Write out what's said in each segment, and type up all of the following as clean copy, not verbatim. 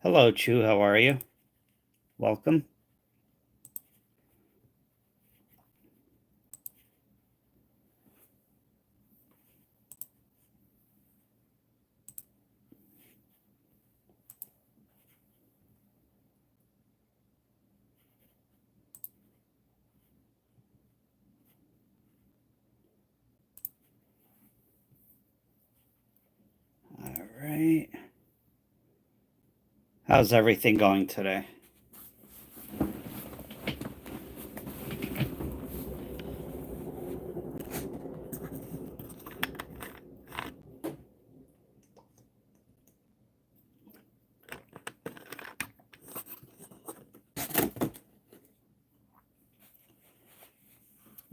Hello, Chu. How are you? Welcome. All right. How's everything going today?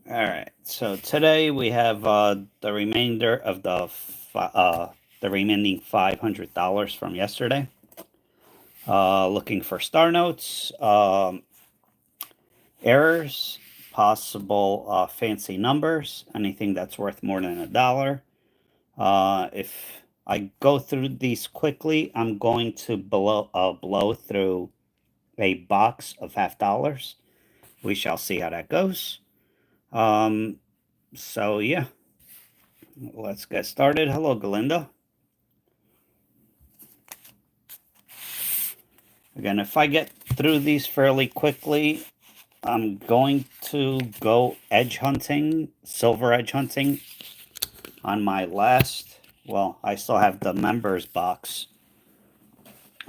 All right. So today we have the remainder of the remaining $500 from yesterday. Looking for star notes, errors, possible fancy numbers, anything that's worth more than $1. If I go through these quickly, I'm going to blow through a box of $50. We shall see how that goes. So yeah, let's get started. Hello, Galinda. Again, if I get through these fairly quickly, I'm going to go edge hunting, silver edge hunting on my last. Well, I still have the members box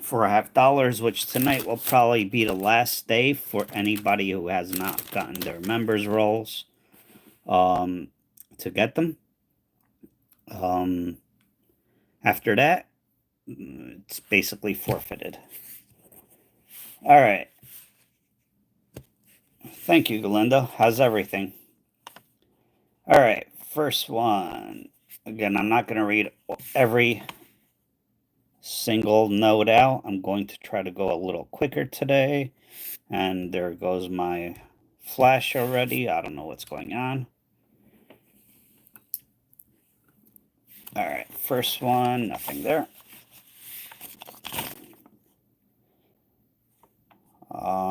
for $50, which tonight will probably be the last day for anybody who has not gotten their members rolls to get them. After that, it's basically forfeited. All right. Thank you, Galinda. How's everything? All right. First one. Again, I'm not going to read every single note out. I'm going to try to go a little quicker today. And there goes my flash already. I don't know what's going on. All right. First one, nothing there.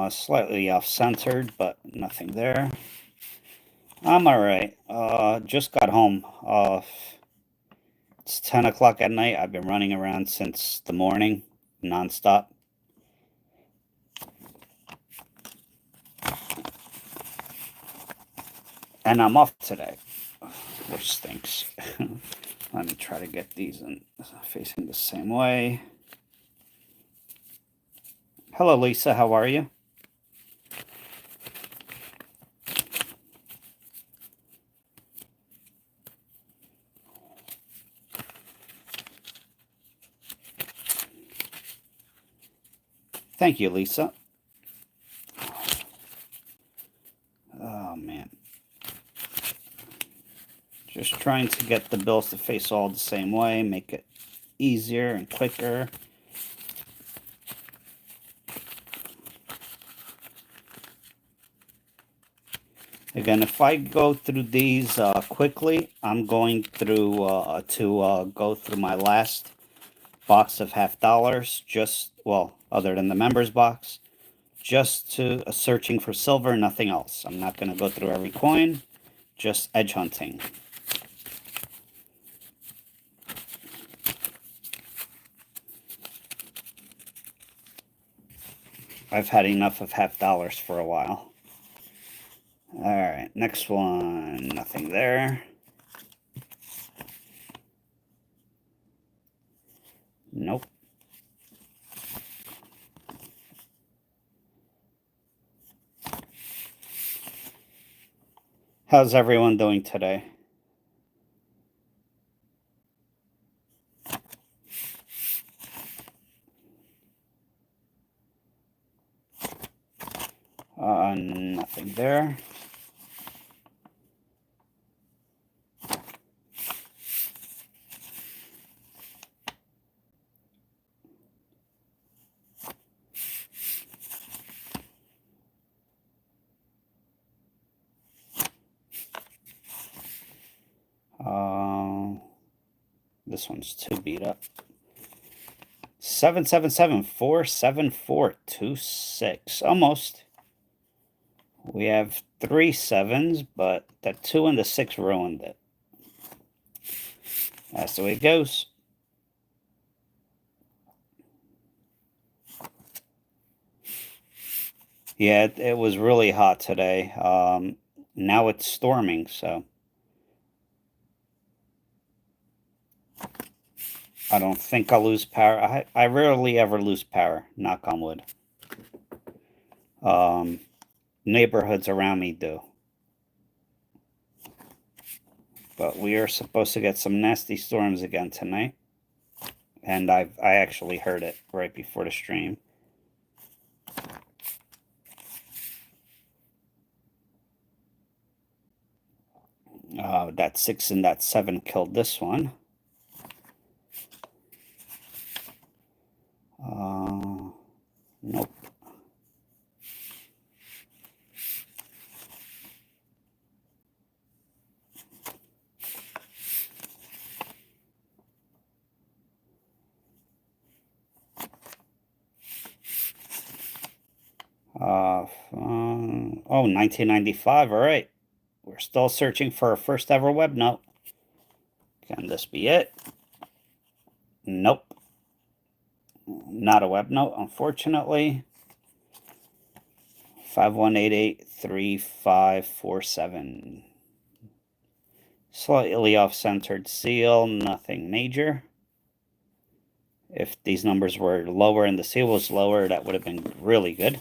Slightly off-centered, but nothing there. I'm all right. Just got home. It's 10 o'clock at night. I've been running around since the morning, nonstop. And I'm off today, which stinks. Let me try to get these in facing the same way. Hello, Lisa. How are you? Thank you, Lisa. Oh, man. Just trying to get the bills to face all the same way, make it easier and quicker. Again, if I go through these quickly, I'm going through to go through my last box of $50. Just, well, other than the members box, just to searching for silver, nothing else. I'm not going to go through every coin, just edge hunting. I've had enough of $50 for a while. All right, next one, nothing there. Nope. How's everyone doing today? Nothing there. This one's too beat up. 777-47426. Almost. We have 3 sevens, but the 2 and the 6 ruined it. That's the way it goes. Yeah, it was really hot today. Now it's storming, so I don't think I'll lose power. I rarely ever lose power, knock on wood. Neighborhoods around me do. But we are supposed to get some nasty storms again tonight. And I actually heard it right before the stream. That 6 and that 7 killed this one. Nope. Oh, 1995. All right. We're still searching for our first ever web note. Can this be it? Nope. Not a web note, unfortunately. 51883547. Slightly off-centered seal, nothing major. If these numbers were lower and the seal was lower, that would have been really good.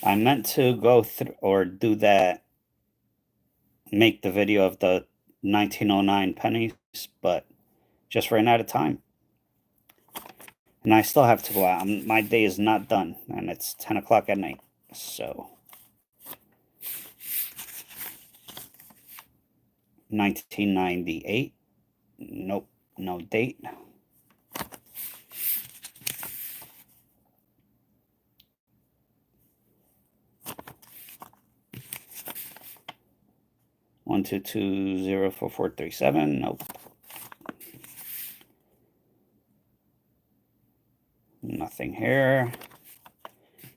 I meant to go through or do that, make the video of the 1909 pennies, but just ran out of time. And I still have to go out. My day is not done, and it's 10 o'clock at night. So, 1998. Nope, no date. One two two 04437. Nope. Nothing here.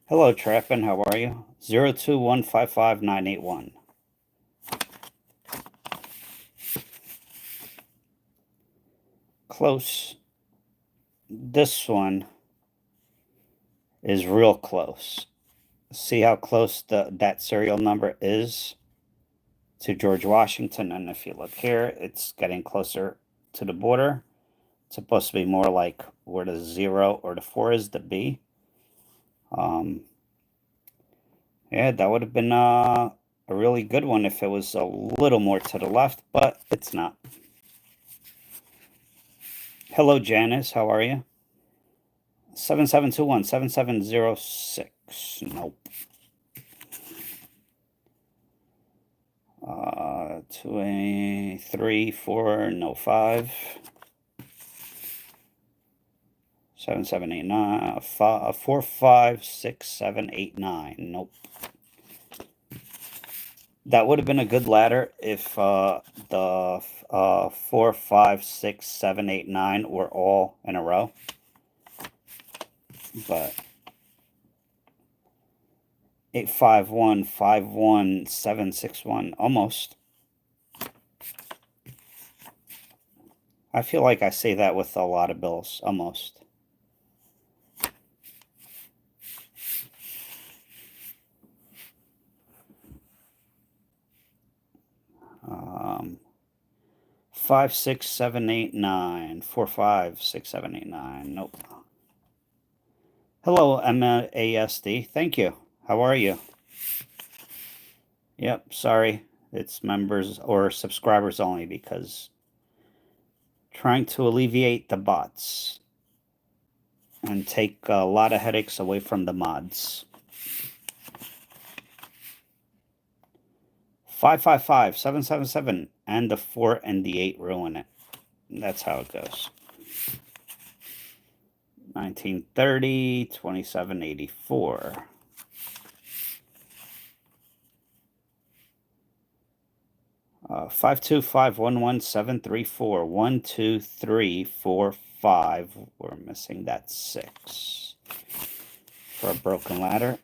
Hello, Trappin. How are you? 02155-981. Close. This one is real close. See how close that serial number is to George Washington, and if you look here, it's getting closer to the border. It's supposed to be more like where the 0 or the 4 is, the B. Yeah, that would have been a really good one if it was a little more to the left, but it's not. Hello, Janice. How are you? 7721-7706. Nope. 2A34, no 5. 7789, 456789. Nope. That would have been a good ladder if the 4, 5, 6, 7, 8, 9 were all in a row. But 851, 51, 761, almost. I feel like I say that with a lot of bills, almost. 5, 6, 7, 8, 9. 4, 5, 6, 7, 8, 9. Nope. Hello, MASD. Thank you. How are you? Yep, sorry. It's members or subscribers only because trying to alleviate the bots and take a lot of headaches away from the mods. 555, 777, and the 4 and the 8 ruin it. That's how it goes. 1930, 2784. 52511 1, 2, 3, 4, 5. We're missing that 6 for a broken ladder.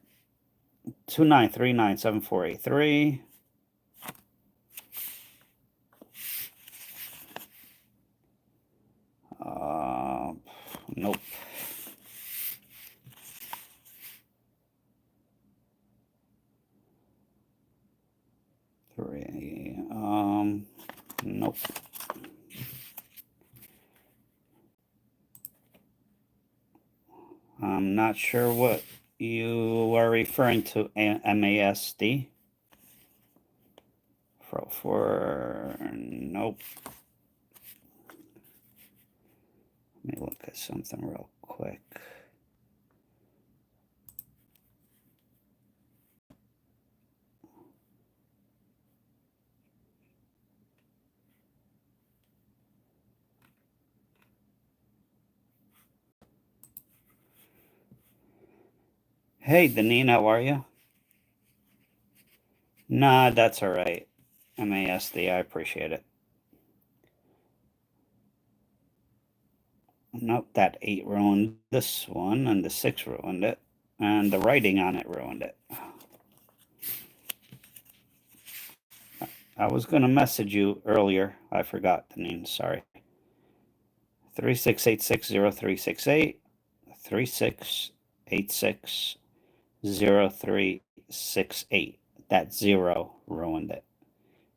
29397483. Nope. Three. Nope. I'm not sure what you are referring to. MASD. For nope. Let me look at something real quick. Hey, Deneen, how are you? Nah, that's all right. MASD, I appreciate it. Nope, that 8 ruined this one, and the 6 ruined it, and the writing on it ruined it. I was going to message you earlier. I forgot the name, sorry. 36860368, 36860368. That 0 ruined it.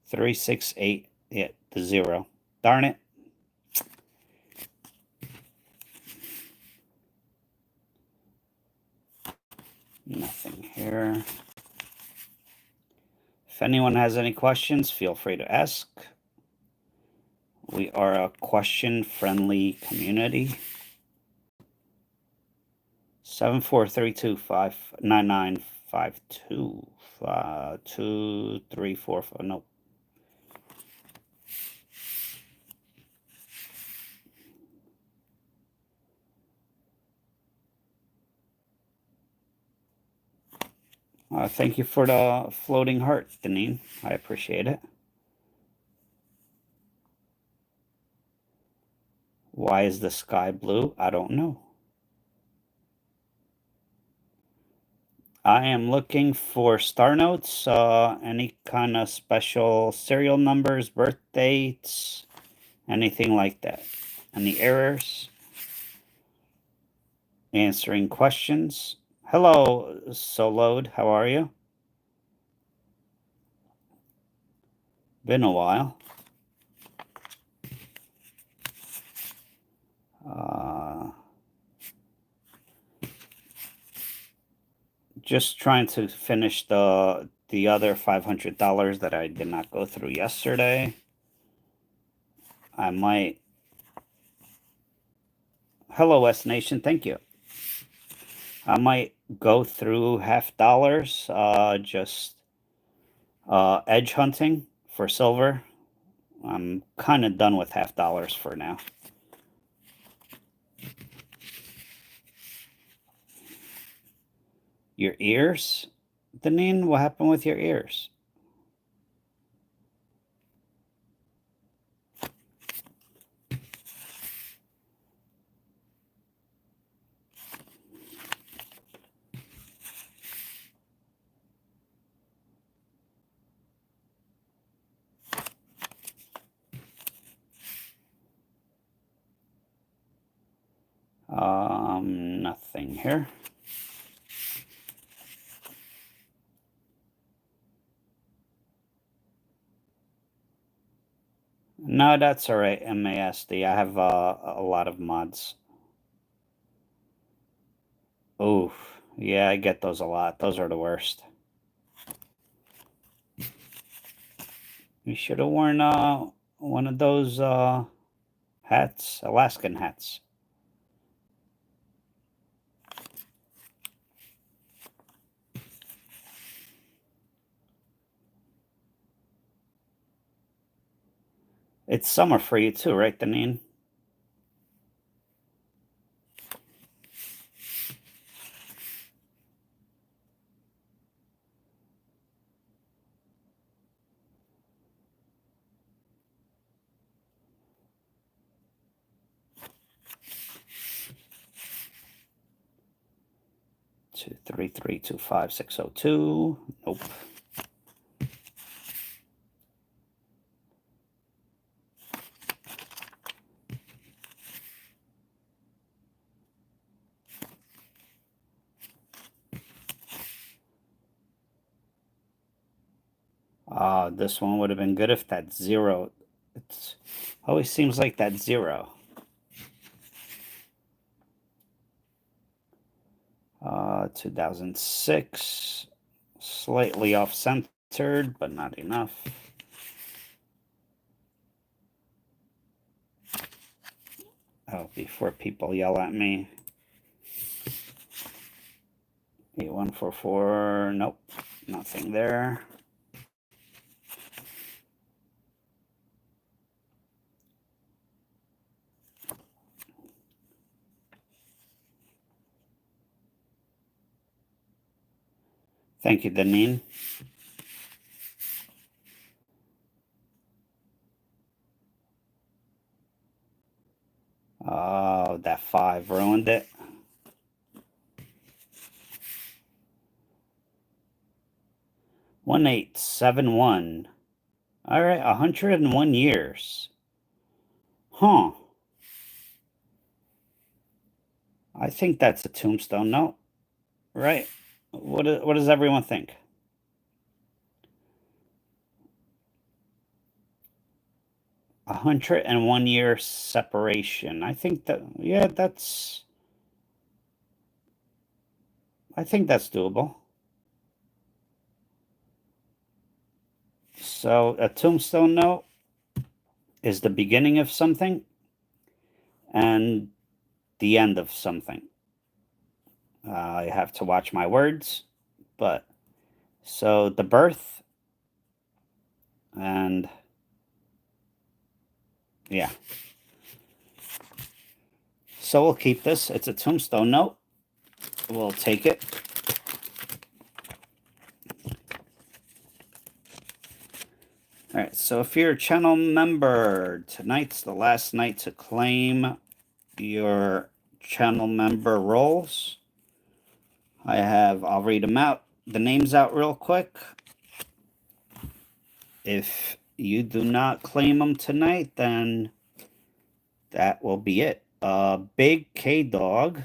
368, yeah, the 0. Darn it. Nothing here. If anyone has any questions, feel free to ask. We are a question-friendly community. 7432599522. 2, 3, 4, 4. Nope. Thank you for the floating heart, Deneen. I appreciate it. Why is the sky blue? I don't know. I am looking for star notes, any kind of special serial numbers, birth dates, anything like that. Any errors? Answering questions. Hello, Soloed. How are you? Been a while. Just trying to finish the other $500 that I did not go through yesterday. I might. Hello, S Nation. Thank you. I might go through $50, just edge hunting for silver. I'm kind of done with $50 for now. Your ears? Deneen, what happened with your ears? Nothing here. No, that's all right, MASD. I have a lot of mods. Oof. Yeah, I get those a lot. Those are the worst. You should have worn one of those hats, Alaskan hats. It's summer for you too, right, Deneen? 23325 602. Nope. This one would have been good if that zero. It always seems like that zero. 2006. Slightly off-centered, but not enough. Oh, before people yell at me. 8144. Nope. Nothing there. Thank you, Deneen. Oh, that 5 ruined it. $1871. All right, 101 years. Huh. I think that's a tombstone note, right? What does everyone think? 101-year separation. I think that, yeah, I think that's doable. So a tombstone note is the beginning of something and the end of something. I have to watch my words, but so the birth and yeah. So we'll keep this. It's a tombstone note. We'll take it. All right, so if you're a channel member, tonight's the last night to claim your channel member roles. I'll read them out, the names out real quick. If you do not claim them tonight, then that will be it. Big K Dog,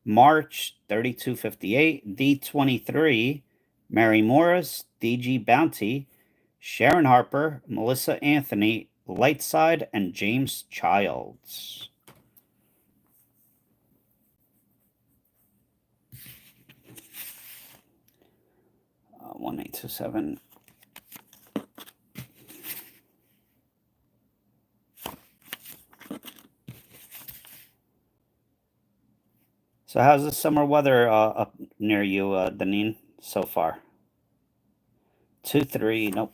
March 3258, D23, Mary Morris, DG Bounty, Sharon Harper, Melissa Anthony, Lightside, and James Childs. Uh, 1827. So how's the summer weather up near you, Deneen, so far? 2-3, nope.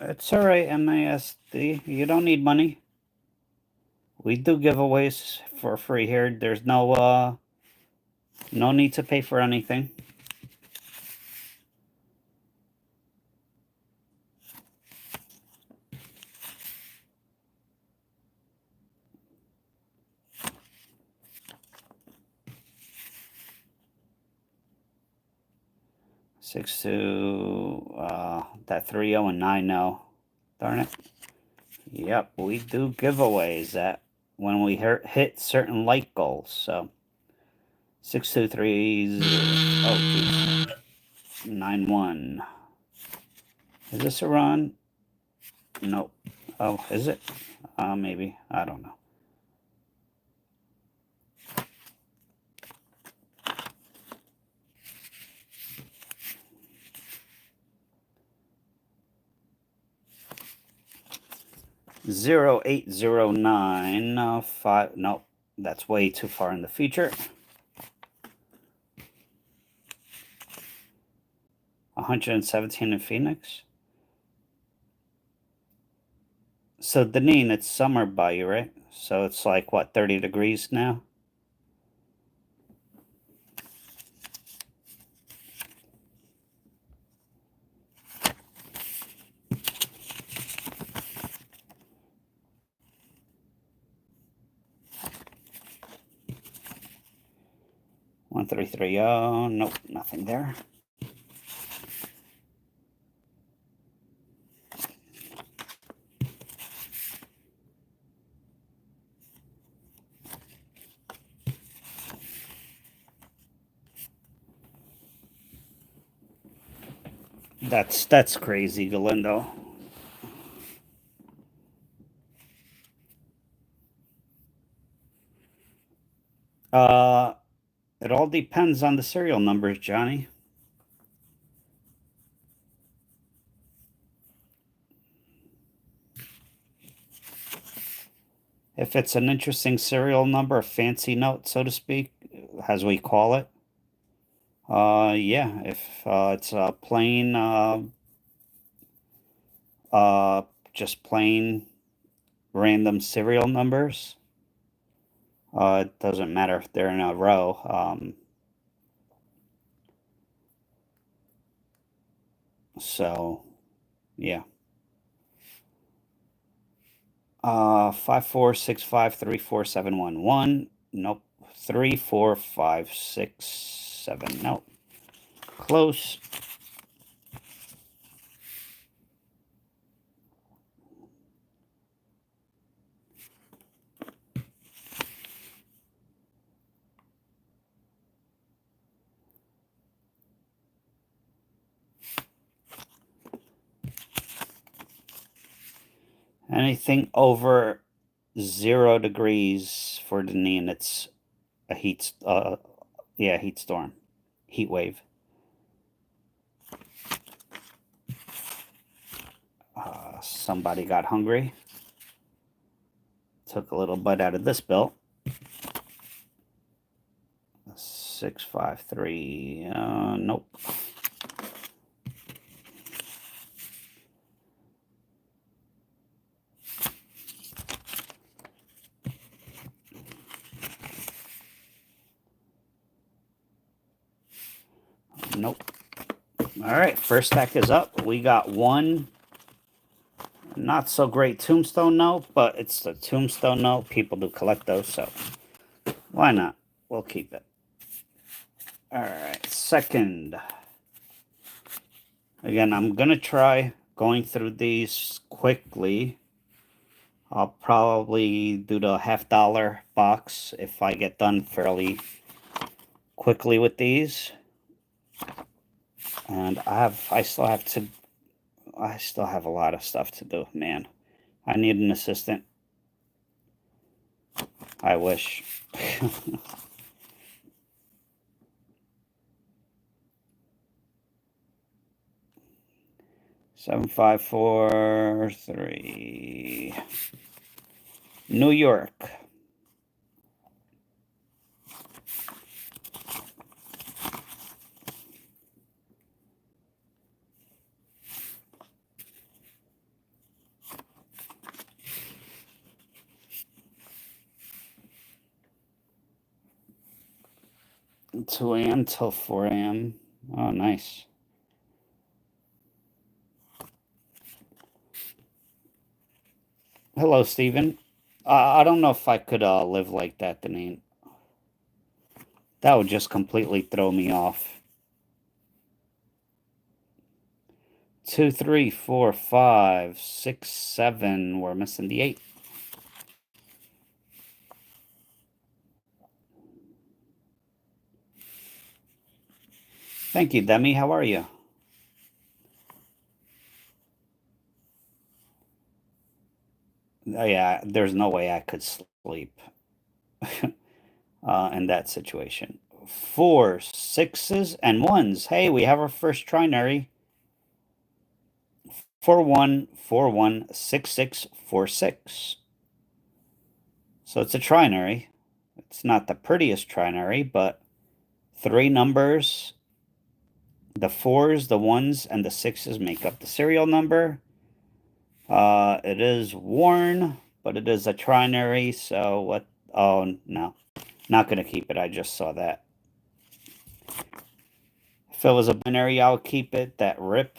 It's all right, MASD. You don't need money. We do giveaways for free here. There's no need to pay for anything. Six two, that 3-0 and 9-0. Darn it. Yep, we do giveaways at when we hit certain light goals. So 6230. Oh, geez. 91. Is this a run? Nope. Oh, is it? Maybe. I don't know. Zero 0809 5. Nope, that's way too far in the future. 117 in Phoenix. So Deneen, it's summer by you, right? So it's like what, 30 degrees now? 1330. Nope, nothing there. That's crazy, Galindo. It all depends on the serial numbers, Johnny. If it's an interesting serial number, a fancy note, so to speak, as we call it, yeah, if it's a plain, just plain random serial numbers, it doesn't matter if they're in a row. So, yeah. 54653471. Nope. 34567. Nope. Close. Anything over 0 degrees for Deneen, it's a heat storm, heat wave. Somebody got hungry. Took a little bite out of this bill. 653. Nope. Nope. All right, first stack is up. We got one not so great tombstone note, but it's the tombstone note. People do collect those, so why not? We'll keep it. All right, second. Again, I'm going to try going through these quickly. I'll probably do the $50 box if I get done fairly quickly with these. And I still have a lot of stuff to do, man. I need an assistant. I wish. 7543. New York. Two a.m. till 4 a.m. Oh, nice. Hello, Stephen. I don't know if I could live like that, Deneen. That would just completely throw me off. 2, 3, 4, 5, 6, 7. We're missing the 8. Thank you, Demi. How are you? Oh, yeah, there's no way I could sleep in that situation. 4, 6s, and 1s. Hey, we have our first trinary. 4, 1, 4, 1, 6, 6, 4, 6. So it's a trinary. It's not the prettiest trinary, but 3 numbers. The 4s, the 1s, and the 6s make up the serial number. It is worn, but it is a trinary, so what? Oh, no. Not going to keep it. I just saw that. If it was a binary, I'll keep it. That rip.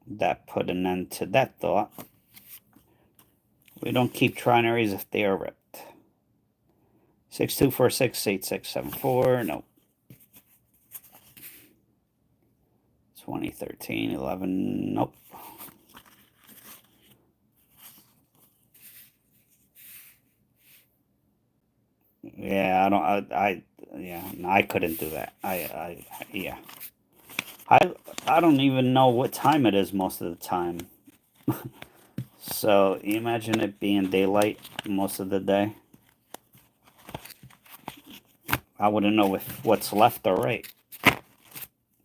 That put an end to that thought. We don't keep trinaries if they are ripped. 62468674. Nope. 2013 11. Nope. Yeah, I don't. Yeah, no, I couldn't do that. Yeah. I don't even know what time it is most of the time. So you imagine it being daylight most of the day. I wouldn't know if what's left or right.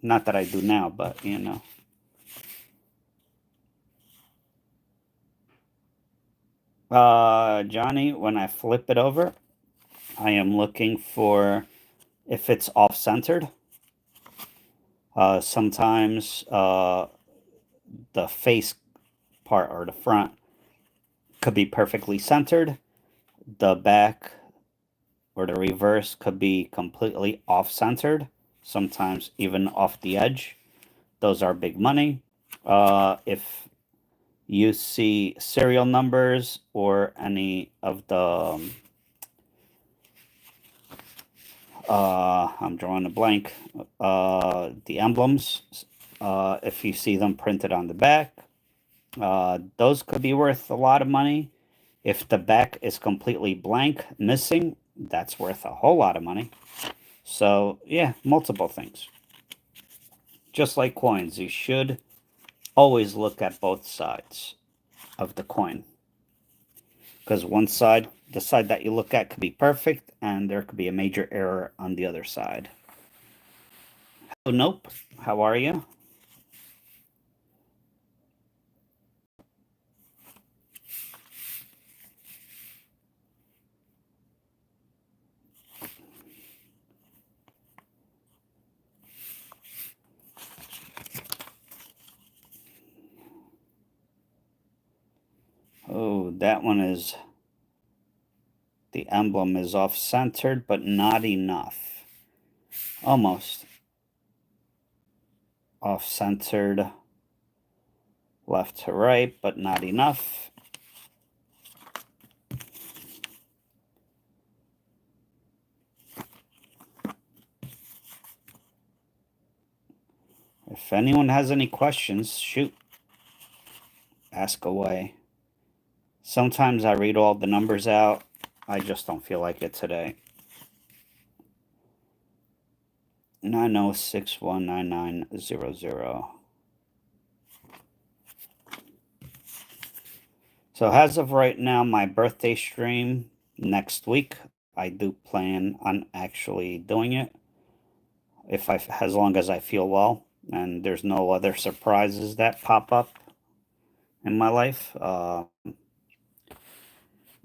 Not that I do now, but you know. Johnny, when I flip it over, I am looking for if it's off centered. Sometimes the face part or the front could be perfectly centered. The back or the reverse could be completely off centered, sometimes even off the edge. Those are big money. If you see serial numbers or any of the I'm drawing a blank, the emblems, if you see them printed on the back, those could be worth a lot of money. If the back is completely blank, missing, that's worth a whole lot of money. So, yeah, multiple things. Just like coins, you should always look at both sides of the coin. Because one side, the side that you look at, could be perfect, and there could be a major error on the other side. Oh, nope. How are you? Oh, that one is, the emblem is off-centered, but not enough. Almost. Off-centered, left to right, but not enough. If anyone has any questions, shoot. Ask away. Sometimes I read all the numbers out. I just don't feel like it today. 90619900. So as of right now, my birthday stream next week, I do plan on actually doing it. If I, as long as I feel well, and there's no other surprises that pop up in my life.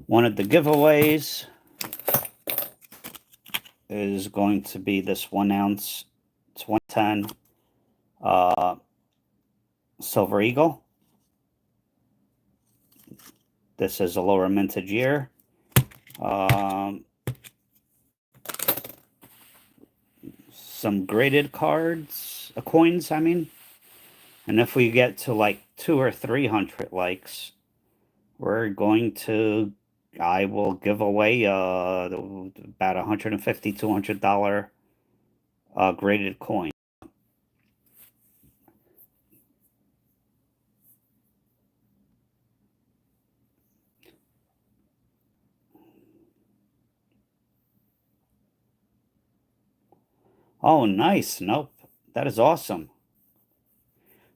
One of the giveaways is going to be this 1 ounce 2010 Silver Eagle. This is a lower mintage year. Some graded cards, coins, I mean. And if we get to like 200 or 300 likes, we're going to, I will give away about $150, $200 graded coin. Oh, nice. Nope. That is awesome.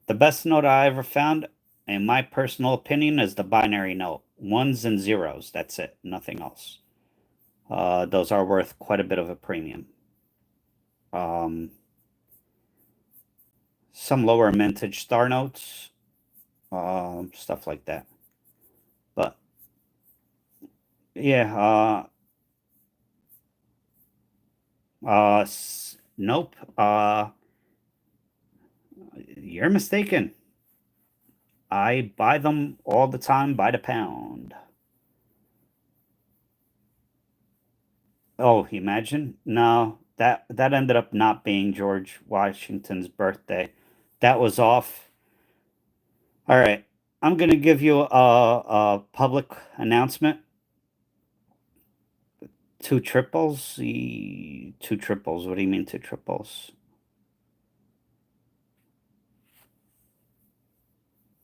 The best note I ever found, in my personal opinion, is the binary note. Ones and zeros. That's it. Nothing else. Those are worth quite a bit of a premium. Some lower mintage star notes, stuff like that. But yeah, nope. You're mistaken. I buy them all the time by the pound. Oh, imagine? No, that ended up not being George Washington's birthday. That was off. All right. I'm going to give you a public announcement. Two triples? Two triples. What do you mean two triples?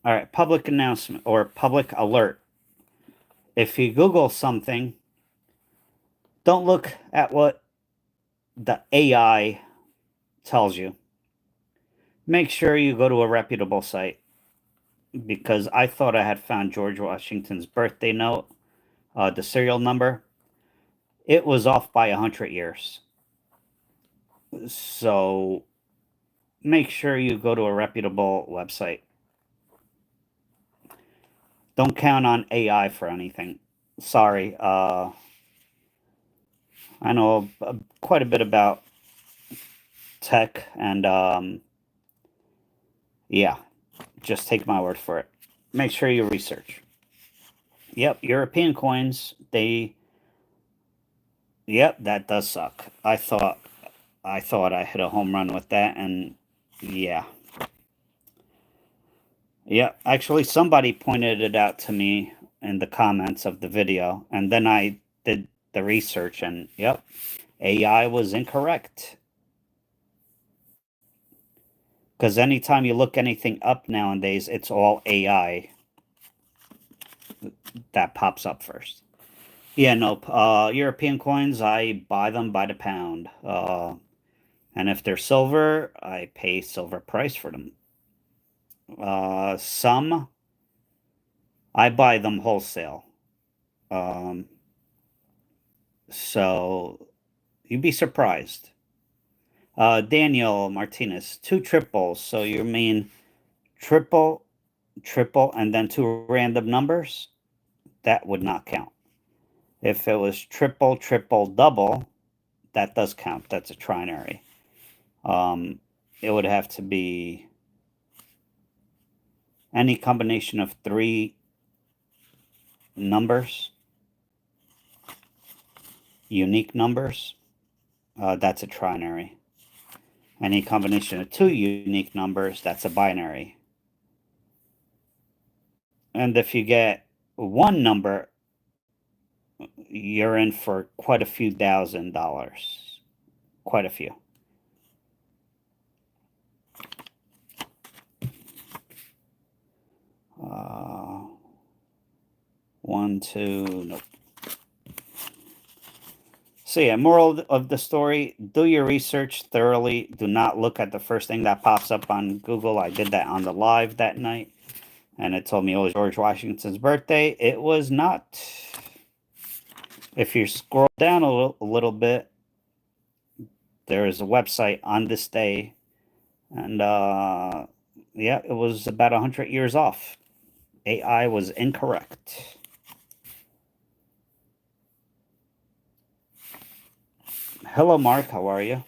All right, public announcement or public alert. If you Google something, don't look at what the AI tells you. Make sure you go to a reputable site, because I thought I had found George Washington's birthday note, the serial number. It was off by 100 years. So make sure you go to a reputable website. Don't count on AI for anything. Sorry. I know quite a bit about tech, and yeah, just take my word for it. Make sure you research. Yep, European coins, yep, that does suck. I thought I hit a home run with that, and yeah. Yeah, actually somebody pointed it out to me in the comments of the video, and then I did the research, and yep, AI was incorrect. Because anytime you look anything up nowadays, it's all AI that pops up first. Yeah, nope. European coins, I buy them by the pound. And if they're silver, I pay silver price for them. Some, I buy them wholesale. Um, so you'd be surprised. Daniel Martinez, two triples. So you mean triple, triple, and then two random numbers? That would not count. If it was triple, triple, double, that does count. That's a trinary. It would have to be any combination of three numbers, unique numbers. That's a trinary. Any combination of two unique numbers, that's a binary. And if you get one number, you're in for quite a few $1,000. Quite a few. One, two, nope. So yeah, moral of the story, do your research thoroughly. Do not look at the first thing that pops up on Google. I did that on the live that night, and it told me it was George Washington's birthday. It was not. If you scroll down a little bit, there is a website on this day, and yeah, it was about 100 years off. AI was incorrect. Hello, Mark. How are you?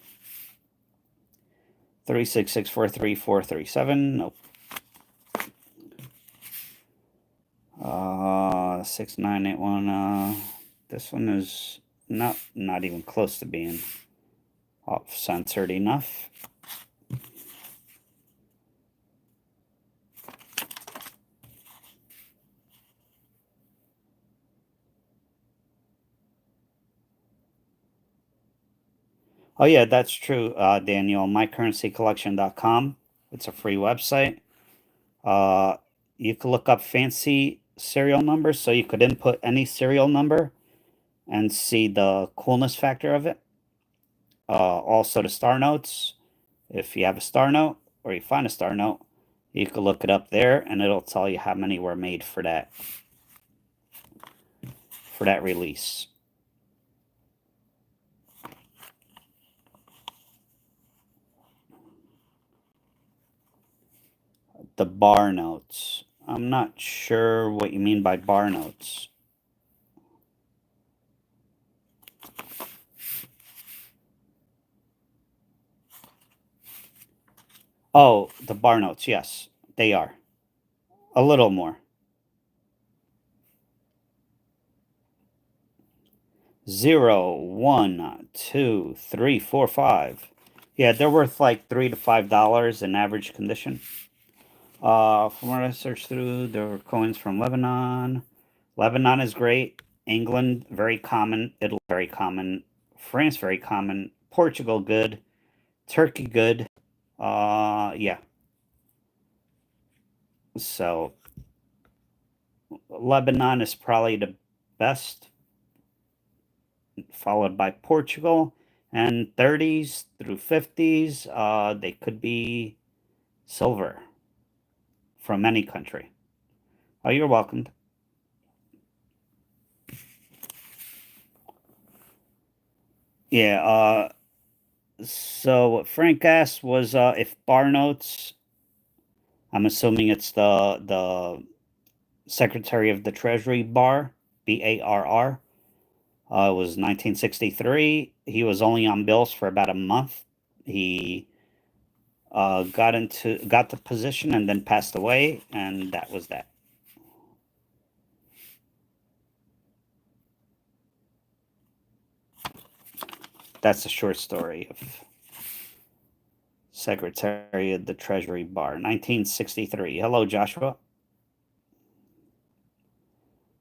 366434437. Nope. 6981. This one is not even close to being off censored enough. Oh yeah, that's true, Daniel. MyCurrencyCollection.com. It's a free website. You can look up fancy serial numbers, so you could input any serial number and see the coolness factor of it. Also, the star notes. If you have a star note or you find a star note, you can look it up there, and it'll tell you how many were made for that release. The bar notes. I'm not sure what you mean by bar notes. Oh, the bar notes. Yes, they are. A little more. 0, 1, 2, 3, 4, 5. Yeah, they're worth like $3 to $5 in average condition. From what I searched through, there were coins from Lebanon. Lebanon is great, England, very common. Italy, very common. France, very common. Portugal, good. Turkey, good. Yeah. So Lebanon is probably the best, followed by Portugal. And 30s through 50s, they could be silver from any country. Oh, you're welcome. Yeah. So what Frank asked was if bar notes. I'm assuming it's the Secretary of the Treasury Barr, BARR. It was 1963. He was only on bills for about a month. He got the position and then passed away, and that was that. That's a short story of Secretary of the Treasury Barr, 1963. Hello, Joshua.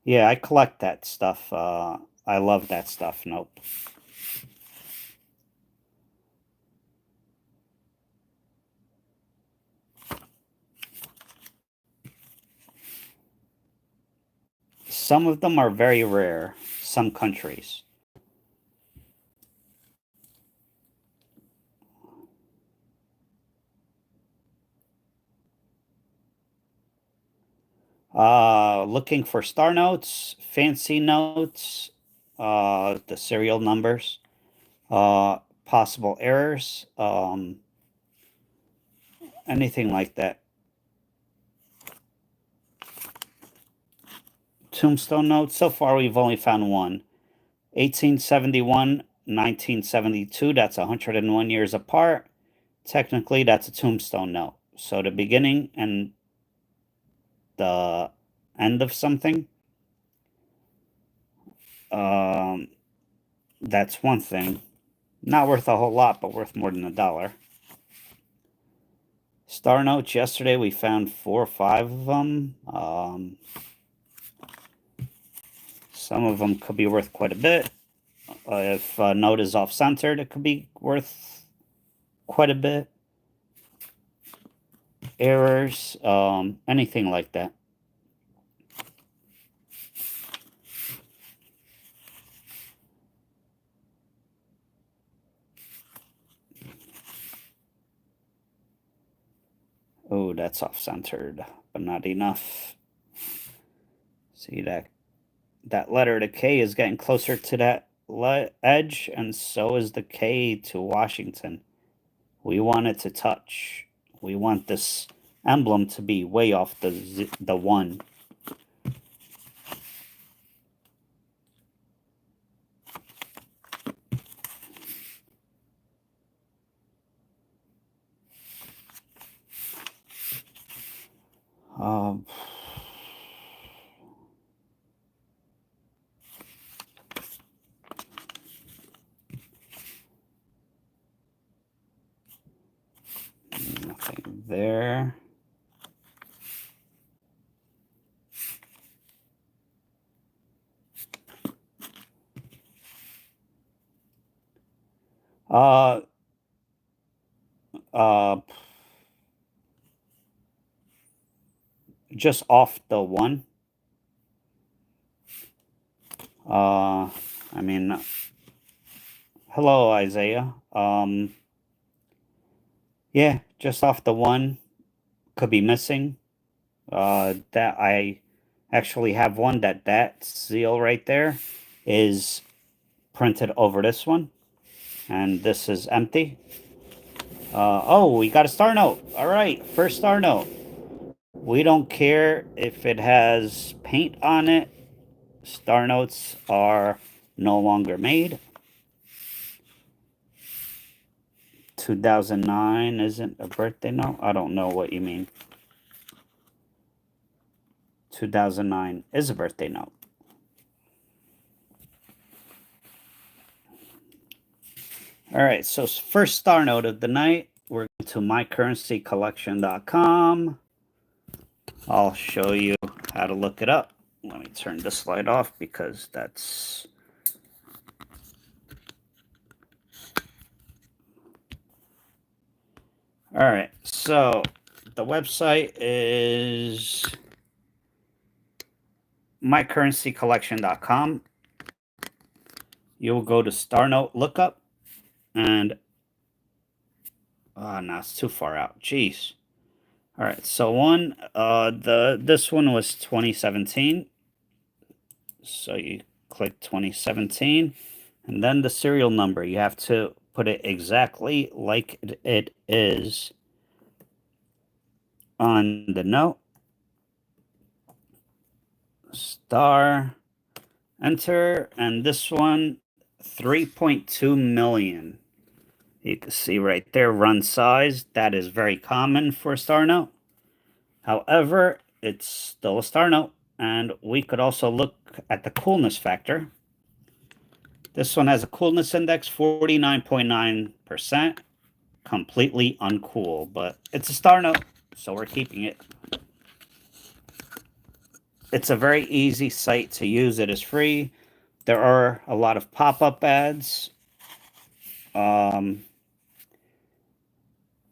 Yeah, I collect that stuff. I love that stuff. Nope. Some of them are very rare. Some countries. Looking for star notes, fancy notes, the serial numbers, possible errors, anything like that. Tombstone notes. So far, we've only found one. 1871, 1972. That's 101 years apart. Technically, that's a tombstone note. So the beginning and the end of something. Um, that's one thing. Not worth a whole lot, but worth more than $1. Star notes. Yesterday we found 4 or 5 of them. Some of them could be worth quite a bit. If a note is off centered, it could be worth quite a bit. Errors, anything like that. Oh, that's off centered, but not enough. See that letter, the K, is getting closer to that edge, and so is the K to Washington. We want it to touch. We want this emblem to be way off the 1. Um, Nothing there. Uh, uh, just off the 1. I mean, hello, Isaiah. Yeah, just off the 1. Could be missing. That I actually have one that seal right there is printed over this one, and this is empty. Oh, we got a star note. All right, first star note. We don't care if it has paint on it. Star notes are no longer made. 2009 isn't a birthday note? I don't know what you mean. 2009 is a birthday note. All right, so first star note of the night, we're going to mycurrencycollection.com. I'll show you how to look it up. Let me turn this light off because that's... All right, so the website is mycurrencycollection.com. You'll go to Starnote lookup, and oh no, it's too far out. Jeez. All right, so this one was 2017. So you click 2017, and then the serial number. You have to put it exactly like it is on the note. Star, enter, and this one 3.2 million. You can see right there, run size. That is very common for a star note. However, it's still a star note, and we could also look at the coolness factor. This one has a coolness index 49.9%, completely uncool, but it's a star note, so we're keeping it. It's a very easy site to use. It is free. There are a lot of pop-up ads.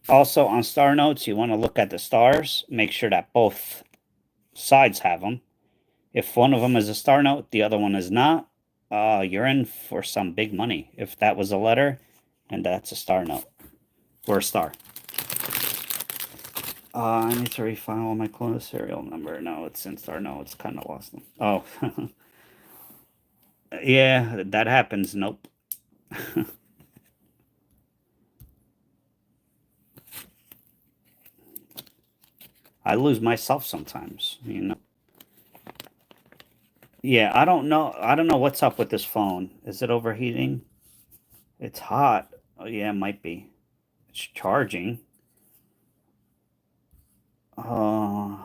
Also on star notes, you want to look at the stars. Make sure that both sides have them. If one of them is a star note, the other one is not, you're in for some big money. If that was a letter and that's a star note or a star. I need to refile my clone serial number. No, it's in star. No, it's kind of lost them. Oh, yeah, that happens. Nope. I lose myself sometimes, you know. Yeah, I don't know. I don't know what's up with this phone. Is it overheating? It's hot. Oh, yeah, it might be. It's charging. Uh,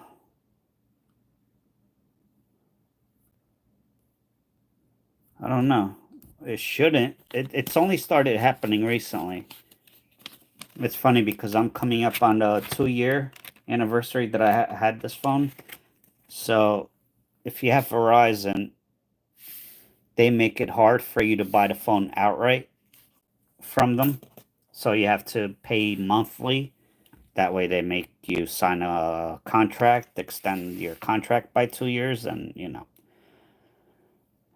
I don't know. It shouldn't. It's only started happening recently. It's funny because I'm coming up on the 2-year anniversary that I had this phone. So if you have Verizon, they make it hard for you to buy the phone outright from them. So you have to pay monthly. That way they make you sign a contract, extend your contract by 2 years, and you know.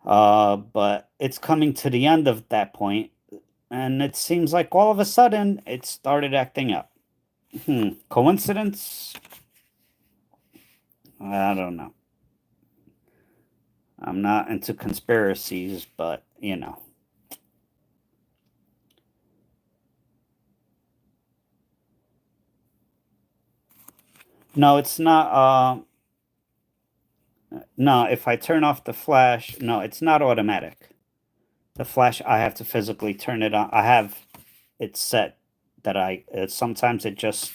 But it's coming to the end of that point, and it seems like all of a sudden it started acting up. Coincidence? I don't know. I'm not into conspiracies, but you know. No, it's not. No, if I turn off the flash, no, it's not automatic. The flash, I have to physically turn it on. I have it set that sometimes it just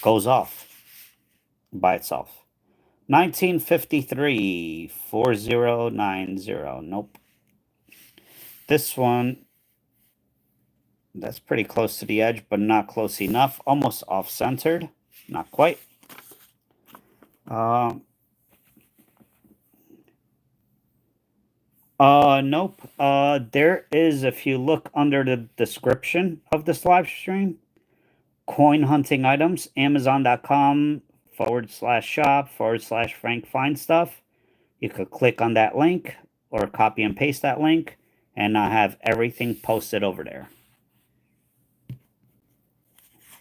goes off by itself. 1953 4090. Nope. This one, that's pretty close to the edge, but not close enough. Almost off-centered. Not quite. Nope. There is, if you look under the description of this live stream, coin hunting items, Amazon.com/shop/Frank Find Stuff. You could click on that link or copy and paste that link, and I have everything posted over there.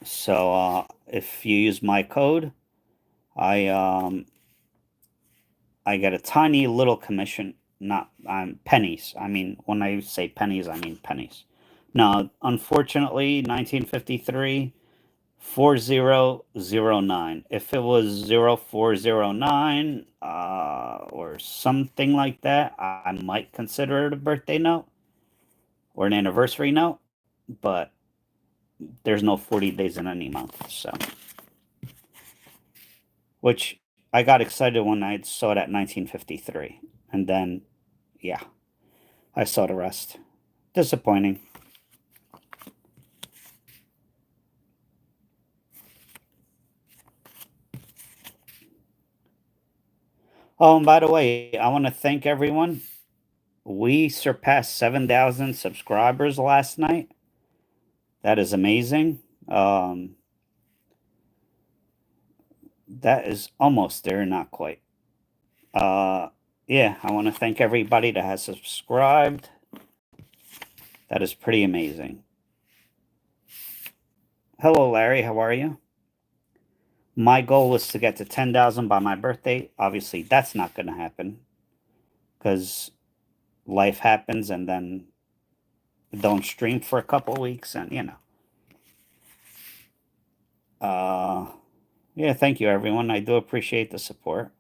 So if you use my code, I get a tiny little commission. Not pennies. I mean, when I say pennies, I mean pennies. Now, unfortunately, 1953 4009. If it was 0409 or something like that, I might consider it a birthday note or an anniversary note, but there's no 40 days in any month, so. Which I got excited when I saw that 1953, and then, yeah, I saw the rest. Disappointing. Oh, and by the way, I want to thank everyone. We surpassed 7,000 subscribers last night. That is amazing. Um, that is almost there, not quite. Uh, yeah, I want to thank everybody that has subscribed. That is pretty amazing. Hello, Larry. How are you? My goal was to get to 10,000 by my birthday. Obviously, that's not going to happen because life happens and then don't stream for a couple weeks and, Uh, yeah, thank you, everyone. I do appreciate the support.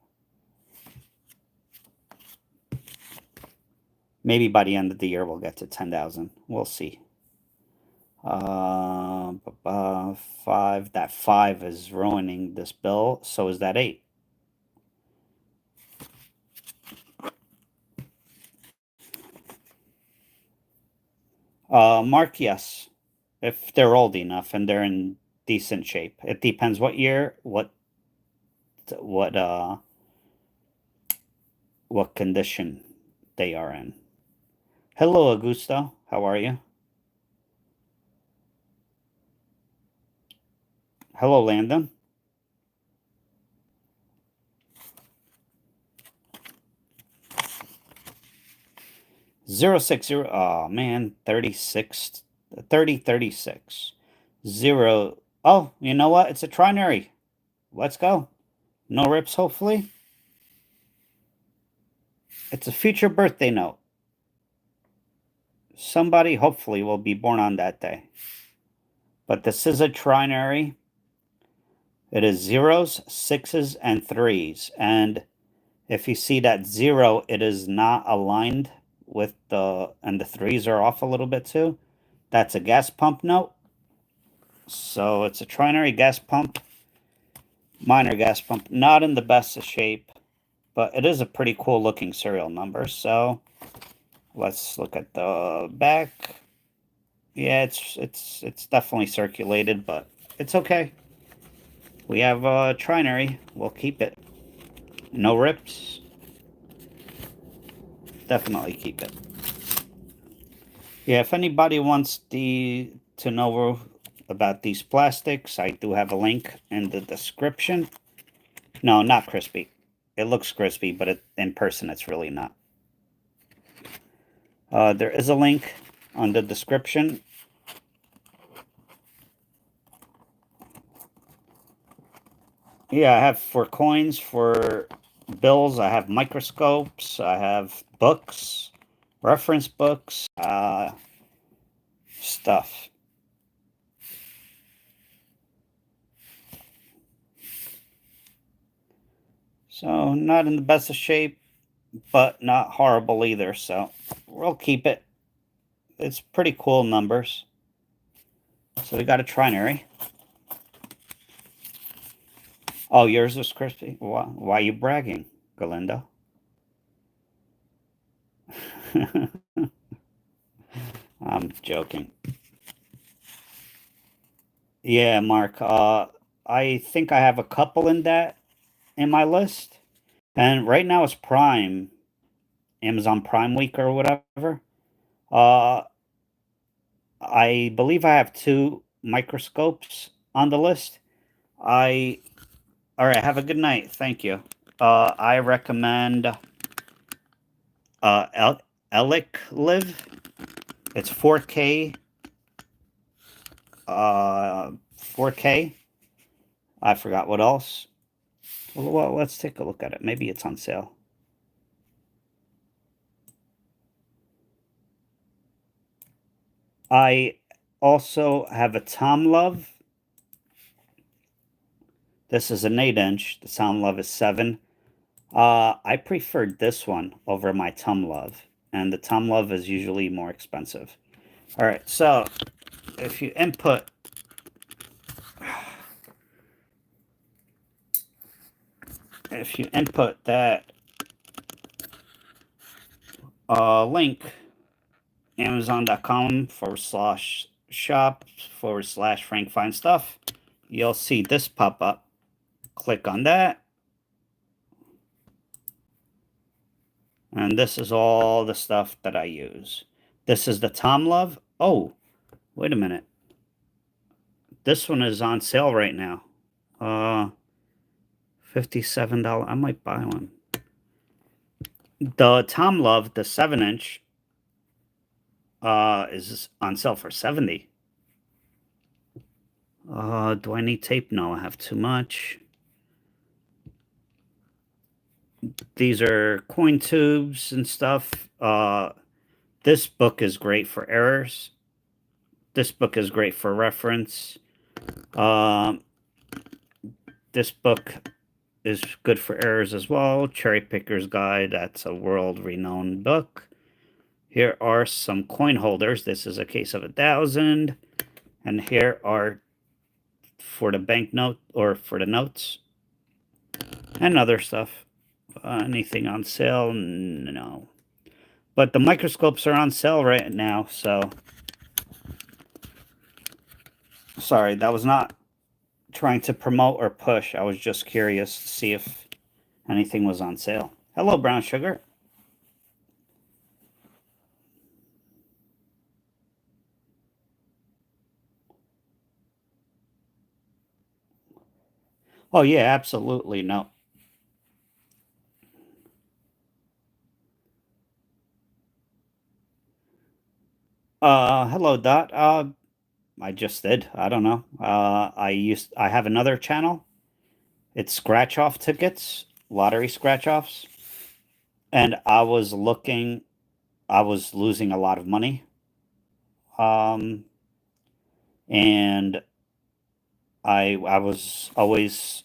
Maybe by the end of the year, we'll get to 10,000. We'll see. Five. That five is ruining this bill. So is that eight. Mark, yes. If they're old enough and they're in decent shape. It depends what year, what, uh, what condition they are in. Hello, Augusto. How are you? Hello, Landon. 060. Oh, man. 36. 30, 36. 0. Oh, you know what? It's a trinary. Let's go. No rips, hopefully. It's a future birthday note. Somebody, hopefully, will be born on that day. But this is a trinary. It is zeros, sixes, and threes. And if you see that 0, it is not aligned with and the threes are off a little bit too. That's a gas pump note. So it's a trinary gas pump, minor gas pump, not in the best of shape, but it is a pretty cool looking serial number. So let's look at the back. Yeah, it's definitely circulated, but it's okay. We have a trinary. We'll keep it. No rips. Definitely keep it. Yeah, if anybody wants to know about these plastics, I do have a link in the description. No, not crispy. It looks crispy, but in person it's really not. There is a link on the description. Yeah, I have for coins, for bills, I have microscopes, I have books, reference books, stuff. So, not in the best of shape, but not horrible either. So, we'll keep it. It's pretty cool numbers. So, we got a trinary. Oh, yours was crispy? Why are you bragging, Galindo? I'm joking. Yeah, Mark. I think I have a couple in my list. And right now it's Prime, Amazon Prime Week or whatever. Uh, I believe I have two microscopes on the list. I All right. Have a good night. Thank you. I recommend Elic Live. It's 4K. 4K. I forgot what else. Well, let's take a look at it. Maybe it's on sale. I also have a Tom Love. This is an 8-inch. The Tom Love is 7. I preferred this one over my Tom Love, and the Tom Love is usually more expensive. All right, so if you input that link, amazon.com/shop/Frank Fine Stuff, you'll see this pop up. Click on that. And this is all the stuff that I use. This is the Tom Love. Oh, wait a minute. This one is on sale right now. $57. I might buy one. The Tom Love, the 7-inch, is on sale for 70. Do I need tape? No, I have too much. These are coin tubes and stuff. This book is great for errors. This book is great for reference. This book is good for errors as well. Cherry Picker's Guide, that's a world-renowned book. Here are some coin holders. This is a case of 1,000. And here are for the banknote or for the notes. And other stuff. Anything on sale? No. But the microscopes are on sale right now, so... Sorry, that was not trying to promote or push. I was just curious to see if anything was on sale. Hello, Brown Sugar. Oh, yeah, absolutely. No. Hello, Dot. I just did. I don't know. I have another channel. It's scratch off tickets, lottery scratch offs. And I was losing a lot of money. Um, and I was always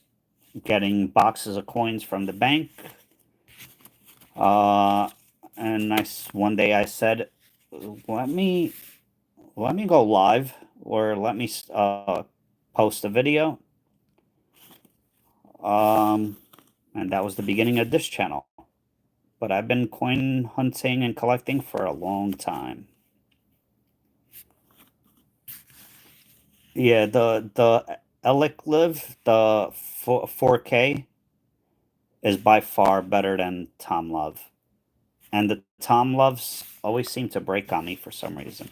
getting boxes of coins from the bank. Uh, and one day I said, let me go live or let me post a video. And that was the beginning of this channel. But I've been coin hunting and collecting for a long time. Yeah, the Elic Live, the 4K is by far better than Tom Love. And the Tom Loves always seem to break on me for some reason.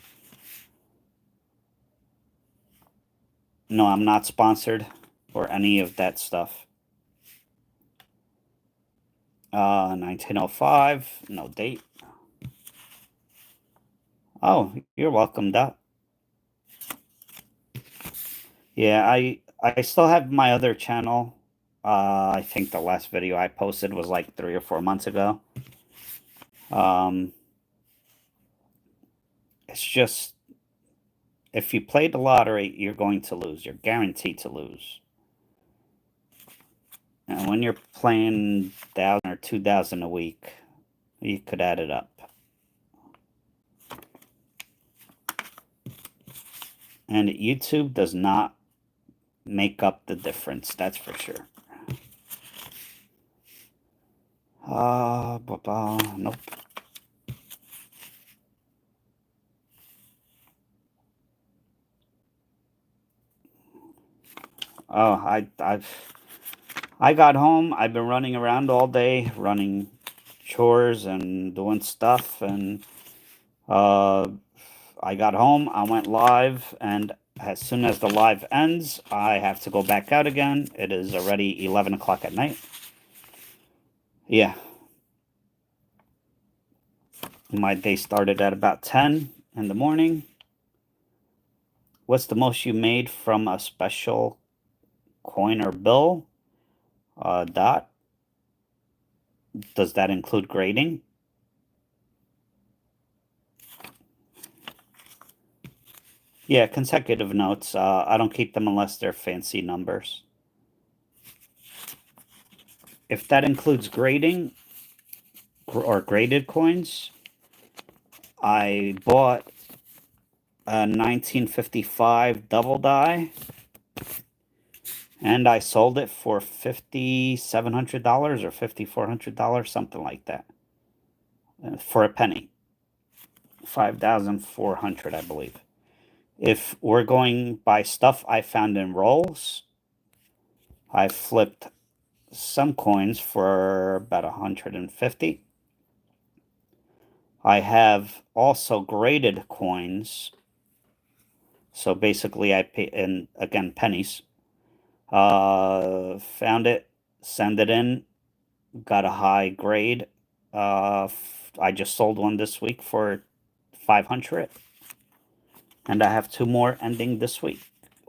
No, I'm not sponsored or any of that stuff. 1905, no date. Oh, you're welcome, Doc. Yeah, I still have my other channel. I think the last video I posted was like 3 or 4 months ago. It's just if you play the lottery, you're going to lose. You're guaranteed to lose. And when you're playing 1,000 or 2,000 a week, you could add it up. And YouTube does not make up the difference, that's for sure. Nope. Oh, I got home. I've been running around all day, running chores and doing stuff, and I got home. I went live, and as soon as the live ends, I have to go back out again. It is already 11 o'clock at night. Yeah. My day started at about 10 in the morning. What's the most you made from a special coin or bill? Dot. Does that include grading? Yeah, consecutive notes. I don't keep them unless they're fancy numbers. If that includes grading or graded coins, I bought a 1955 double die and I sold it for $5,700 or $5,400, something like that, for a penny. 5,400, I believe. If we're going by stuff I found in rolls, I flipped some coins for about 150. I have also graded coins. So basically I pay, and again, pennies. Found it, send it in, got a high grade. I just sold one this week for 500, and I have two more ending this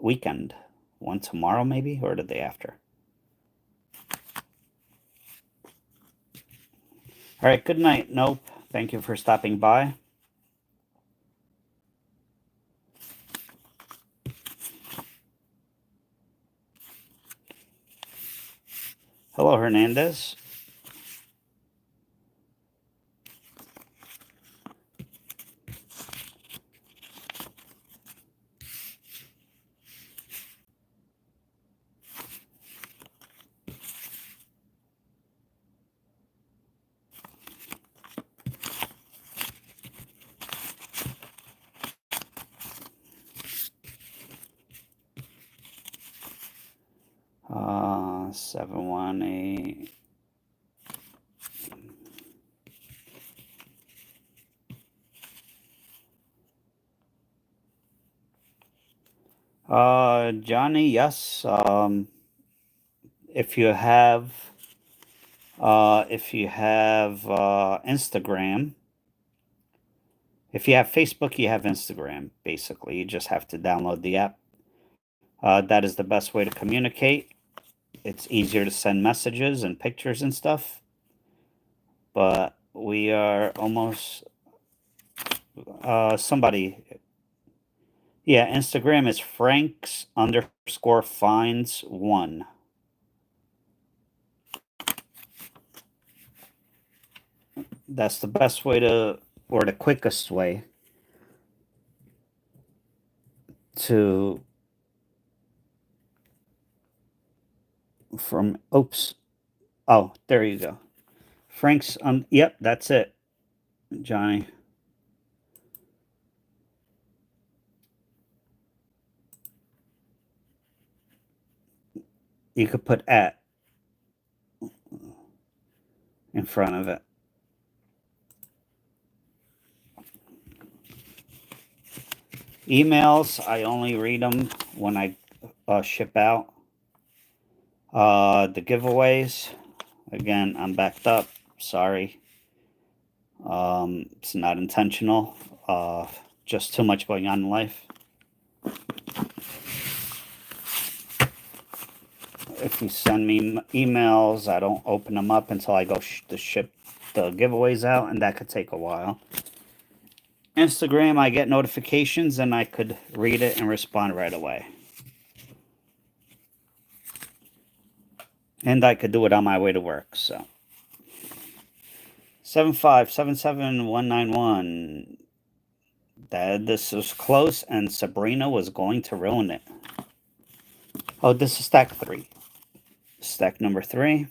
weekend. One tomorrow maybe, or the day after. All right, good night. Nope. Thank you for stopping by. Hello, Hernandez. 718. Johnny, yes. If you have Instagram, if you have Facebook, you have Instagram. Basically, you just have to download the app. That is the best way to communicate. It's easier to send messages and pictures and stuff. But we are almost somebody. Yeah, Instagram is Franks_finds1. That's the best way to, or the quickest way to, from, oops. Oh, there you go. Frank's, yep, that's it, Johnny. You could put at in front of it. Emails, I only read them when I ship out. The giveaways, again, I'm backed up. Sorry. It's not intentional. Just too much going on in life. If you send me emails, I don't open them up until I go to ship the giveaways out, and that could take a while. Instagram, I get notifications and I could read it and respond right away. And I could do it on my way to work, so. 7577191. This was close, and Sabrina was going to ruin it. Oh, this is stack 3. Stack number 3.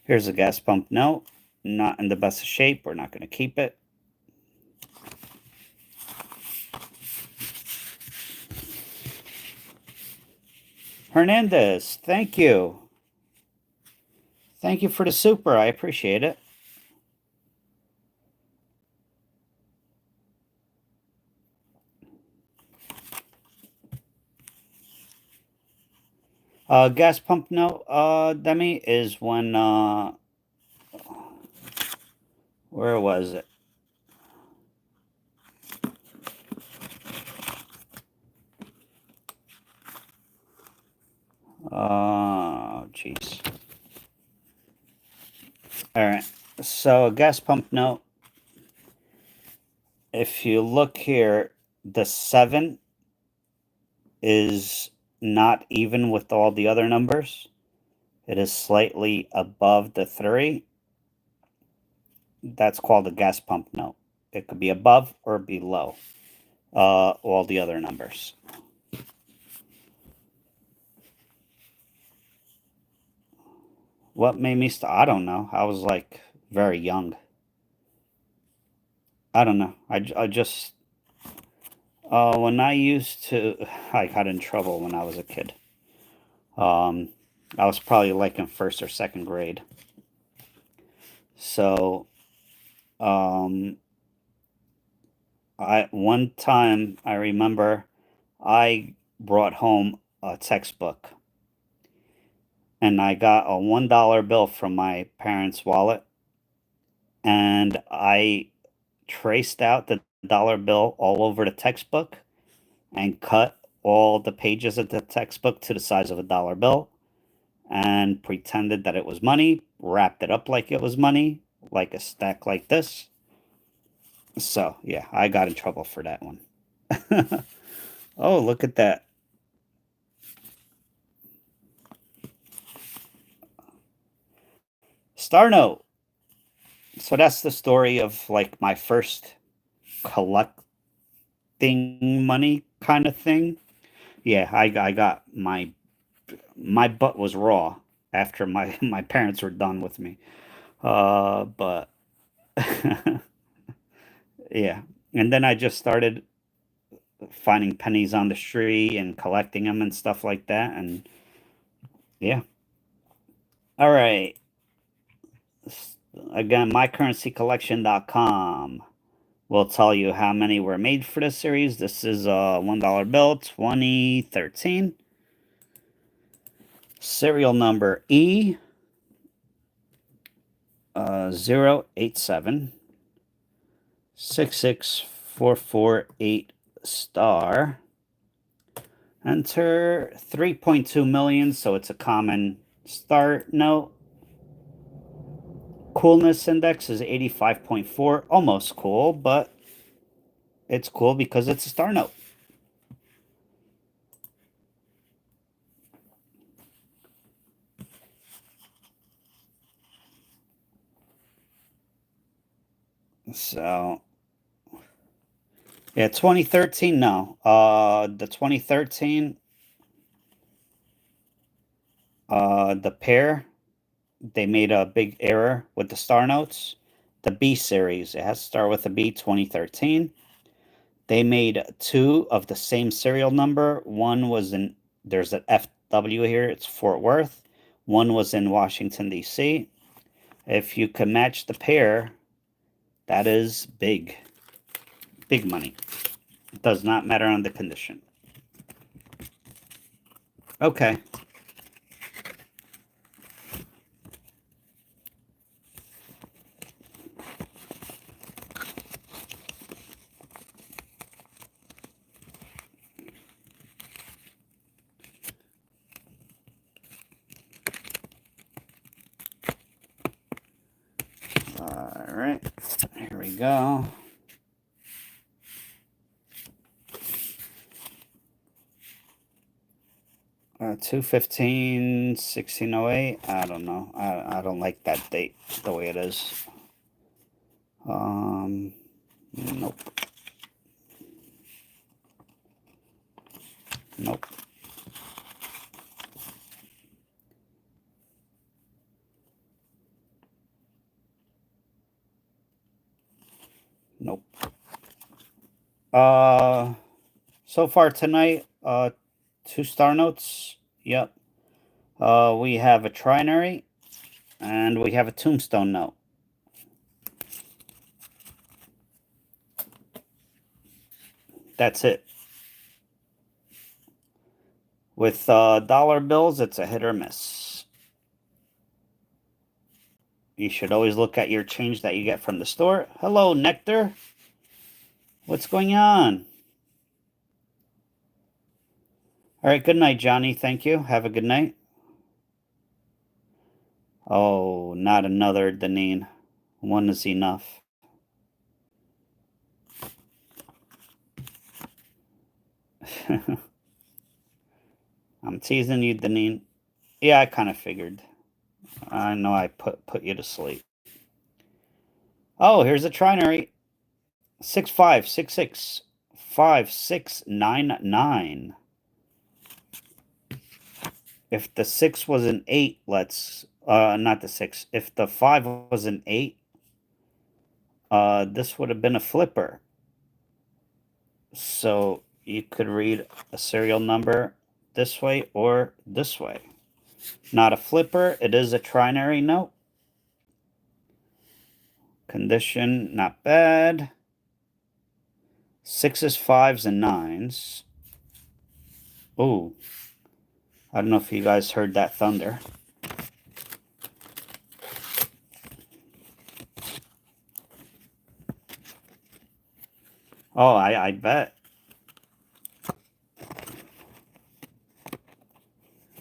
Here's a gas pump note. Not in the best of shape. We're not going to keep it. Hernandez, thank you. Thank you for the super. I appreciate it. Gas pump note, Demi, is when, where was it? Jeez. All right. So a gas pump note. If you look here, the 7 is not even with all the other numbers. It is slightly above the 3. That's called a gas pump note. It could be above or below all the other numbers. What made me I don't know. I was like very young. I don't know. I just when I used to, I got in trouble when I was a kid. I was probably like in 1st or 2nd grade. So Um, one time I remember I brought home a textbook and I got a $1 bill from my parents' wallet and I traced out the dollar bill all over the textbook and cut all the pages of the textbook to the size of a dollar bill and pretended that it was money, wrapped it up like it was money, like a stack like this. So, yeah, I got in trouble for that one. Oh, look at that. Star Note. So that's the story of like my first collecting money kind of thing. Yeah, I got my butt was raw after my my parents were done with me. But yeah, and then I just started finding pennies on the street and collecting them and stuff like that. And yeah, all right. Again, mycurrencycollection.com will tell you how many were made for this series. This is a $1 bill, 2013. Serial number E 087 66448 star. Enter 3.2 million, so it's a common start note. Coolness index is 85.4, almost cool, but it's cool because it's a star note. So, yeah, 2013, no. The 2013, the pair, they made a big error with the star notes. The B series, it has to start with a B, 2013. They made two of the same serial number. One was in, there's an FW here, it's Fort Worth. One was in Washington, D.C. If you can match the pair, that is big. Big money. It does not matter on the condition. Okay. All right. Here we go. Uh, 215, 1608. I don't know. I don't like that date the way it is. Nope. Nope. Nope. So far tonight, two star notes. Yep. We have a trinary and we have a tombstone note. That's it. With dollar bills, it's a hit or miss. You should always look at your change that you get from the store. Hello, Nectar. What's going on? All right, good night, Johnny. Thank you. Have a good night. Oh, not another Deneen. One is enough. I'm teasing you, Deneen. Yeah, I kind of figured. I know I put you to sleep. Oh, here's a trinary. 65665699. If the 6 was an 8, let's not the 6. If the 5 was an 8, this would have been a flipper. So you could read a serial number this way or this way. Not a flipper, it is a trinary note. Condition, not bad. 6s, 5s, and 9s. Ooh. I don't know if you guys heard that thunder. Oh, I bet.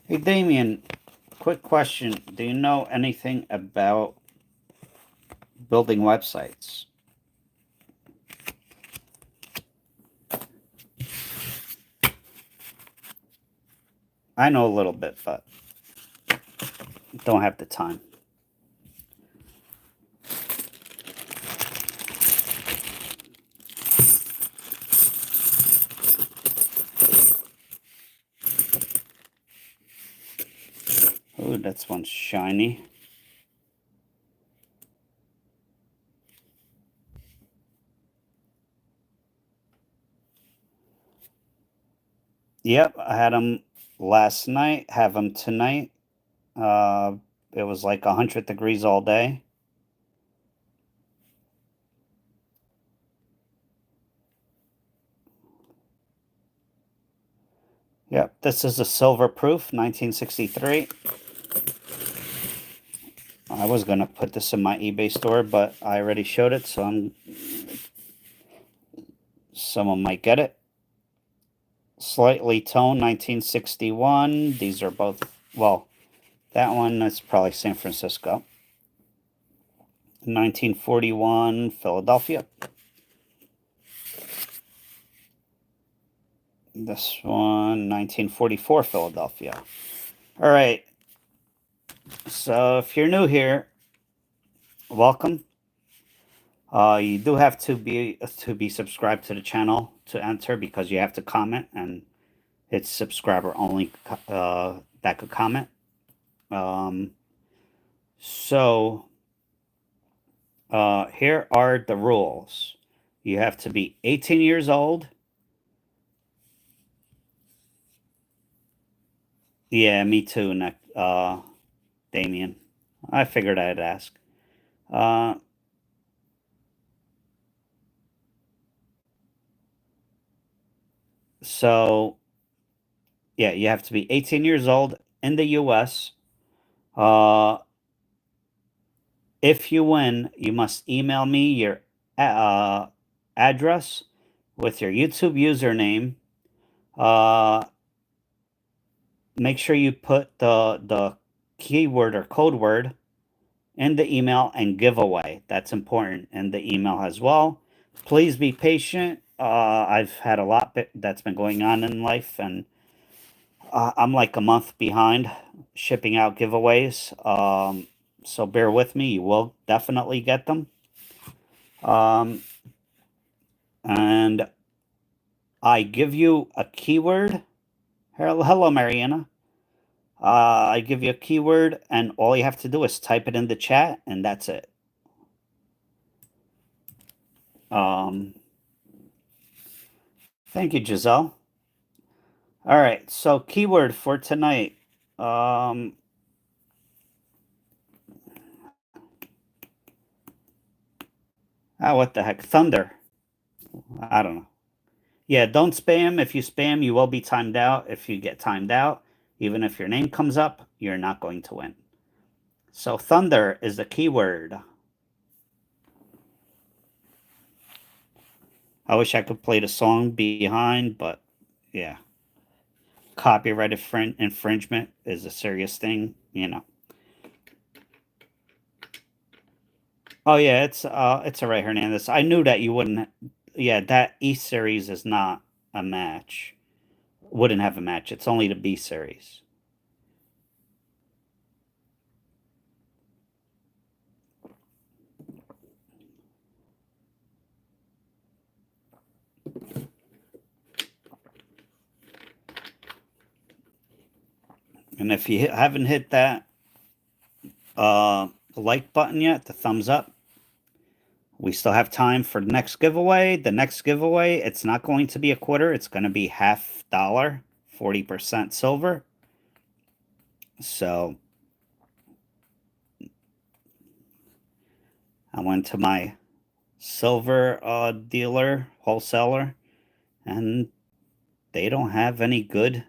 Hey, Damien, quick question. Do you know anything about building websites? I know a little bit, but don't have the time. Ooh, that's one shiny. Yep, I had them last night, have them tonight. It was like 100 degrees all day. Yep, this is a silver proof, 1963. I was going to put this in my eBay store, but I already showed it, so someone might get it. Slightly toned, 1961. These are both, well, that one is probably San Francisco. 1941, Philadelphia. This one, 1944, Philadelphia. All right. So if you're new here, welcome. You do have to be subscribed to the channel to enter, because you have to comment, and it's subscriber only that could comment. So here are the rules. You have to be 18 years old. Yeah, me too, Damien. I figured I'd ask. So, yeah, you have to be 18 years old in the U.S. If you win, you must email me your address with your YouTube username. Make sure you put the keyword or code word in the email, and giveaway. That's important in the email as well. Please be patient. I've had a lot that's been going on in life, and I'm like a month behind shipping out giveaways. So bear with me. You will definitely get them. And I give you a keyword. Hello, Mariana. I give you a keyword, and all you have to do is type it in the chat, and that's it. Thank you, Giselle. All right, so keyword for tonight. What the heck? Thunder. I don't know. Yeah, don't spam. If you spam, you will be timed out. If you get timed out, even if your name comes up, you're not going to win. So thunder is the keyword. I wish I could play the song behind, but yeah. Copyright infringement is a serious thing, you know. Oh yeah, it's all right, Hernandez. I knew that you wouldn't. Yeah, that E series is not a match. Wouldn't have a match. It's only the B series. And if you haven't hit that like button yet, the thumbs up, we still have time for the next giveaway. The next giveaway, it's not going to be a quarter. It's going to be $50, 40% silver. So I went to my silver dealer, wholesaler, and they don't have any good.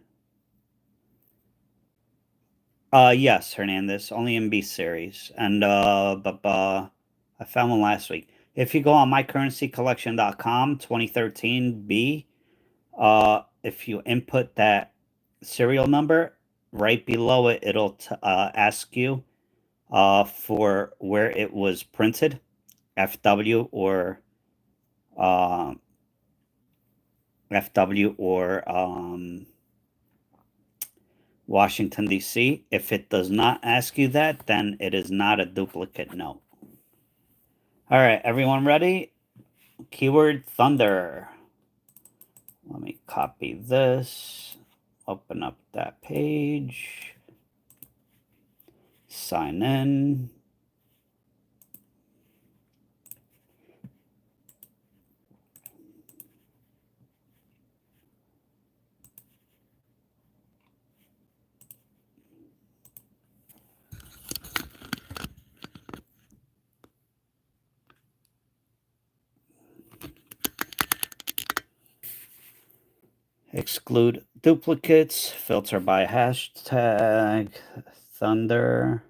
Yes, Hernandez, only in B series, and but I found one last week. If you go on mycurrencycollection.com 2013 B, if you input that serial number right below it, it'll ask you for where it was printed, FW or uh, FW or Washington, D.C. If it does not ask you that, then it is not a duplicate note. All right, everyone ready? Keyword Thunder. Let me copy this, open up that page, sign in. Exclude duplicates, filter by hashtag, Thunder.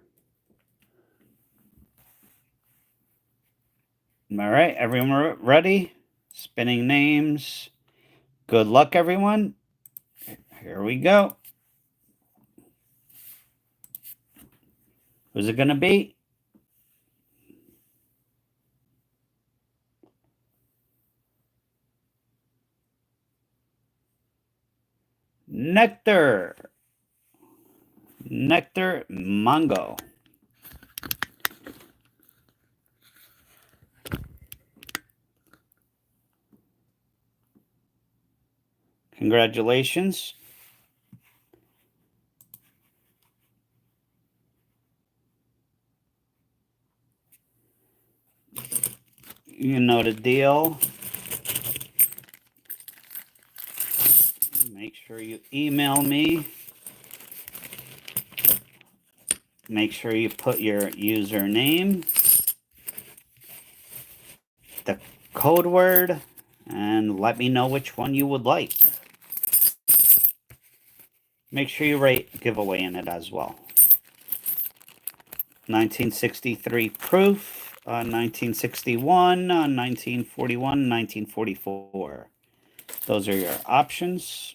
All right, everyone ready? Spinning names. Good luck, everyone. Here we go. Who's it going to be? Nectar. Nectar Mango. Congratulations. You know the deal. Make sure you email me. Make sure you put your username, the code word, and let me know which one you would like. Make sure you write giveaway in it as well. 1963 proof, 1961, 1941, 1944. Those are your options.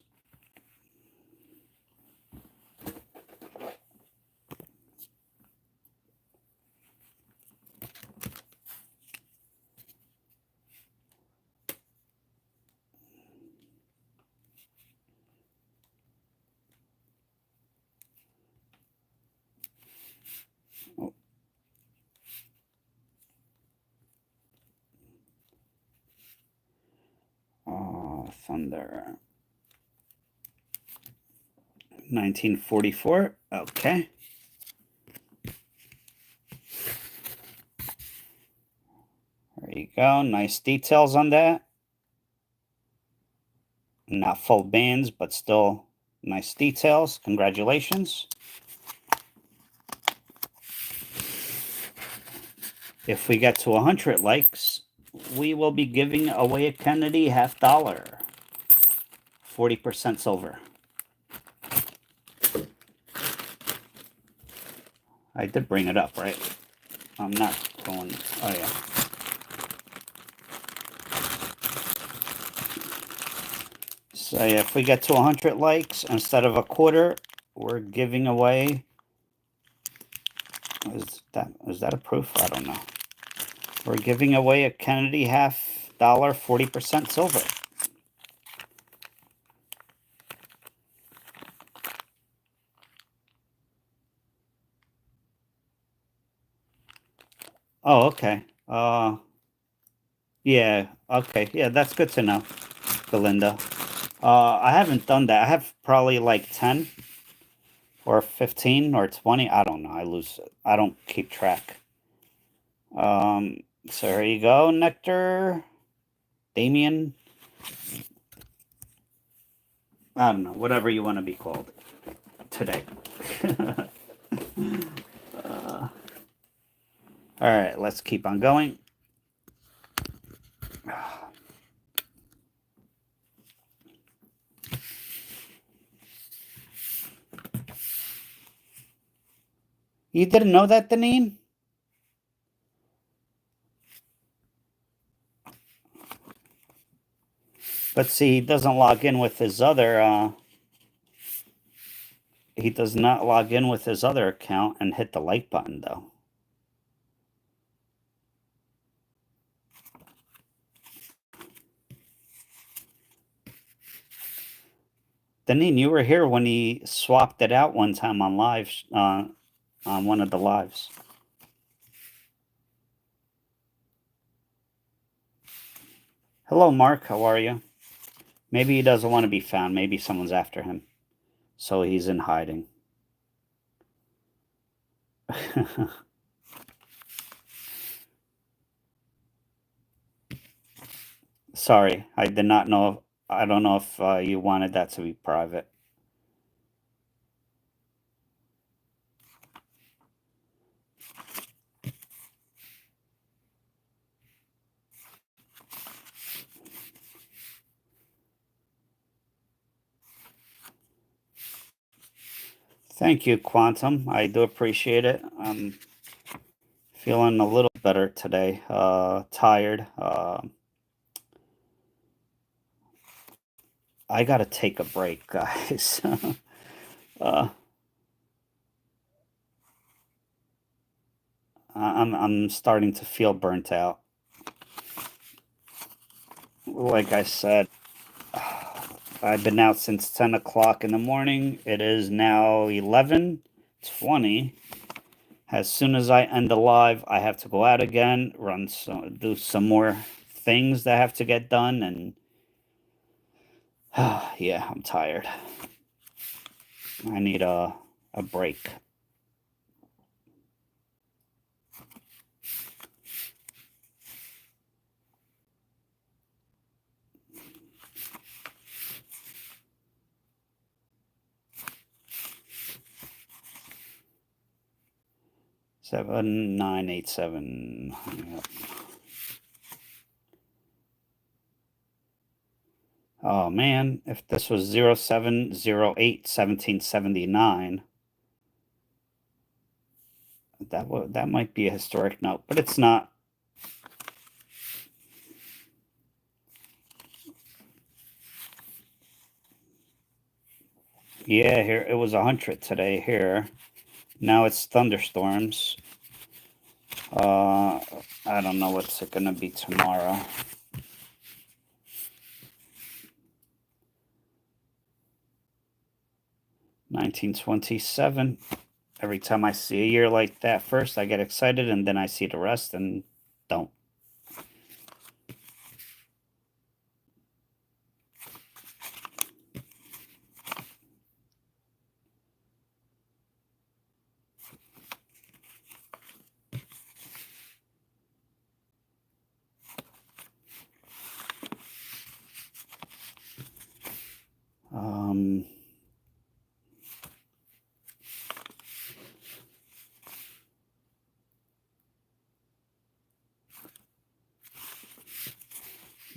Thunder. 1944. Okay. There you go. Nice details on that. Not full bands, but still nice details. Congratulations. If we get to 100 likes, we will be giving away a Kennedy $50. 40% silver. I did bring it up, right? I'm not going. Oh, yeah. So, yeah, if we get to 100 likes, instead of a quarter, we're giving away. Is that a proof? I don't know. We're giving away a Kennedy $50, 40% silver. Oh, okay. Yeah, okay. Yeah, that's good to know, Belinda. I haven't done that. I have probably like 10 or 15 or 20. I don't know. I lose it. I don't keep track. So here you go, Nectar, Damien. I don't know, whatever you want to be called today. All right, let's keep on going. You didn't know that, Deneen? But see, he doesn't log in with his other, he does not log in with his other account and hit the like button, though. Deneen, you were here when he swapped it out one time on live, on one of the lives. Hello, Mark. How are you? Maybe he doesn't want to be found. Maybe someone's after him. So he's in hiding. Sorry, I did not know. I don't know if you wanted that to be private. Thank you, Quantum. I do appreciate it. I'm feeling a little better today. Tired. I gotta take a break, guys. uh, I'm starting to feel burnt out. Like I said, I've been out since 10 o'clock in the morning. It is now 11:20. As soon as I end the live, I have to go out again, do some more things that have to get done, and yeah, I'm tired. I need a break. Seven nine eight seven. Yep. Oh man, if this was 0708 1779, that might be a historic note, but it's not. Yeah, here it was 100 today here. Now it's thunderstorms. I don't know what's it gonna be tomorrow. 1927. Every time I see a year like that, first I get excited, and then I see the rest and don't.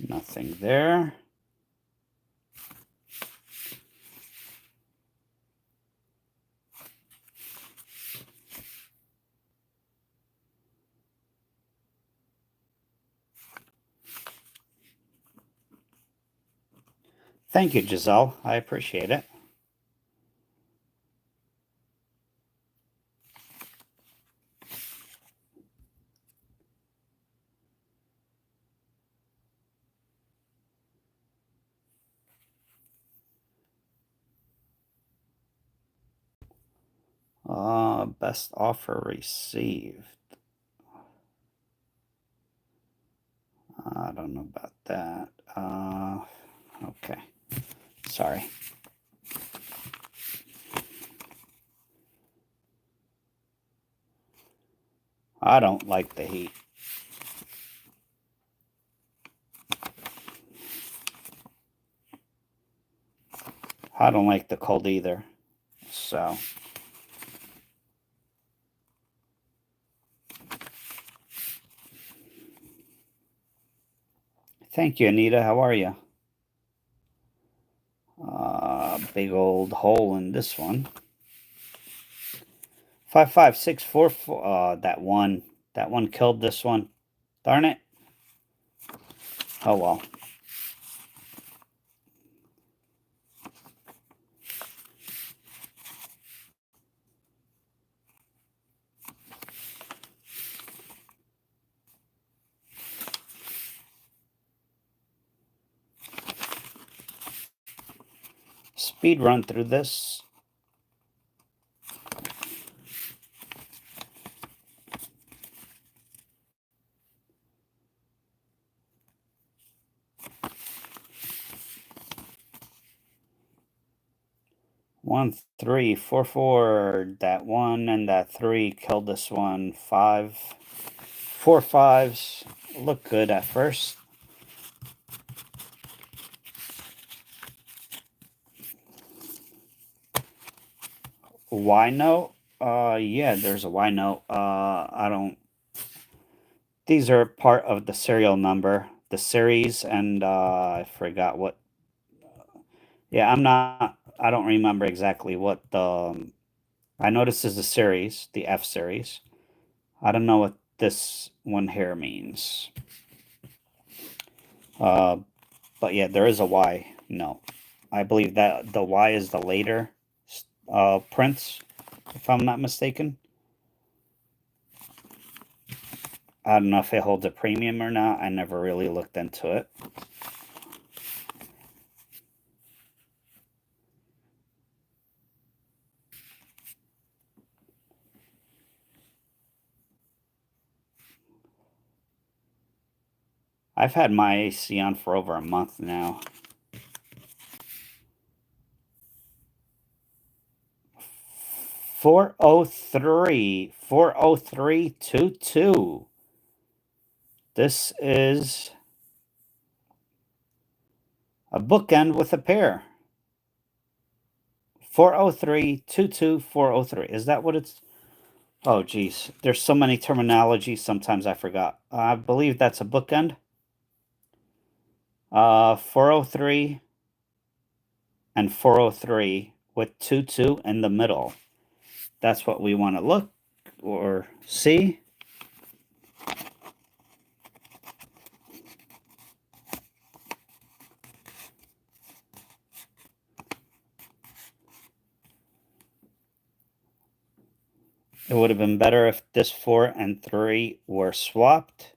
Nothing there. Thank you, Giselle. I appreciate it. Best offer received. I don't know about that. Okay. Sorry. I don't like the heat. I don't like the cold either. So. Thank you, Anita. How are you? Big old hole in this one. 55644. That one killed this one. Darn it. Oh well. Speed run through this. One, three, four, four. That one and that three killed this one. 4 5s. Look good at first. Y note? Yeah, there's a Y note. I don't. These are part of the serial number, the series, and I forgot what. Yeah, I'm not. I don't remember exactly what the. I know this is the series, the F series. I don't know what this one here means. Uh, but yeah, there is a Y. No, I believe that the Y is the later prints, if I'm not mistaken. I don't know if it holds a premium or not. I never really looked into it. I've had my AC on for over a month now. 40322. This is a bookend with a pair. 40322 Is that what it's? Oh, geez. There's so many terminology. Sometimes I forgot. I believe that's a bookend. 403 and 403 with 22 in the middle. That's what we want to look or see. It would have been better if this 4 and 3 were swapped.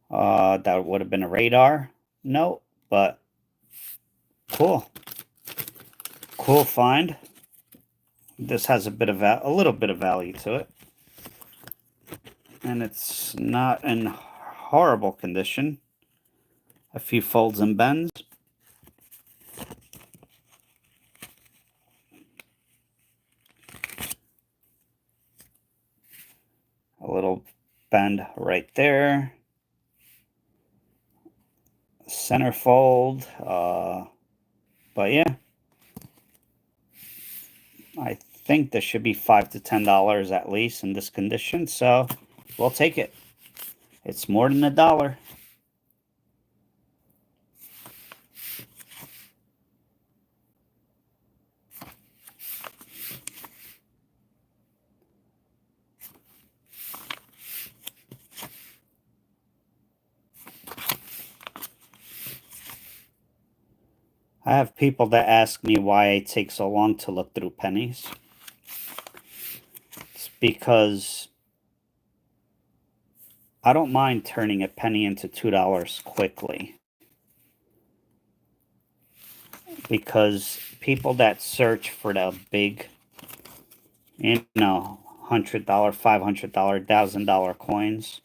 That would have been a radar note, but cool. Cool find. This has a little bit of value to it. And it's not in horrible condition. A few folds and bends. A little bend right there. Center fold. But yeah, I think this should be $5 to $10 at least in this condition. So we'll take it. It's more than $1. I have people that ask me why I take so long to look through pennies. It's because I don't mind turning a penny into $2 quickly. Because people that search for the big, $100, $500, $1,000 coins,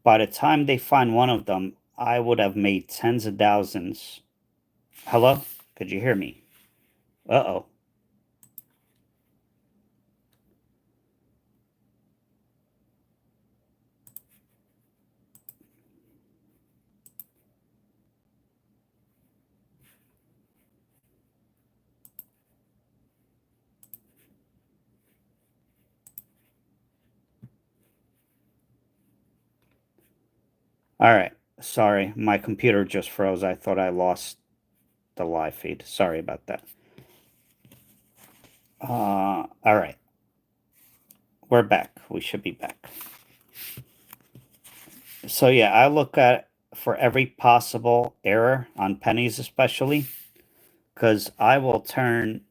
by the time they find one of them, I would have made tens of thousands. Hello? Could you hear me? Uh-oh. All right. Sorry, my computer just froze. I thought I lost the live feed. Sorry about that. All right. We're back. We should be back. So yeah, I look at for every possible error on pennies especially, because I will turn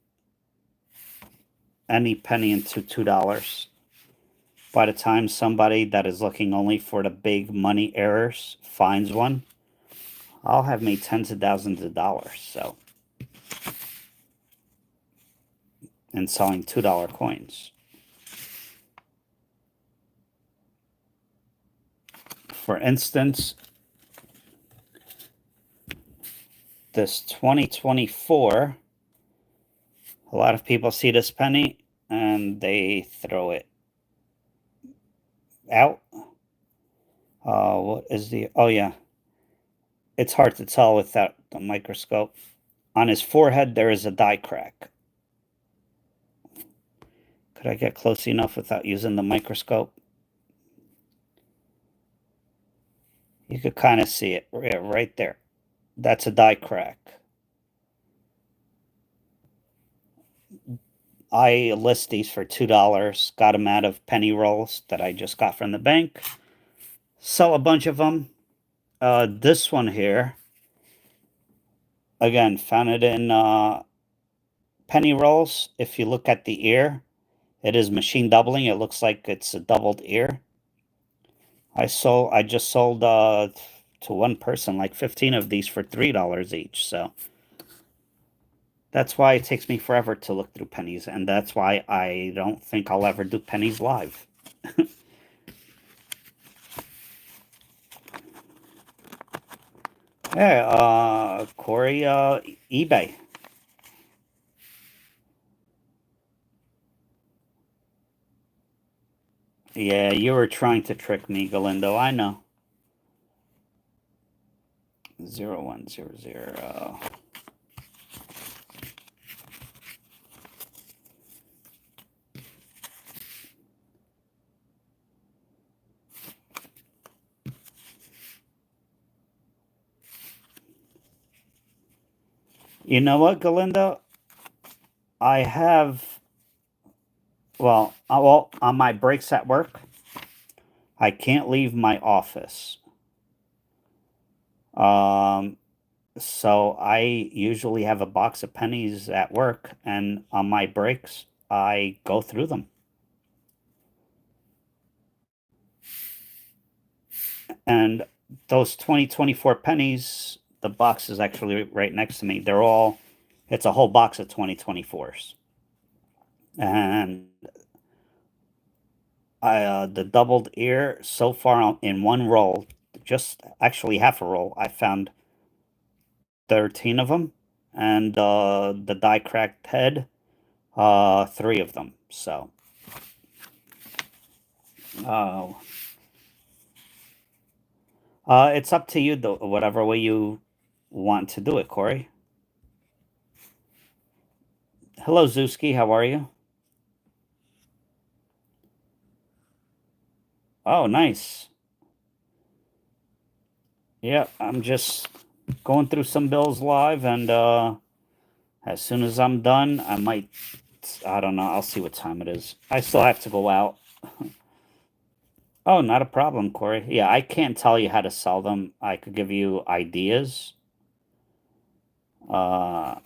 any penny into $2. By the time somebody that is looking only for the big money errors finds one, I'll have made tens of thousands of dollars. So, and selling $2 coins. For instance, this 2024, a lot of people see this penny and they throw it out. What is the, oh yeah, it's hard to tell without the microscope. On his forehead, there is a die crack. Could I get close enough without using the microscope? You could kind of see it right there. That's a die crack. I list these for $2. Got them out of penny rolls that I just got from the bank. Sell a bunch of them. This one here, again, found it in penny rolls. If you look at the ear, it is machine doubling. It looks like it's a doubled ear. I just sold to one person like 15 of these for $3 each. So that's why it takes me forever to look through pennies, and that's why I don't think I'll ever do pennies live. Yeah, Corey, eBay. Yeah, you were trying to trick me, Galindo. I know. 0100. You know what, Galindo? I have, well, on my breaks at work, I can't leave my office. Um, so I usually have a box of pennies at work, and on my breaks, I go through them. And those 2024 pennies, the box is actually right next to me. It's a whole box of 2024s. And the doubled ear so far in one roll, just actually half a roll, I found 13 of them. And the die cracked head, 3 of them. So, uh, it's up to you, though, whatever way you want to do it, Corey. Hello, Zuski. How are you? Oh, nice. Yeah, I'm just going through some bills live, and as soon as I'm done, I don't know, I'll see what time it is. I still have to go out. Oh, not a problem, Corey. Yeah, I can't tell you how to sell them. I could give you ideas. Uh,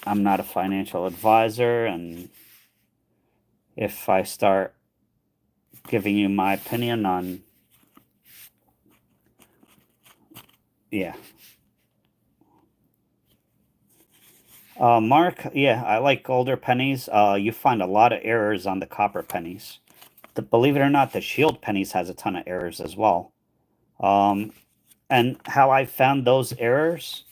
I'm not a financial advisor, and if I start giving you my opinion on, yeah. Mark, yeah, I like older pennies. You find a lot of errors on the copper pennies. Believe it or not, the shield pennies has a ton of errors as well. Um, and how I found those errors,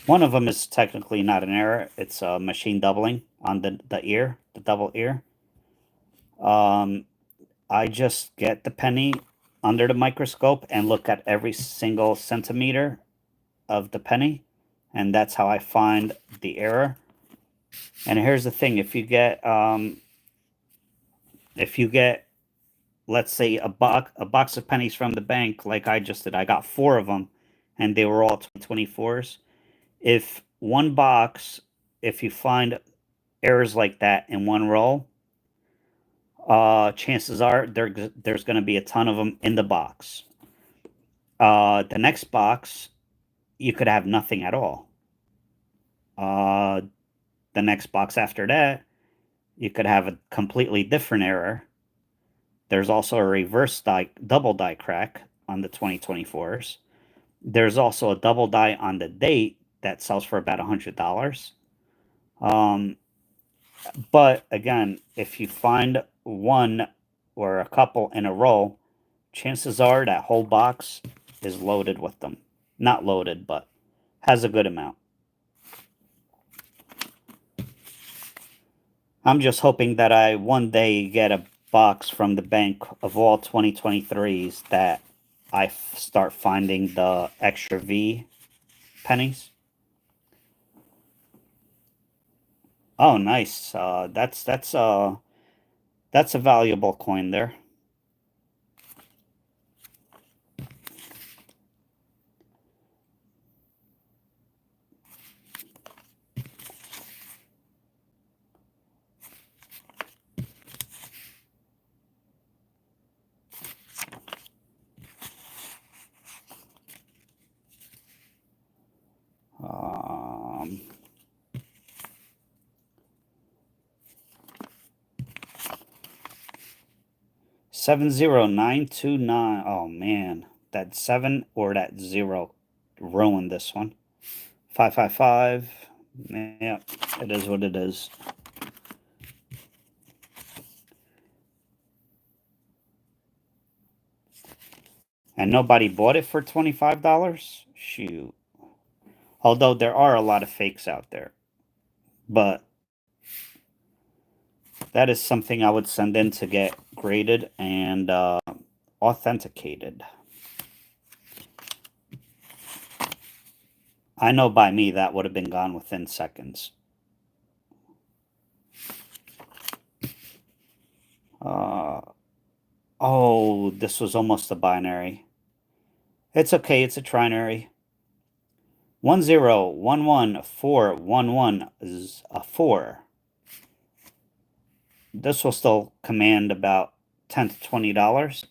one of them is technically not an error. It's machine doubling on the ear, the double ear. Um, I just get the penny under the microscope and look at every single centimeter of the penny, and that's how I find the error. And here's the thing: if you get let's say a box of pennies from the bank, like I just did. I got 4 of them, and they were all 2024s. If one box, if you find errors like that in one roll, chances are there's going to be a ton of them in the box. The next box, you could have nothing at all. Uh, the next box after that, you could have a completely different error. There's also a reverse die, double die crack on the 2024s. There's also a double die on the date that sells for about $100. Um, but again, if you find one or a couple in a row, chances are that whole box is loaded with them. Not loaded, but has a good amount. I'm just hoping that I one day get a box from the bank of all 2023s that I start finding the extra V pennies. Oh, nice. That's a valuable coin there. Um, 70929. Oh man, that 7 or that 0 ruined this one. 555. Yeah, it is what it is. And nobody bought it for $25? Shoot. Although there are a lot of fakes out there. But that is something I would send in to get graded and authenticated. I know by me that would have been gone within seconds. Oh, this was almost a binary. It's okay, it's a trinary. 1011411 is a 4. This will still command about $10 to $20.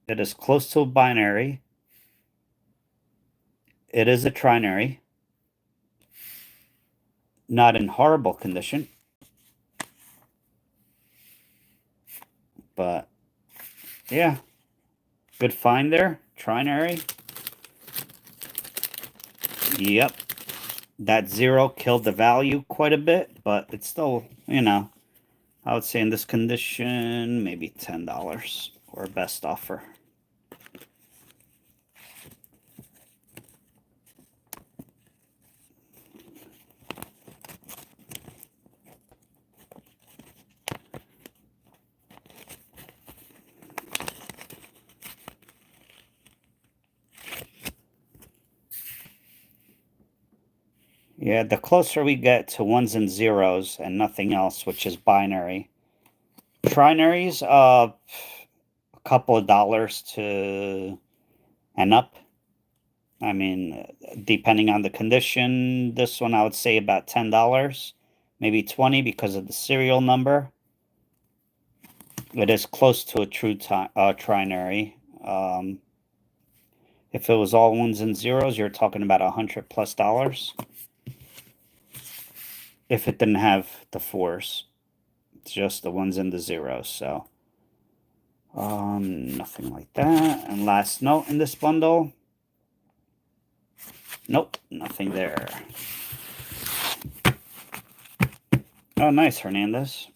It is close to a binary. It is a trinary. Not in horrible condition. But yeah, good find there. Trinary. Yep. That 0 killed the value quite a bit, but it's still, I would say in this condition, maybe $10 or best offer. Yeah, the closer we get to ones and zeros and nothing else, which is binary. Trinaries, a couple of dollars to and up. I mean, depending on the condition, this one I would say about $10, maybe 20 because of the serial number. It is close to a true trinary. If it was all ones and zeros, you're talking about $100+. If it didn't have the 4s, it's just the ones and the zeros. So, nothing like that. And last note in this bundle. Nope, nothing there. Oh, nice, Hernandez.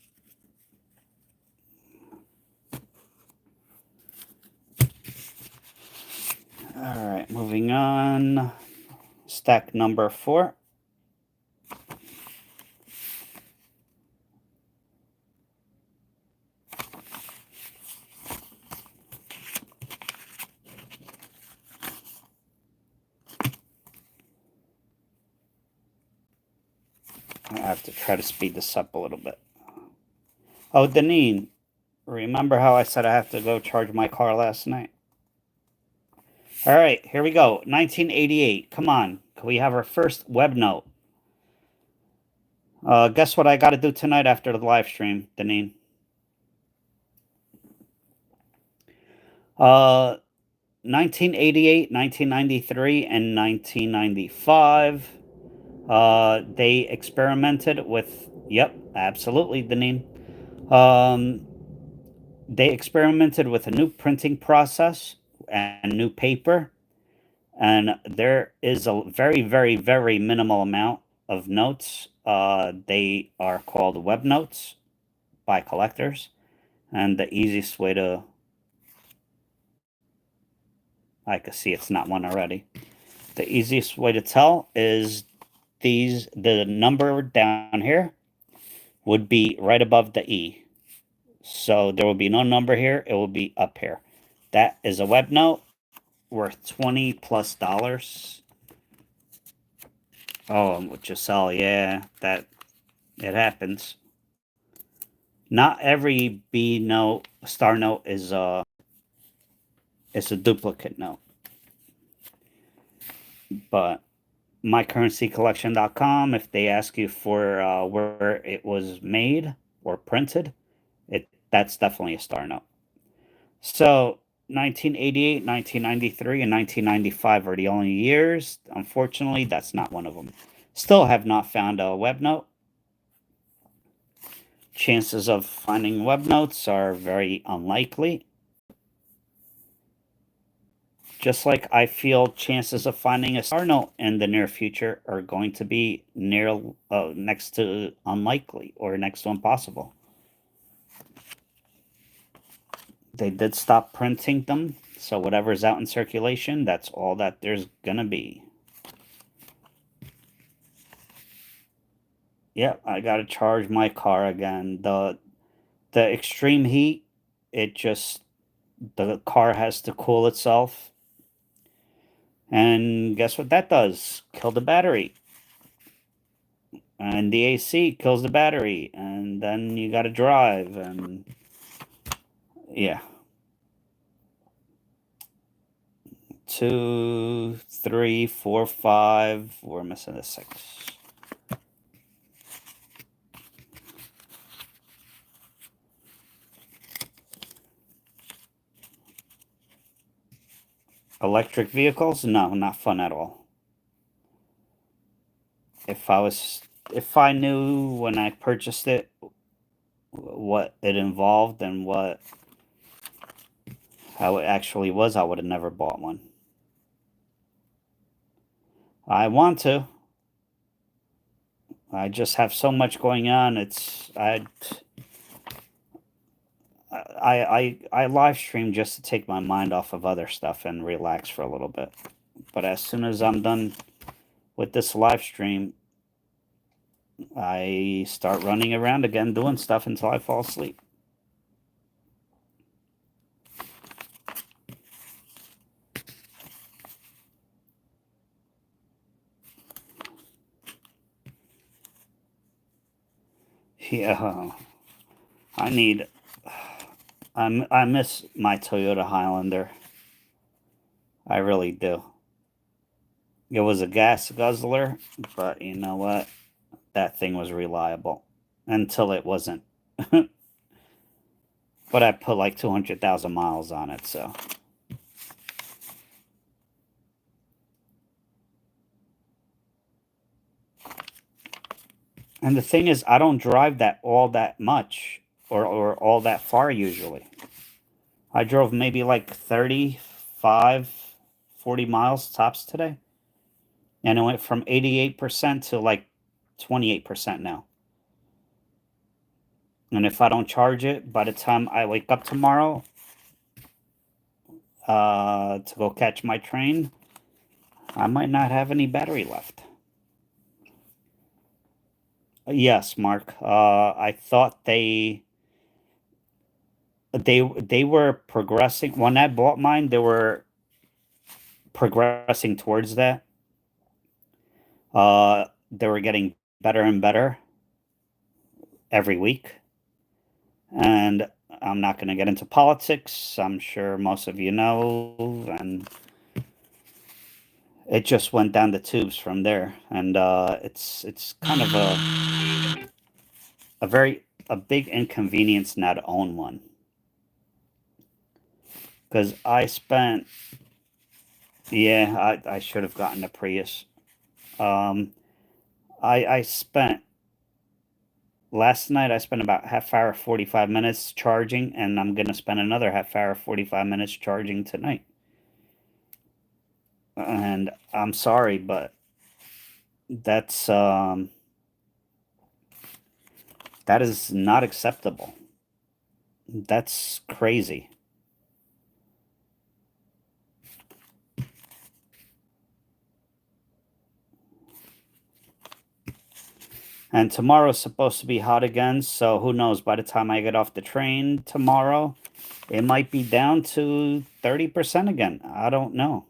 All right, moving on. Stack number 4. I have to try to speed this up a little bit. Oh, Deneen, Remember how I said I have to go charge my car last night? All right, here we go. 1988. Come on. Can we have our first web note? Guess what I got to do tonight after the live stream, Deneen? 1988, 1993, and 1995. They experimented with. Yep, absolutely, Deneen. Um, they experimented with a new printing process and new paper, and there is a very, very, very minimal amount of notes. They are called web notes by collectors, and the easiest way to I can see it's not one already. The easiest way to tell is the number down here would be right above the E. So there will be no number here, it will be up here. That is a web note worth $20 plus. Oh, what you sell, yeah, that it happens. Not every B note, star note is a duplicate note. But mycurrencycollection.com, if they ask you for where it was made or printed, that's definitely a star note. So 1988, 1993, and 1995 are the only years. Unfortunately, that's not one of them. Still have not found a web note. Chances of finding web notes are very unlikely. Just like I feel chances of finding a star note in the near future are going to be next to unlikely or next to impossible. They did stop printing them, so whatever's out in circulation, that's all that there's gonna be. Yep, I gotta charge my car again. The extreme heat, it just the car has to cool itself. And guess what that does? Kill the battery. And the AC kills the battery. And then you gotta drive and yeah. 2, 3, 4, 5. We're missing a 6. Electric vehicles? No, not fun at all. If I knew when I purchased it what it involved and how it actually was, I would have never bought one. I want to. I just have so much going on. I live stream just to take my mind off of other stuff and relax for a little bit. But as soon as I'm done with this live stream, I start running around again doing stuff until I fall asleep. Yeah, I need. I miss my Toyota Highlander. I really do. It was a gas guzzler, but you know what? That thing was reliable until it wasn't. But I put like 200,000 miles on it, so. And the thing is, I don't drive that much or all that far usually. I drove maybe like 35, 40 miles tops today. And it went from 88% to like 28% now. And if I don't charge it by the time I wake up tomorrow to go catch my train, I might not have any battery left. Yes, Mark. I thought they were progressing. When I bought mine, they were progressing towards that. They were getting better and better every week, and I'm not going to get into politics. I'm sure most of you know, and it just went down the tubes from there. And it's kind of a big inconvenience not to own one, because I spent, yeah, I should have gotten a Prius. Um, I spent last night. I spent about half hour, 45 minutes charging, and I'm gonna spend another half hour, 45 minutes charging tonight. And I'm sorry, but that's that is not acceptable. That's crazy. And tomorrow's supposed to be hot again, so who knows? By the time I get off the train tomorrow, it might be down to 30% again. I don't know.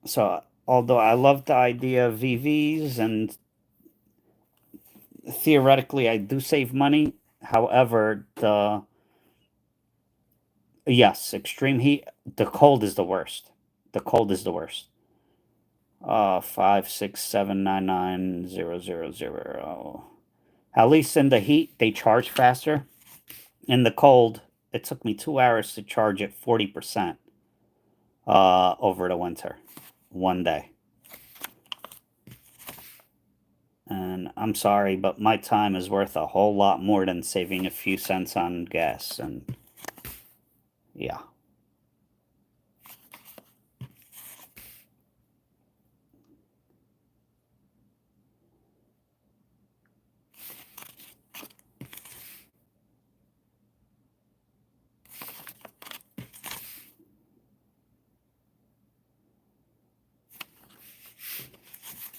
So, although I love the idea of VVs and theoretically I do save money, however, the yes, extreme heat, the cold is the worst. The cold is the worst. 5679900. At least in the heat, they charge faster. In the cold, it took me 2 hours to charge at 40% over the winter, one day. And I'm sorry, but my time is worth a whole lot more than saving a few cents on gas. And yeah.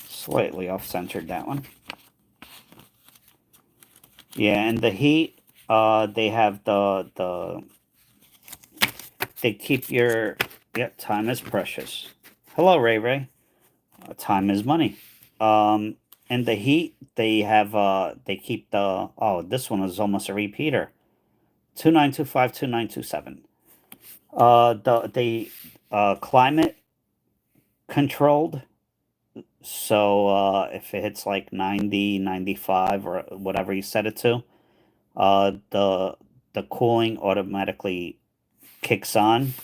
Slightly off-centered, that one. Yeah, and the heat, they have they keep your, yeah, time is precious. Hello, Ray Ray. Time is money. And the heat, they have, they keep the, oh, this one is almost a repeater. 29252927. They climate controlled. So if it hits like 90, 95, or whatever you set it to, the cooling automatically kicks on.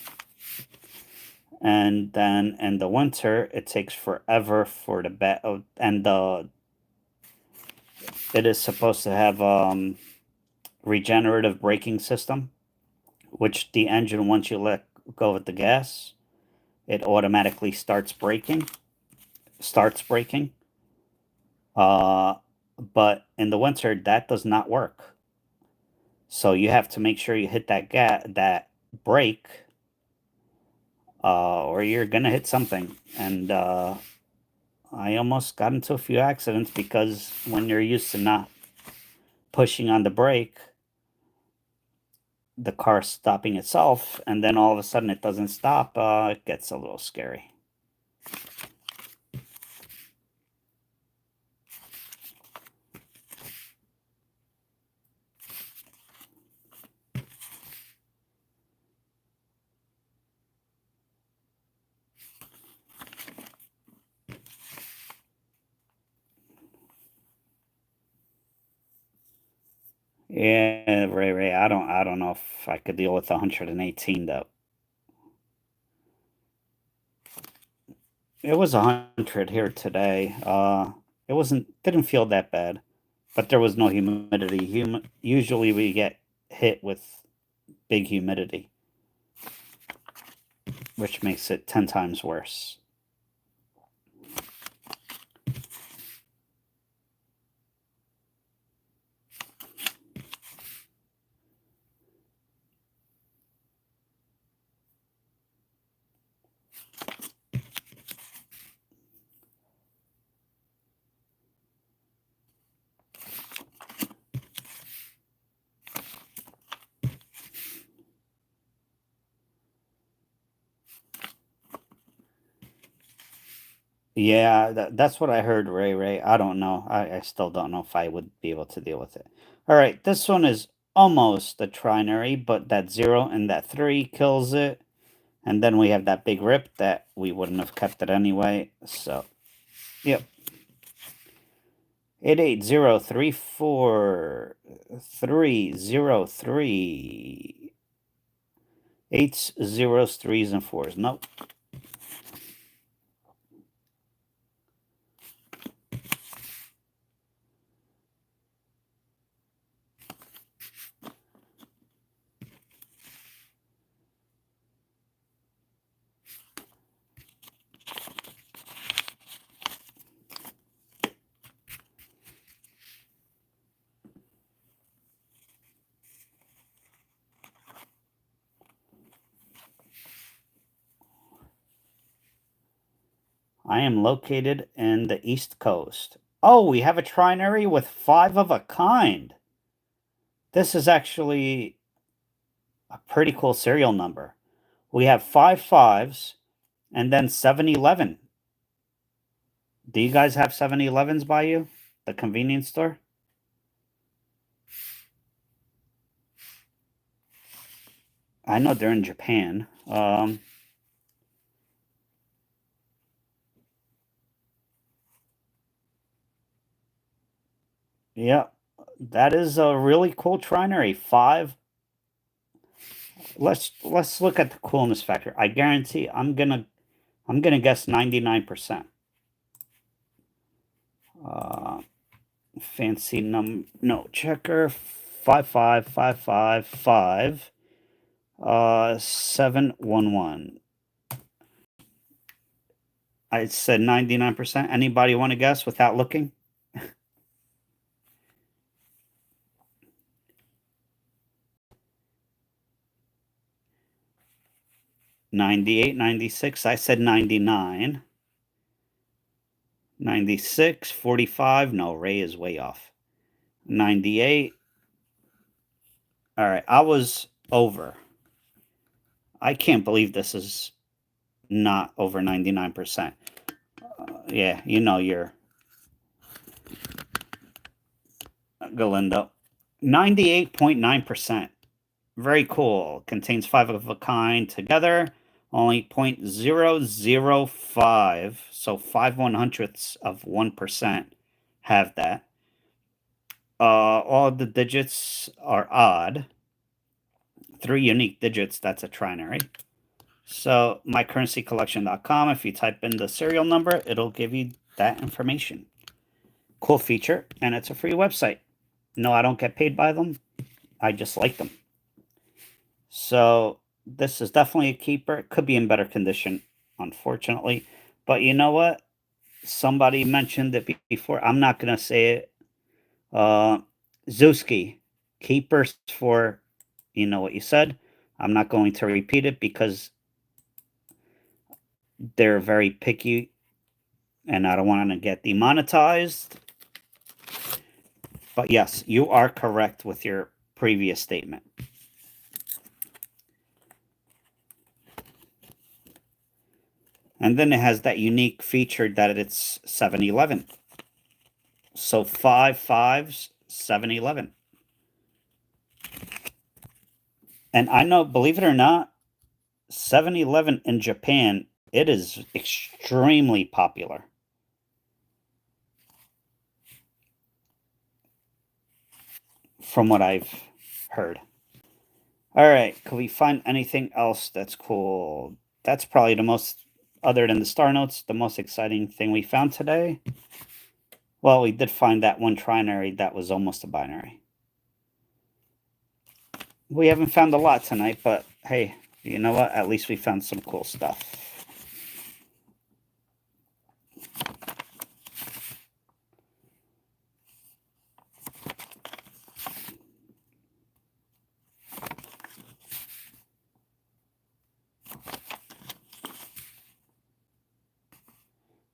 And then in the winter, it takes forever for the and it is supposed to have regenerative braking system, which the engine, once you let go of the gas, it automatically starts braking. Uh, but in the winter, that does not work. So you have to make sure you hit that brake, or you're gonna hit something. And I almost got into a few accidents because when you're used to not pushing on the brake, the car stopping itself, and then all of a sudden it doesn't stop, it gets a little scary. Yeah, Ray, I don't know if I could deal with 118 though. It was 100 here today. It didn't feel that bad, but there was no humidity. Usually we get hit with big humidity, which makes it 10 times worse. Yeah, that's what I heard, Ray. I don't know. I still don't know if I would be able to deal with it. All right, this one is almost a trinary, but that 0 and that 3 kills it. And then we have that big rip that we wouldn't have kept it anyway. So, yep. 88034303. Eights, zeros, threes, and fours. Nope. I am located in the East Coast. Oh, we have a trinary with 5 of a kind. This is actually a pretty cool serial number. We have 5 fives and then 7-Eleven. Do you guys have 7-Elevens by you? The convenience store? I know they're in Japan. Yeah, that is a really cool trinary. 5. Let's look at the coolness factor. I guarantee I'm gonna guess 99%. Uh, fancy no checker 55555 711. I said 99%. Anybody want to guess without looking? 98, 96. I said 99. 96, 45. No, Ray is way off. 98. All right, I was over. I can't believe this is not over 99%. Yeah, you know you're Galindo. 98.9%. Very cool. Contains 5 of a kind together. Only 0.005, so 5/100ths of 1% have that. All of the digits are odd. 3 unique digits, that's a trinary. So mycurrencycollection.com, if you type in the serial number, it'll give you that information. Cool feature, and it's a free website. No, I don't get paid by them. I just like them. So this is definitely a keeper. It could be in better condition, unfortunately. But you know what? Somebody mentioned it before. I'm not going to say it. Zuski, keepers for, you know what you said. I'm not going to repeat it because they're very picky and I don't want to get demonetized. But yes, you are correct with your previous statement. And then it has that unique feature that it's 7-Eleven. So 5 fives, 7-Eleven. And I know, believe it or not, 7-Eleven in Japan, it is extremely popular. From what I've heard. All right, can we find anything else that's cool? That's probably the most, other than the star notes, the most exciting thing we found today. Well, we did find that one trinary that was almost a binary. We haven't found a lot tonight, but hey, you know what? At least we found some cool stuff.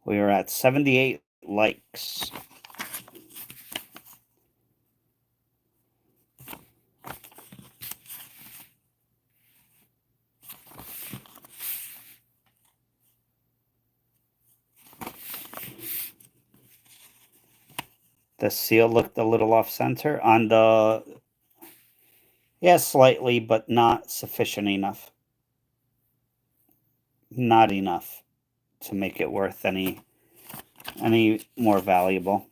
We are at 78 likes. The seal looked a little off center on the, yeah, slightly, but not sufficient enough. Not enough to make it worth any more valuable.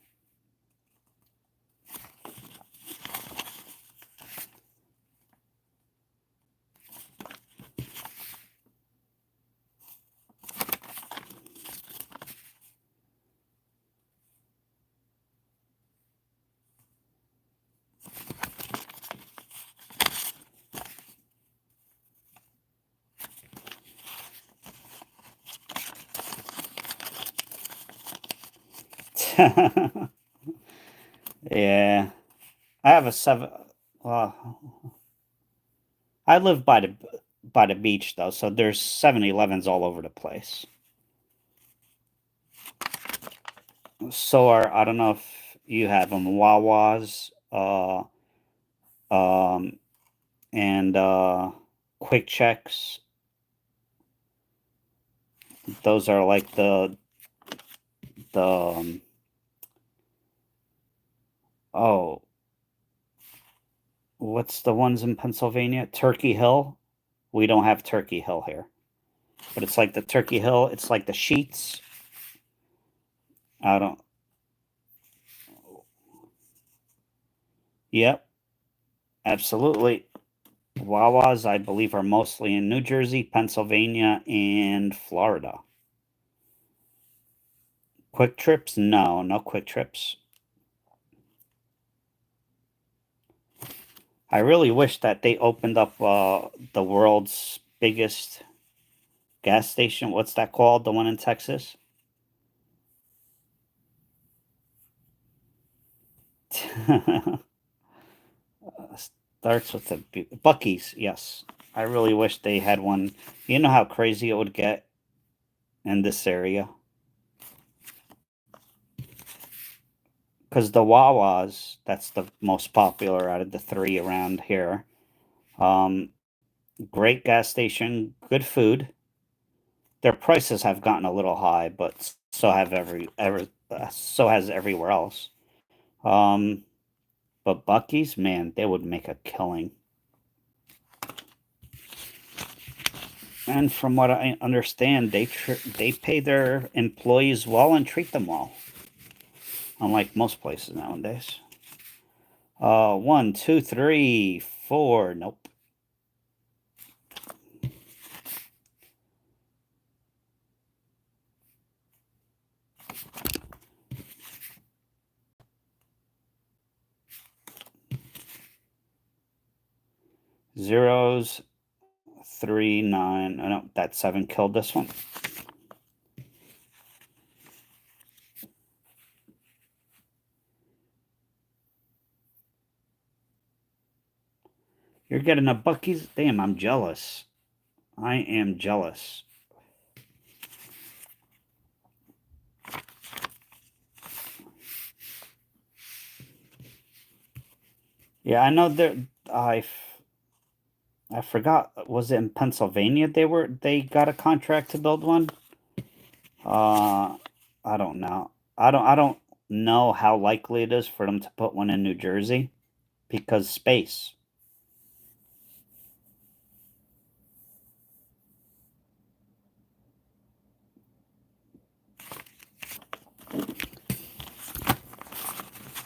Yeah, I have a seven. Uh, I live by the beach though, so there's 7-Elevens all over the place. So I don't know if you have them, Wawas, um, and Quick Checks. Those are like the oh, what's the ones in Pennsylvania? Turkey Hill. We don't have Turkey Hill here, but it's like the Turkey Hill. It's like the sheets. I don't. Yep, absolutely. Wawas, I believe, are mostly in New Jersey, Pennsylvania, and Florida. Quick Trips? No, no Quick Trips. I really wish that they opened up the world's biggest gas station. What's that called? The one in Texas? Starts with a Bucky's. Yes, I really wish they had one. You know how crazy it would get in this area because the Wawas. That's the most popular out of the three around here. Um, Great gas station, good food. Their prices have gotten a little high, but so has everywhere else. Um, but Bucky's, man, they would make a killing. And from what I understand, they pay their employees well and treat them well, unlike most places nowadays. One, two, three, four. Nope. Zeros, 3, 9. Oh, no, that 7 killed this one. You're getting a Bucky's? Damn, I'm jealous. I am jealous. Yeah, I know there. I forgot. Was it in Pennsylvania? They got a contract to build one. Uh, I don't know. I don't know how likely it is for them to put one in New Jersey because space.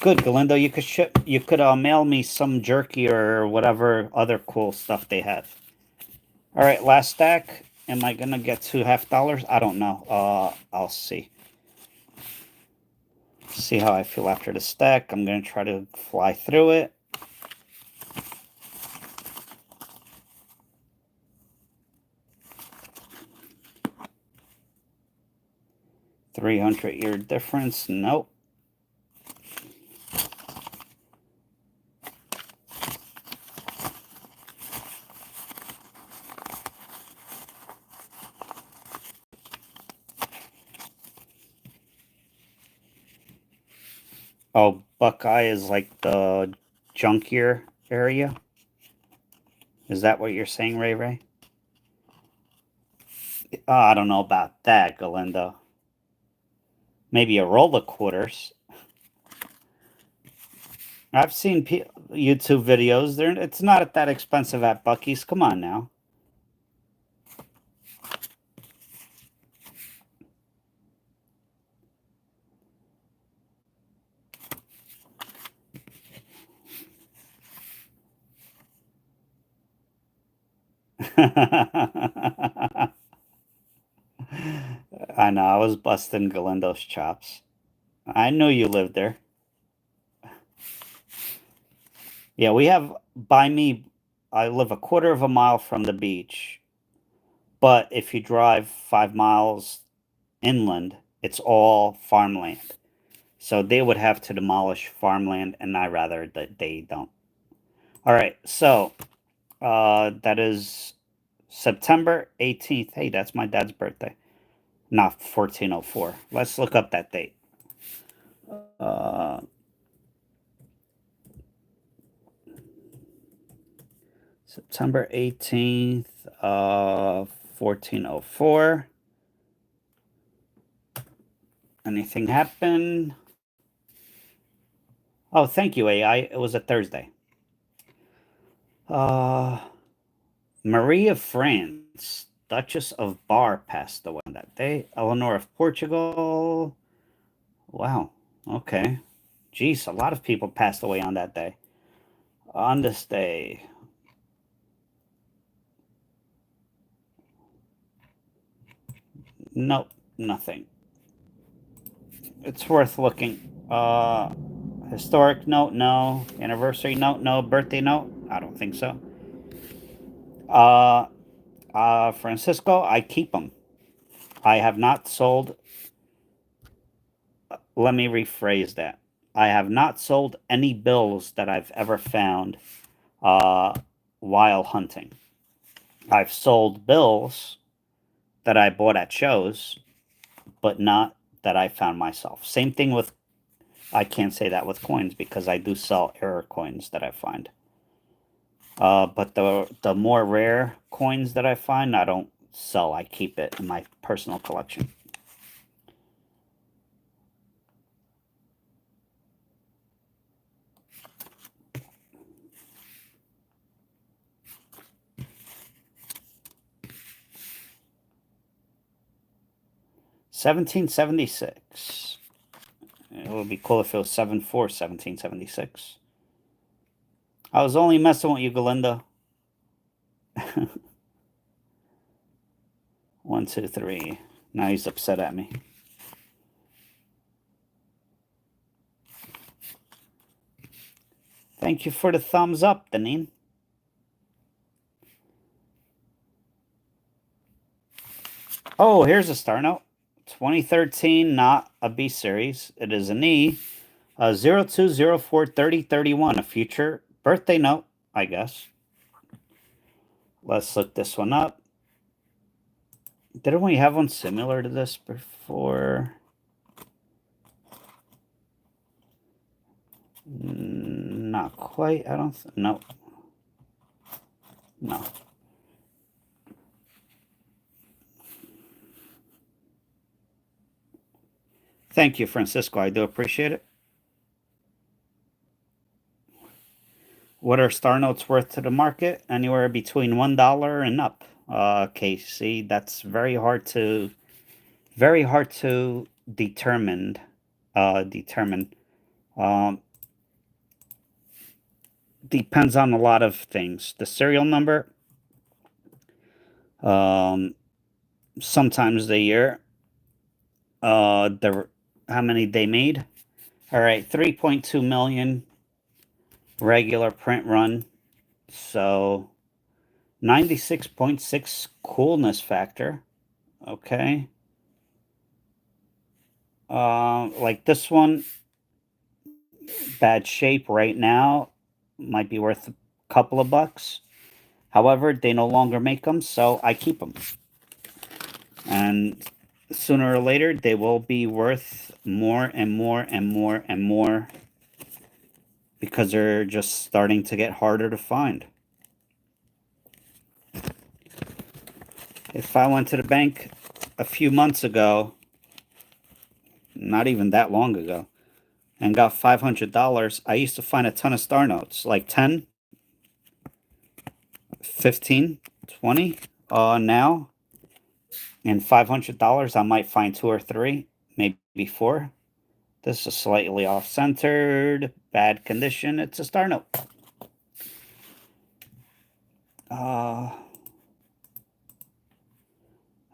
Good, Galindo. You could mail me some jerky or whatever other cool stuff they have. All right, last stack. Am I gonna get $2.50? I don't know. I'll see. See how I feel after the stack. I'm gonna try to fly through it. $300 year difference. Nope. Oh, Buckeye is like the junkier area. Is that what you're saying, Ray Ray? Oh, I don't know about that, Galindo. Maybe a roll of quarters. I've seen YouTube videos. It's not that expensive at Bucky's. Come on now. I know. I was busting Galindo's chops. I knew you lived there. Yeah, we have by me. I live a quarter of a mile from the beach, but if you drive 5 miles inland, it's all farmland. So they would have to demolish farmland, and I rather that they don't. All right, so that is September 18th. Hey, that's my dad's birthday. Not 1404. Let's look up that date. Uh, September 18th, 1404. Anything happen? Oh, thank you, AI. It was a Thursday. Uh, Marie of France, Duchess of Bar, passed away on that day. Eleanor of Portugal. Wow. Okay. Jeez, a lot of people passed away on that day. On this day. Nope, nothing. It's worth looking. Historic note, no. Anniversary note, no. Birthday note, I don't think so. Uh, Francisco, I keep them. I have not sold. Let me rephrase that. I have not sold any bills that I've ever found uh, while hunting. I've sold bills that I bought at shows, but not that I found myself. Same thing with, I can't say that with coins because I do sell error coins that I find. But the more rare coins that I find, I don't sell. I keep it in my personal collection. $17.76. It would be cool if it was 7-4, 1776. I was only messing with you, Galinda. 1, 2, 3. Now he's upset at me. Thank you for the thumbs up, Deneen. Oh, here's a star note. 2013, not a B series. It is an E. 02043031, a future birthday note, I guess. Let's look this one up. Didn't we have one similar to this before? Not quite. I don't. No. No. Thank you, Francisco. I do appreciate it. What are star notes worth to the market? Anywhere between $1 and up. Casey, that's very hard to determine. Determine. Um, Depends on a lot of things. The serial number. Sometimes the year. The how many they made. All right, 3.2 million regular print run. So 96.6 coolness factor. Okay. Like this one, bad shape right now, might be worth a couple of bucks. However, they no longer make them, so I keep them. And sooner or later, they will be worth more and more and more and more because they're just starting to get harder to find. If I went to the bank a few months ago, not even that long ago, and got $500, I used to find a ton of star notes, like 10, 15, 20. Now, and $500, I might find two or three, maybe four. This is slightly off-centered, bad condition. It's a star note.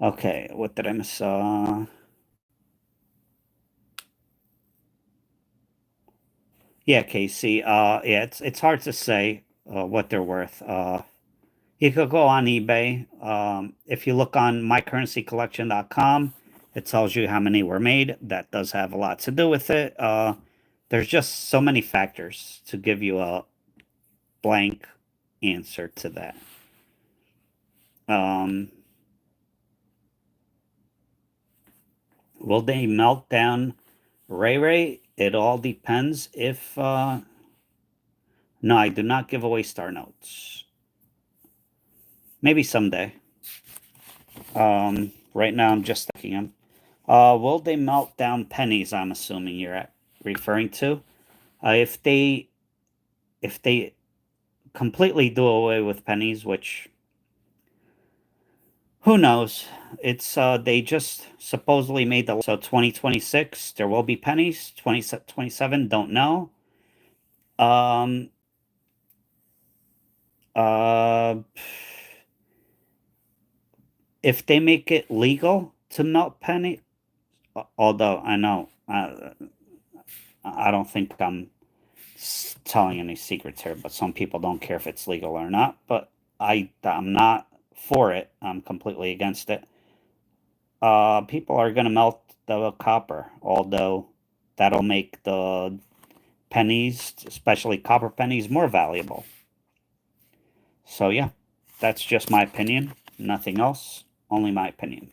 Okay, what did I miss? Yeah, Casey. Yeah, it's hard to say what they're worth. You could go on eBay. If you look on mycurrencycollection.com, it tells you how many were made. That does have a lot to do with it. There's just so many factors to give you a blank answer to that. Um, will they melt down Ray Ray? It all depends if. No, I do not give away star notes. Maybe someday. Right now I'm just checking them. Will they melt down pennies? I'm assuming you're referring to. If they completely do away with pennies, which who knows? It's they just supposedly made the so 2026 there will be pennies. 2027 don't know. Um. Uh. If they make it legal to melt penny, although I know I don't think I'm telling any secrets here, but some people don't care if it's legal or not. But I'm not for it. I'm completely against it. People are gonna melt the copper, although that'll make the pennies, especially copper pennies, more valuable. So yeah, that's just my opinion. Nothing else. Only my opinion.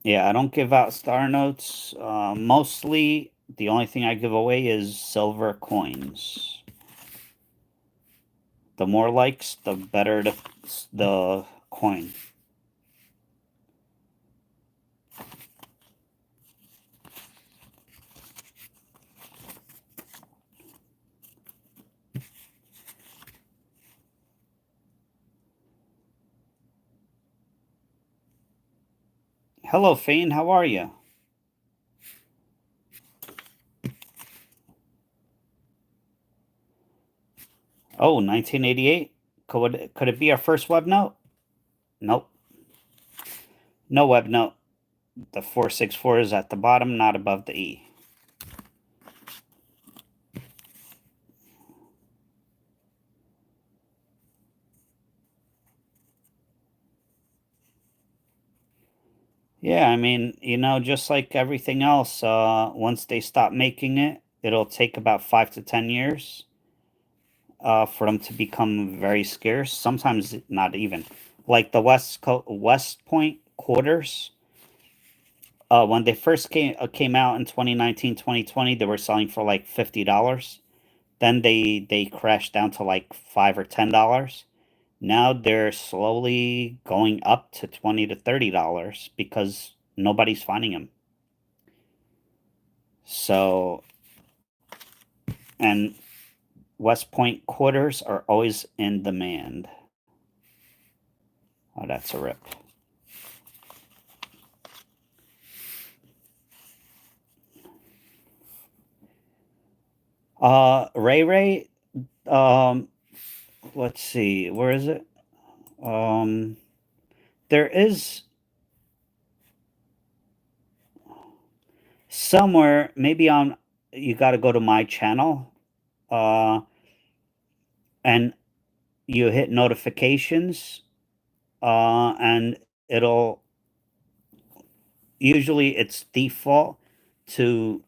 Yeah, I don't give out star notes. Mostly, the only thing I give away is silver coins. The more likes, the better the coin. Hello, Fane. How are you? Oh, 1988. Could it be our first web note? Nope. No web note. The 464 is at the bottom, not above the E. Yeah, I mean, just like everything else, once they stop making it, it'll take about 5 to 10 years for them to become very scarce. Sometimes not even. Like the West Point quarters, when they first came out in 2019, 2020, they were selling for like $50. Then they crashed down to like $5 or $10. Now they're slowly going up to $20 to $30 because nobody's finding them. So, and West Point quarters are always in demand. Oh, that's a rip. Ray Ray, um, let's see, where is it? Um, there is somewhere, maybe on, you got to go to my channel, uh, and you hit notifications, and it'll, usually it's default to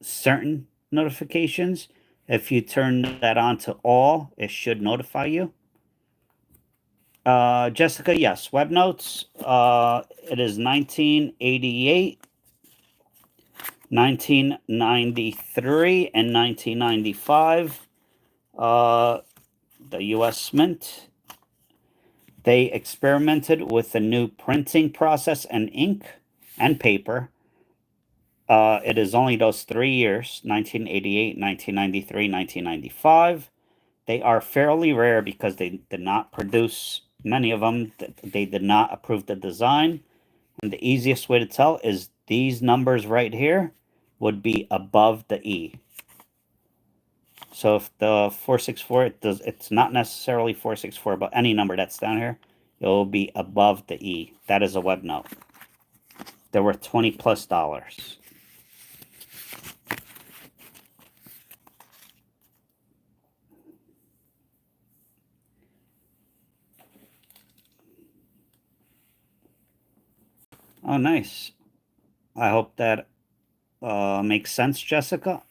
certain notifications. If you turn that on to all, it should notify you. Jessica, yes, web notes. It is 1988, 1993, and 1995. The U.S. Mint. They experimented with a new printing process and ink and paper. it is only those 3 years, 1988, 1993, 1995. They are fairly rare because they did not produce many of them. They did not approve the design. And the easiest way to tell is these numbers right here would be above the E. So if the 464, it's not necessarily 464, but any number that's down here, it will be above the E. That is a web note. They're worth $20+. Oh, nice. I hope that makes sense, Jessica.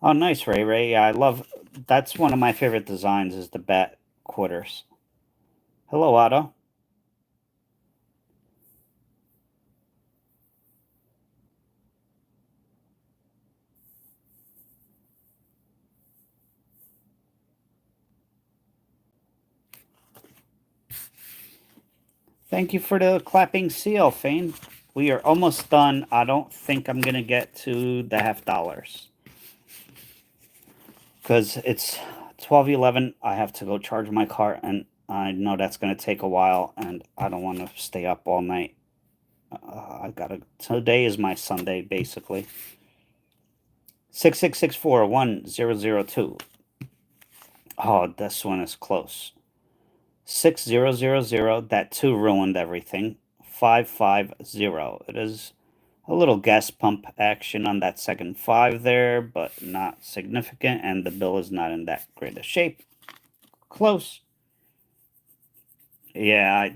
Oh, nice, Ray Ray. Yeah, I love. That's one of my favorite designs is the bat quarters. Hello, Otto. Thank you for the clapping seal, Fane. We are almost done. I don't think I'm gonna get to the $half because it's 12:11. I have to go charge my car, and I know that's gonna take a while, and I don't want to stay up all night. I gotta. Today is my Sunday, basically. 66641 002. Oh, this one is close. 6000. That 2 ruined everything. 550. It is a little gas pump action on that second 5 there, but not significant, and the bill is not in that great a shape. Close. Yeah,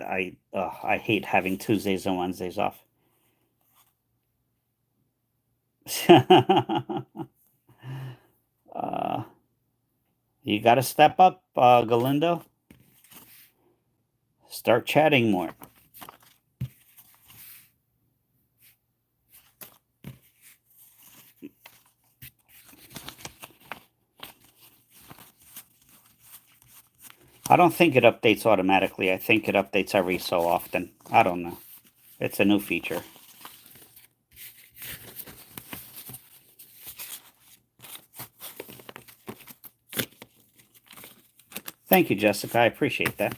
I hate having Tuesdays and Wednesdays off. uh, you got to step up, Galindo. Start chatting more. I don't think it updates automatically. I think it updates every so often. I don't know. It's a new feature. Thank you, Jessica. I appreciate that.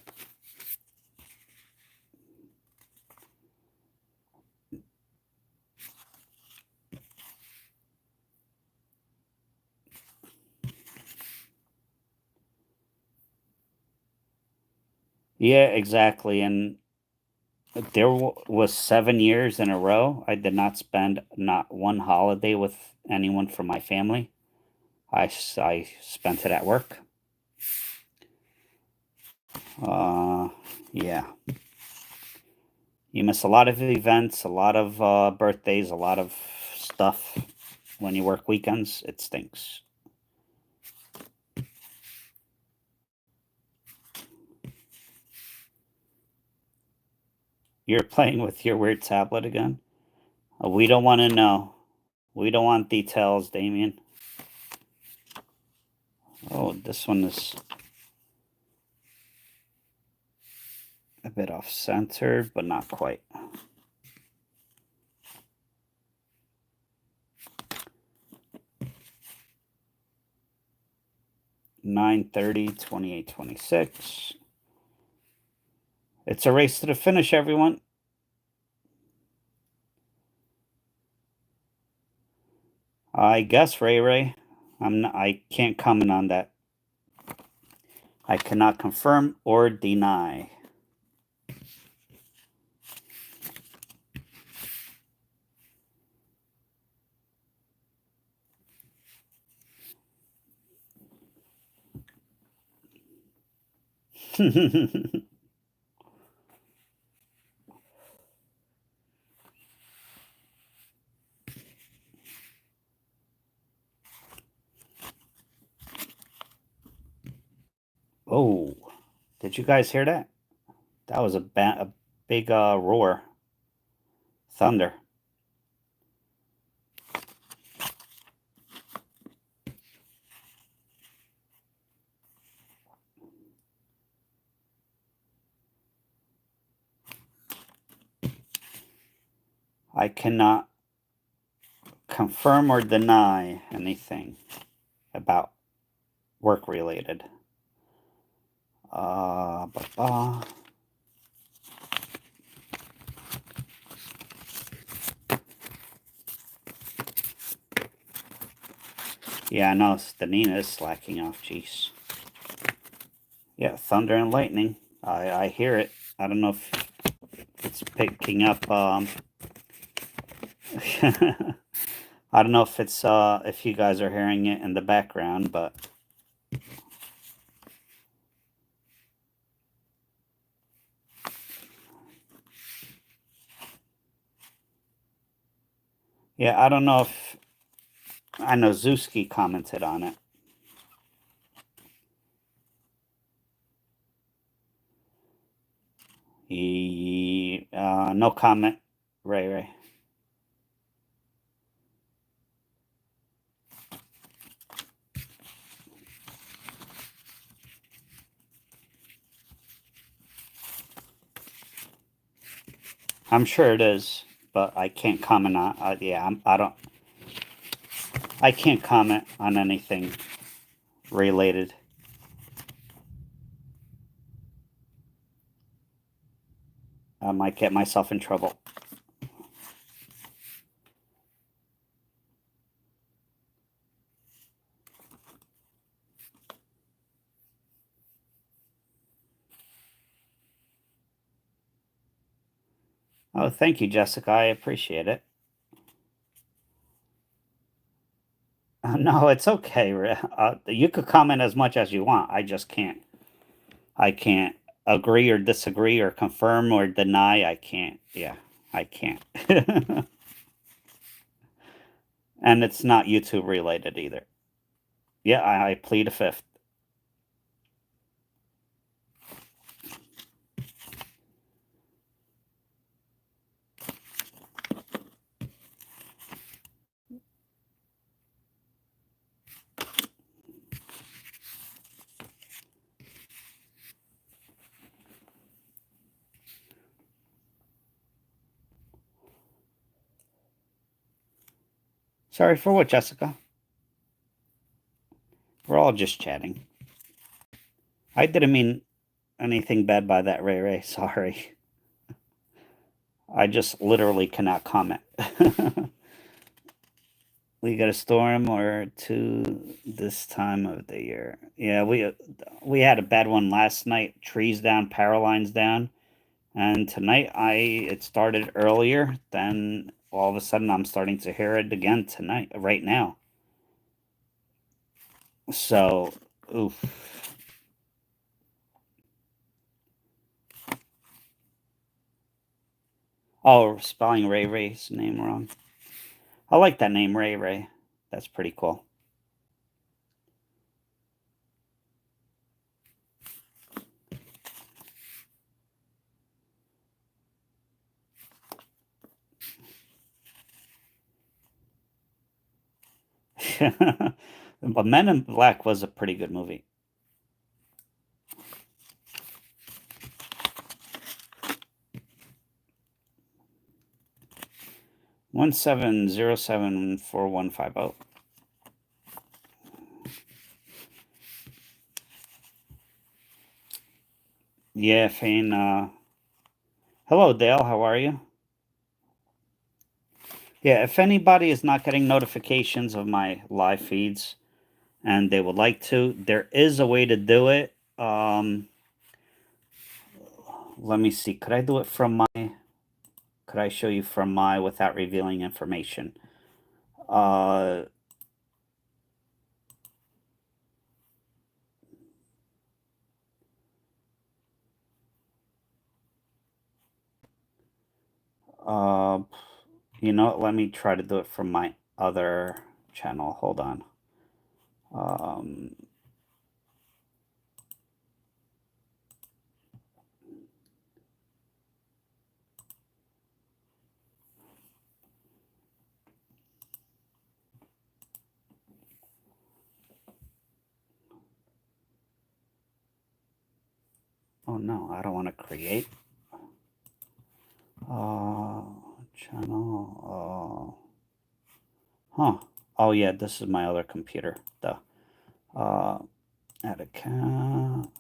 Yeah, exactly. And there was 7 years in a row. I did not spend not one holiday with anyone from my family. I spent it at work. Uh, yeah. You miss a lot of events, a lot of birthdays, a lot of stuff. When you work weekends, it stinks. You're playing with your weird tablet again? We don't want to know. We don't want details, Damien. Oh, this one is a bit off center, but not quite. $9.30, $28.26. It's a race to the finish, everyone. I guess, Ray Ray. I can't comment on that. I cannot confirm or deny. Oh, did you guys hear that? That was a big roar. Thunder. I cannot confirm or deny anything about work related. Yeah, I know Stanina is slacking off, jeez. Yeah, thunder and lightning. I hear it. I don't know if it's picking up. I don't know if it's if you guys are hearing it in the background, but yeah, I don't know if I know Zuski commented on it. No comment, Ray. I'm sure it is, but I can't comment on. Yeah, I can't comment on anything related. I might get myself in trouble. Oh, thank you, Jessica. I appreciate it. No, it's okay. You could comment as much as you want. I just can't. I can't agree or disagree or confirm or deny. I can't. Yeah, I can't. And it's not YouTube related either. Yeah, I plead a fifth. Sorry for what, Jessica? We're all just chatting. I didn't mean anything bad by that, Ray. Sorry. I just literally cannot comment. We got a storm or two this time of the year. Yeah, we had a bad one last night. Trees down, power lines down, and tonight it started earlier. Then all of a sudden I'm starting to hear it again tonight, right now. So, oof. Oh, spelling Ray's name wrong. I like that name, Ray. That's pretty cool. But Men in Black was a pretty good movie. One 7074150. Yeah, Fane. Hello, Dale. How are you? Yeah, if anybody is not getting notifications of my live feeds and they would like to, there is a way to do it. Let me see. Could I do it from my? Could I show you from my without revealing information? Uh, uh, you know, let me try to do it from my other channel. Hold on. Um, oh no, I don't want to create. Channel. Huh. Oh yeah, this is my other computer. The add account.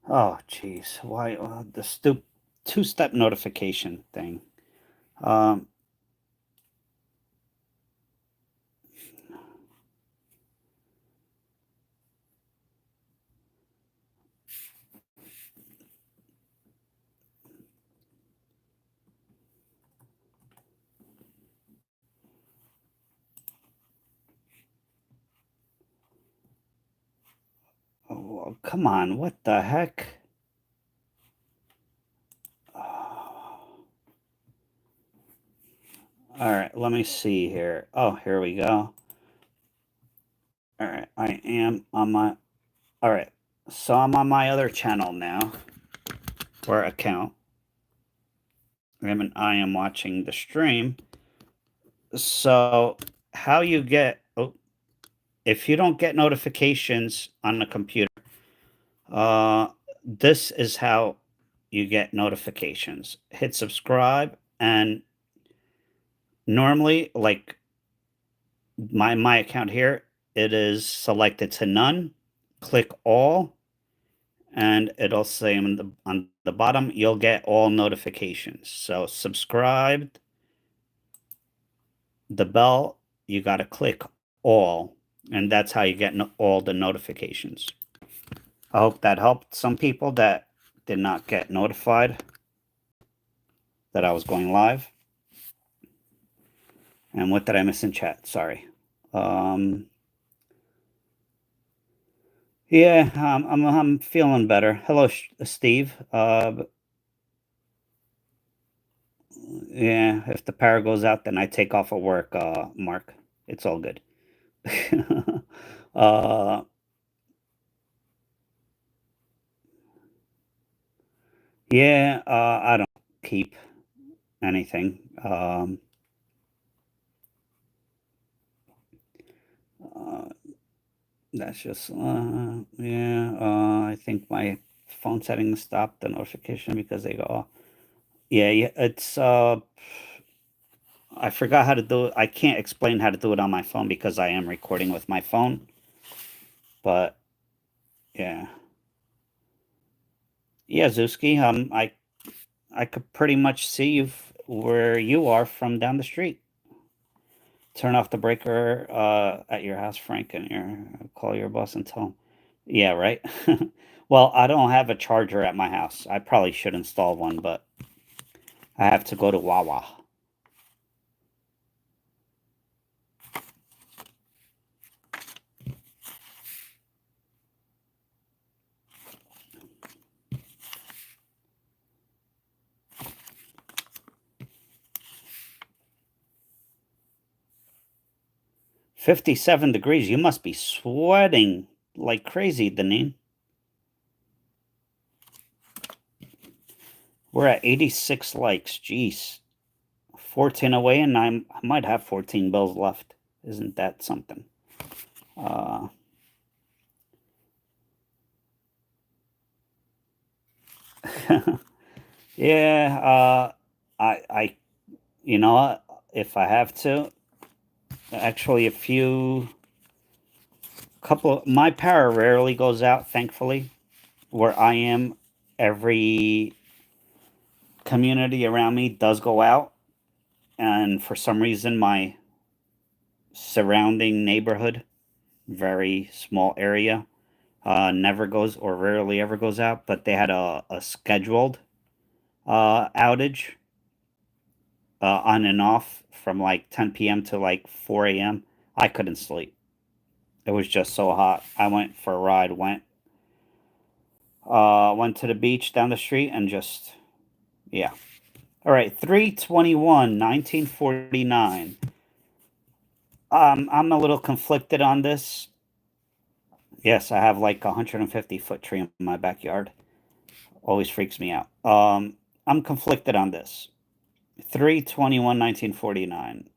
Oh jeez, why the two-step notification thing? Um, oh, come on, what the heck? All right, let me see here. Oh, here we go. All right, I am on my. All right, so I'm on my other channel now, or account, and I am watching the stream. So, how you get? Oh, if you don't get notifications on the computer, uh, this is how you get notifications. Hit subscribe, and normally, like my account here, it is selected to none. Click all, and it'll say on the bottom, you'll get all notifications. So subscribed, the bell, you got to click all, and that's how you get all the notifications. I hope that helped some people that did not get notified that I was going live. And what did I miss in chat? Sorry. Um, yeah, I'm feeling better. Hello, Steve. Yeah, if the power goes out, then I take off of work, Mark. It's all good. uh, yeah, I don't keep anything. Uh, that's just, yeah, I think my phone settings stopped the notification because they go, off. Yeah, yeah, it's, I forgot how to do it. I can't explain how to do it on my phone because I am recording with my phone, but yeah. Yeah, Zuski, I could pretty much see you where you are from down the street. Turn off the breaker at your house, Frank, and call your boss and tell him. Yeah, right. Well, I don't have a charger at my house. I probably should install one, but I have to go to Wawa. $57 degrees. You must be sweating like crazy, Deneen. We're at 86 likes. Jeez. 14 away, and I might have 14 bills left. Isn't that something? Uh, yeah, I, you know what? If I have to, actually, a few, couple, my power rarely goes out, thankfully. Where I am, every community around me does go out. And for some reason, my surrounding neighborhood, very small area, never goes or rarely ever goes out. But they had a scheduled outage, on and off from like 10 p.m. to like 4 a.m. I couldn't sleep. It was just so hot. I went for a ride, went to the beach down the street and just, yeah. All right, 3/21, 1949. I'm a little conflicted on this. Yes, I have like a 150-foot tree in my backyard. Always freaks me out. I'm conflicted on this. 3/21, 1949.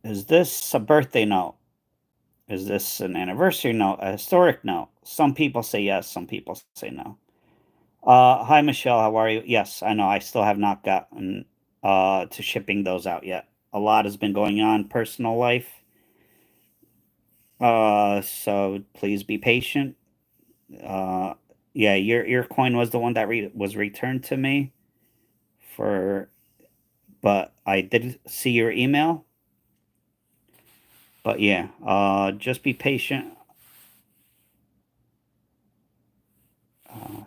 Is this a birthday note? Is this an anniversary note? A historic note? Some people say yes, some people say no. Hi Michelle, how are you? Yes, I know. I still have not gotten to shipping those out yet. A lot has been going on, personal life. So please be patient. Uh, yeah, your coin was the one that was returned to me for, but I did see your email. But yeah, just be patient. Uh,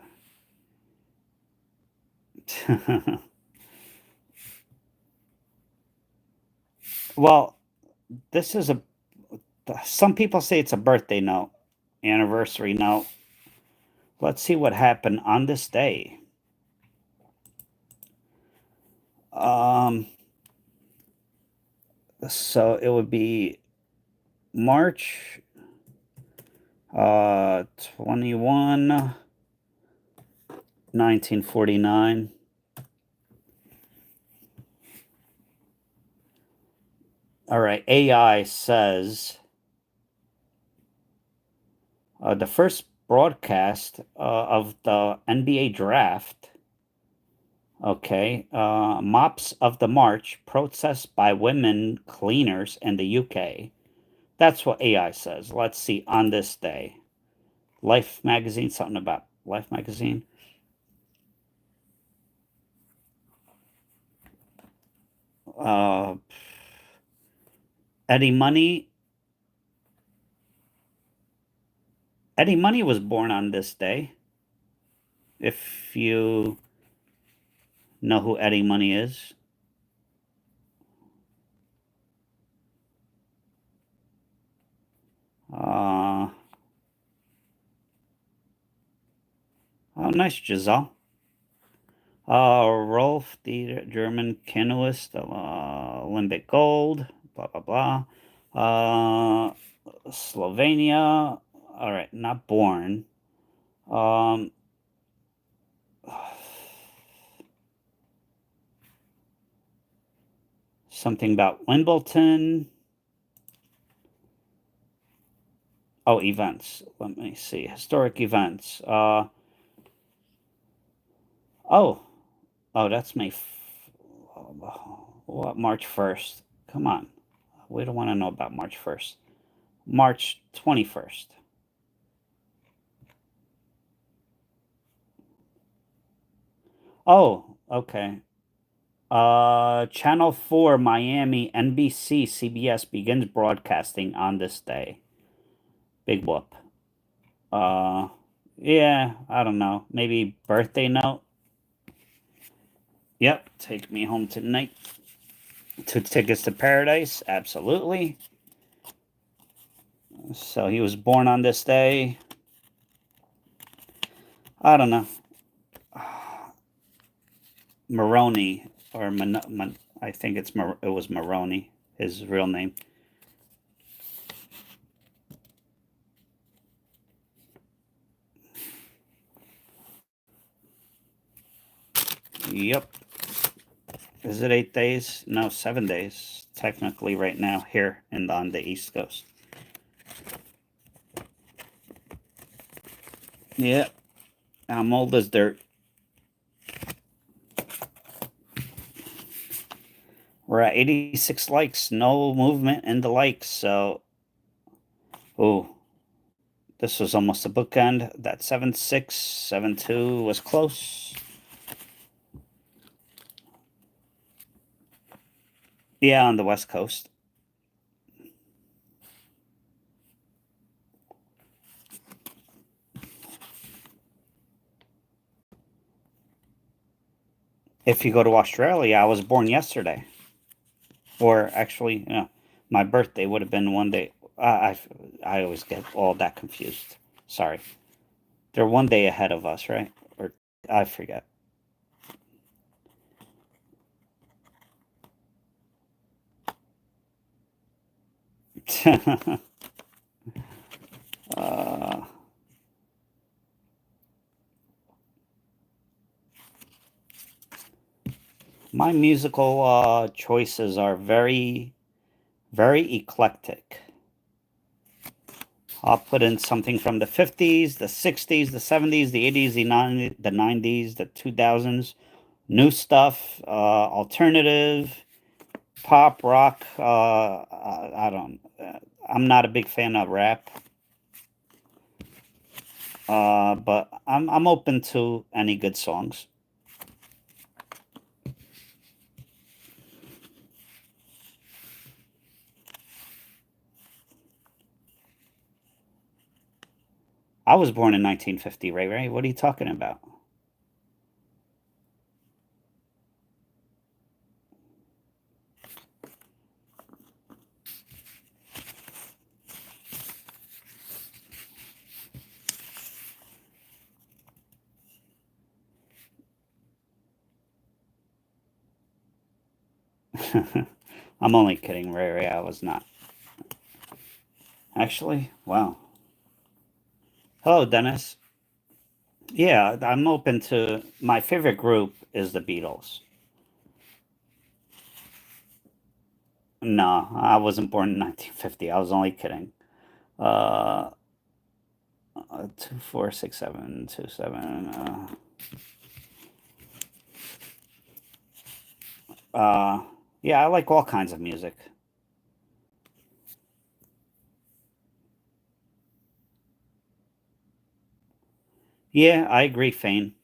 well, this is a. Some people say it's a birthday note, anniversary note. Let's see what happened on this day. Um, so it would be March 21, 1949. All right, AI says the first broadcast of the NBA draft. Okay, mops of the march, protests by women cleaners in the UK. That's what AI says. Let's see on this day. Life magazine, something about Life magazine. Uh, Eddie Money. Eddie Money was born on this day. If you know who Eddie Money is. Uh, oh, nice, Giselle. Rolf, the German canoeist, Olympic gold, blah, blah, blah. Slovenia. All right, not born. Um, something about Wimbledon. Oh, events. Let me see. Historic events. Oh, oh, that's May. What, March 1st? Come on. We don't want to know about March 1st. March 21st. Oh, okay. Channel 4 Miami NBC CBS begins broadcasting on this day. Big whoop. Uh, yeah, I don't know. Maybe birthday note. Yep, take me home tonight. Two tickets to paradise. Absolutely. So he was born on this day. I don't know. Maroney or I think it was Maroney, his real name. Yep. Is it 8 days? No, 7 days. Technically, right now here and on the East Coast. Yeah, I'm old as dirt. We're at 86 likes. No movement in the likes. So, oh, this was almost a bookend. That 7-6, 7-2 was close. Yeah, on the West Coast. If you go to Australia, I was born yesterday. Or actually, my birthday would have been one day. I always get all that confused. Sorry. They're one day ahead of us, right? Or I forget. uh, my musical choices are very eclectic. I'll put in something from the 50s, the 60s, the 70s, the 80s, the 90s, the 2000s, new stuff, alternative, pop, rock. I don't. I'm not a big fan of rap, but I'm open to any good songs. I was born in 1950, Ray Ray. What are you talking about? I'm only kidding, Ray Ray. I was not. Actually, wow. Hello, Dennis. Yeah, I'm open to. My favorite group is the Beatles. No, I wasn't born in 1950. I was only kidding. Uh, 246727. Yeah, I like all kinds of music. Yeah, I agree, Fane.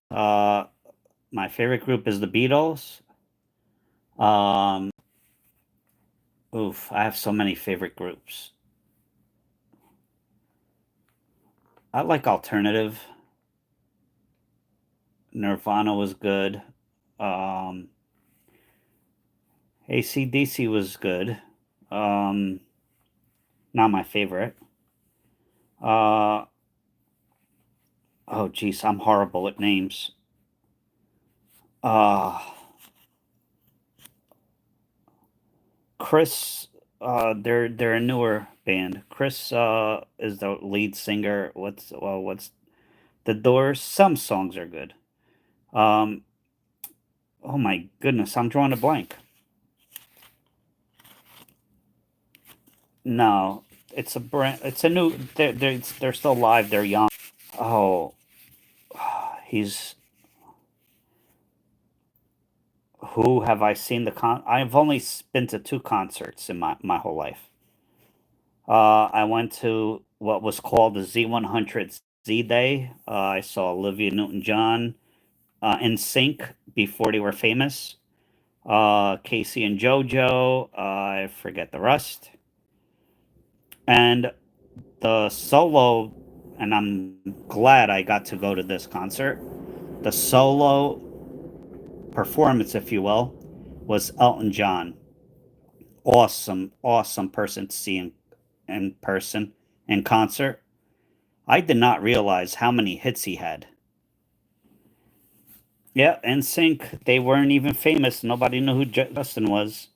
My favorite group is the Beatles. Um, oof, I have so many favorite groups. I like alternative. Nirvana was good. Um, AC/DC was good. Um, Not my favorite. Uh, oh, geez, I'm horrible at names. Uh, Chris, they're a newer band. Chris is the lead singer. What's the Doors? Some songs are good. Um, oh my goodness, I'm drawing a blank. No, it's a brand. It's a new. They're still live. They're young. Oh, he's who have I seen the con? I've only been to two concerts in my whole life. I went to what was called the Z100 Z Day. I saw Olivia Newton-John, in Sync before they were famous. Casey and JoJo. I forget the rest. And the solo, and I'm glad I got to go to this concert. The solo performance, if you will, was Elton John. Awesome, awesome person to see in person, in concert. I did not realize how many hits he had. Yeah, NSYNC, they weren't even famous. Nobody knew who Justin was.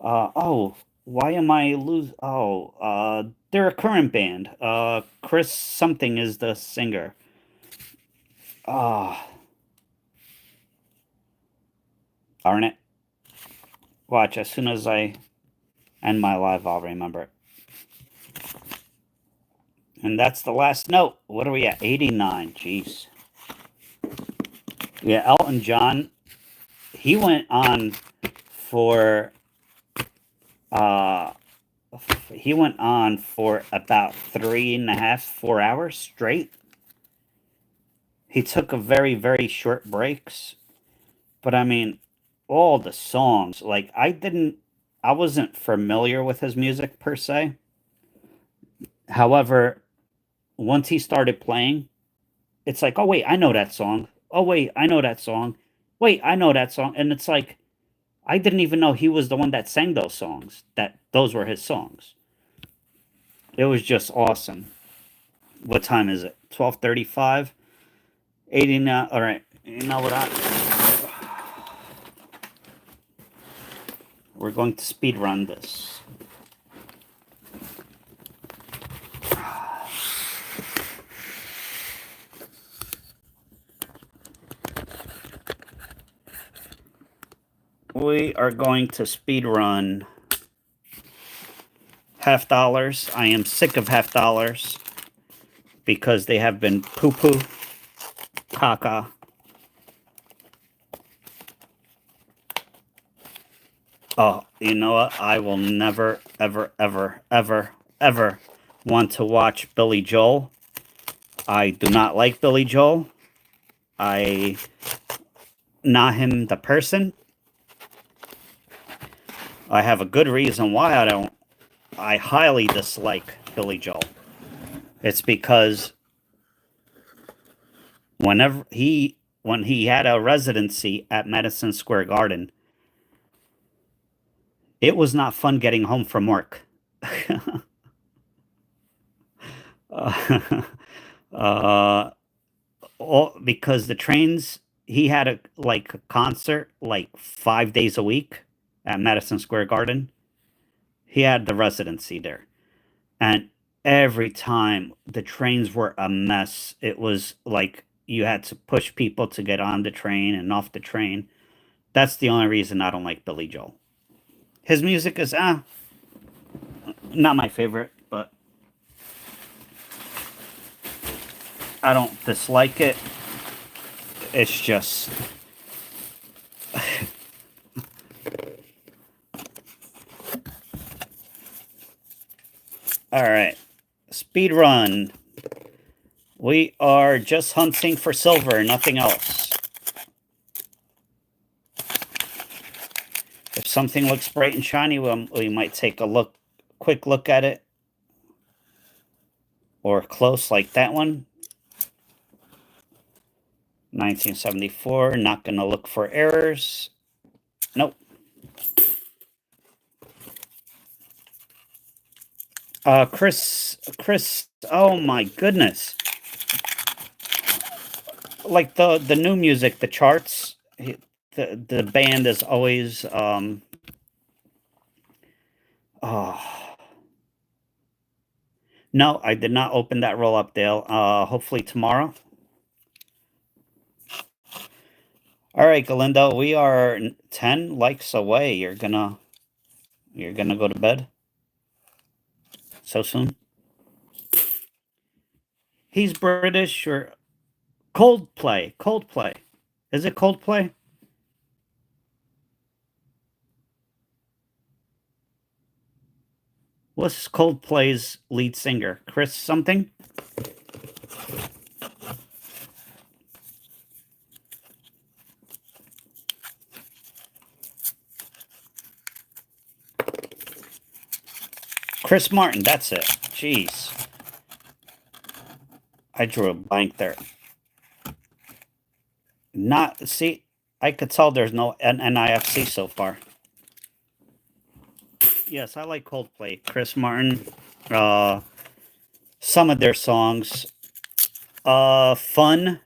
Oh, why am I lose? Oh, they're a current band. Chris something is the singer. Ah, darn it. Watch, as soon as I end my live, I'll remember it. And that's the last note. What are we at? 89. Jeez. Yeah, Elton John, he went on for uh he went on for about 3.5, 4 hours straight. He took a very short breaks, but I mean, all the songs. Like I wasn't familiar with his music per se. However, once he started playing, it's like, oh wait, I know that song. Oh wait, I know that song. Wait, I know that song, and it's like I didn't even know he was the one that sang those songs. That those were his songs. It was just awesome. What time is it? 12:35. 89. All right. You know what we're going to speed run this. We are going to speed run half dollars. I am sick of half dollars because they have been poo-poo, caca. Oh, you know what? I will never, ever, ever, ever, ever want to watch Billy Joel. I do not like Billy Joel. Not him the person. I have a good reason why I highly dislike Billy Joel. It's because when he had a residency at Madison Square Garden, it was not fun getting home from work. Because the trains, he had a concert like 5 days a week at Madison Square Garden. He had the residency there, and every time the trains were a mess. It was like you had to push people to get on the train and off the train. That's the only reason I don't like Billy Joel. His music is not my favorite, but I don't dislike it. It's just all right. Speed run. We are just hunting for silver, nothing else. If something looks bright and shiny, we might take a quick look at it. Or close like that one. 1974, not going to look for errors. Nope. Chris, oh my goodness. Like the new music, the charts, the band is always, no, I did not open that roll up, Dale. Hopefully tomorrow. All right, Galindo, we are 10 likes away. You're gonna go to bed so soon? He's British or Coldplay. Coldplay. Is it Coldplay? What's Coldplay's lead singer? Chris something? Chris Martin, that's it. Jeez. I drew a blank there. See, I could tell there's no NIFC so far. Yes, I like Coldplay. Chris Martin. Some of their songs. Fun,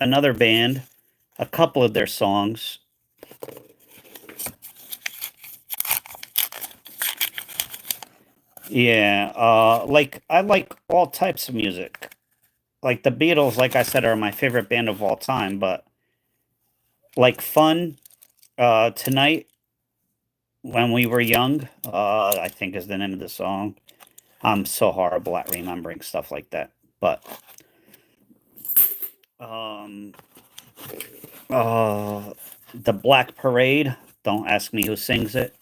another band. A couple of their songs. Yeah, I like all types of music. Like the Beatles, like I said, are my favorite band of all time, but like Fun, Tonight, When We Were Young, I think is the name of the song. I'm so horrible at remembering stuff like that. But the Black Parade, don't ask me who sings it.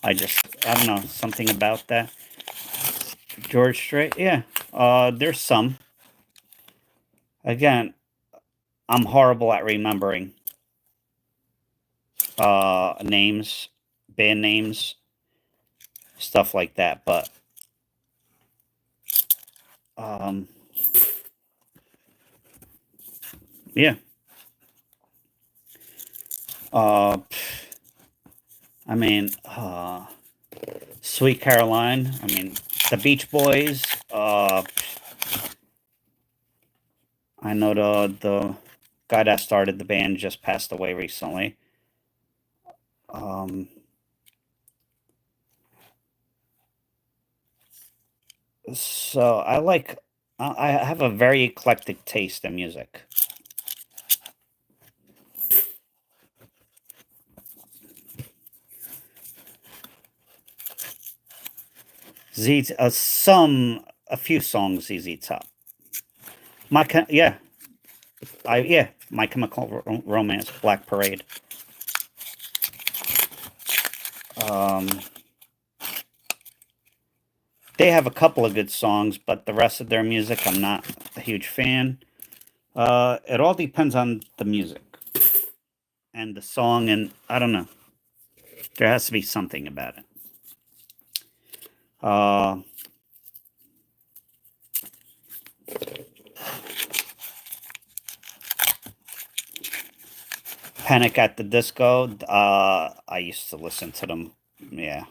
I don't know, something about that. George Strait, yeah. There's some. Again, I'm horrible at remembering names, band names, stuff like that. But yeah. I mean, Sweet Caroline. I mean, the Beach Boys. I know the guy that started the band just passed away recently. Um, so I have a very eclectic taste in music. A few songs ZZ Top. Yeah, My Chemical Romance, Black Parade. Um, they have a couple of good songs, but the rest of their music, I'm not a huge fan. It all depends on the music and the song, and I don't know. There has to be something about it. Uh, Panic at the Disco. I used to listen to them. Yeah,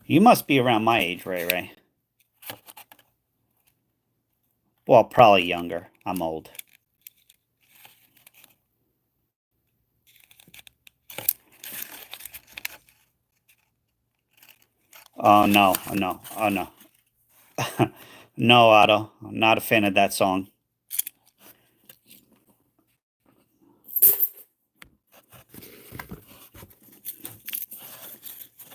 you must be around my age, Ray Ray. Well, probably younger. I'm old. Oh no, no, oh no, no, Otto. I'm not a fan of that song.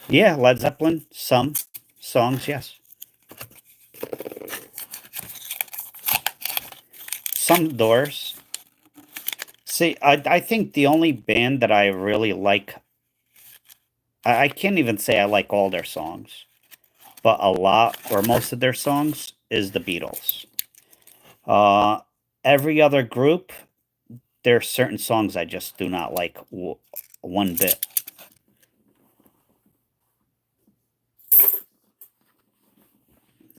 Yeah, Led Zeppelin. Some songs, yes. Some Doors. See, I think the only band that I really like, I can't even say I like all their songs, but a lot or most of their songs is the Beatles. Uh, every other group, there are certain songs I just do not like one bit.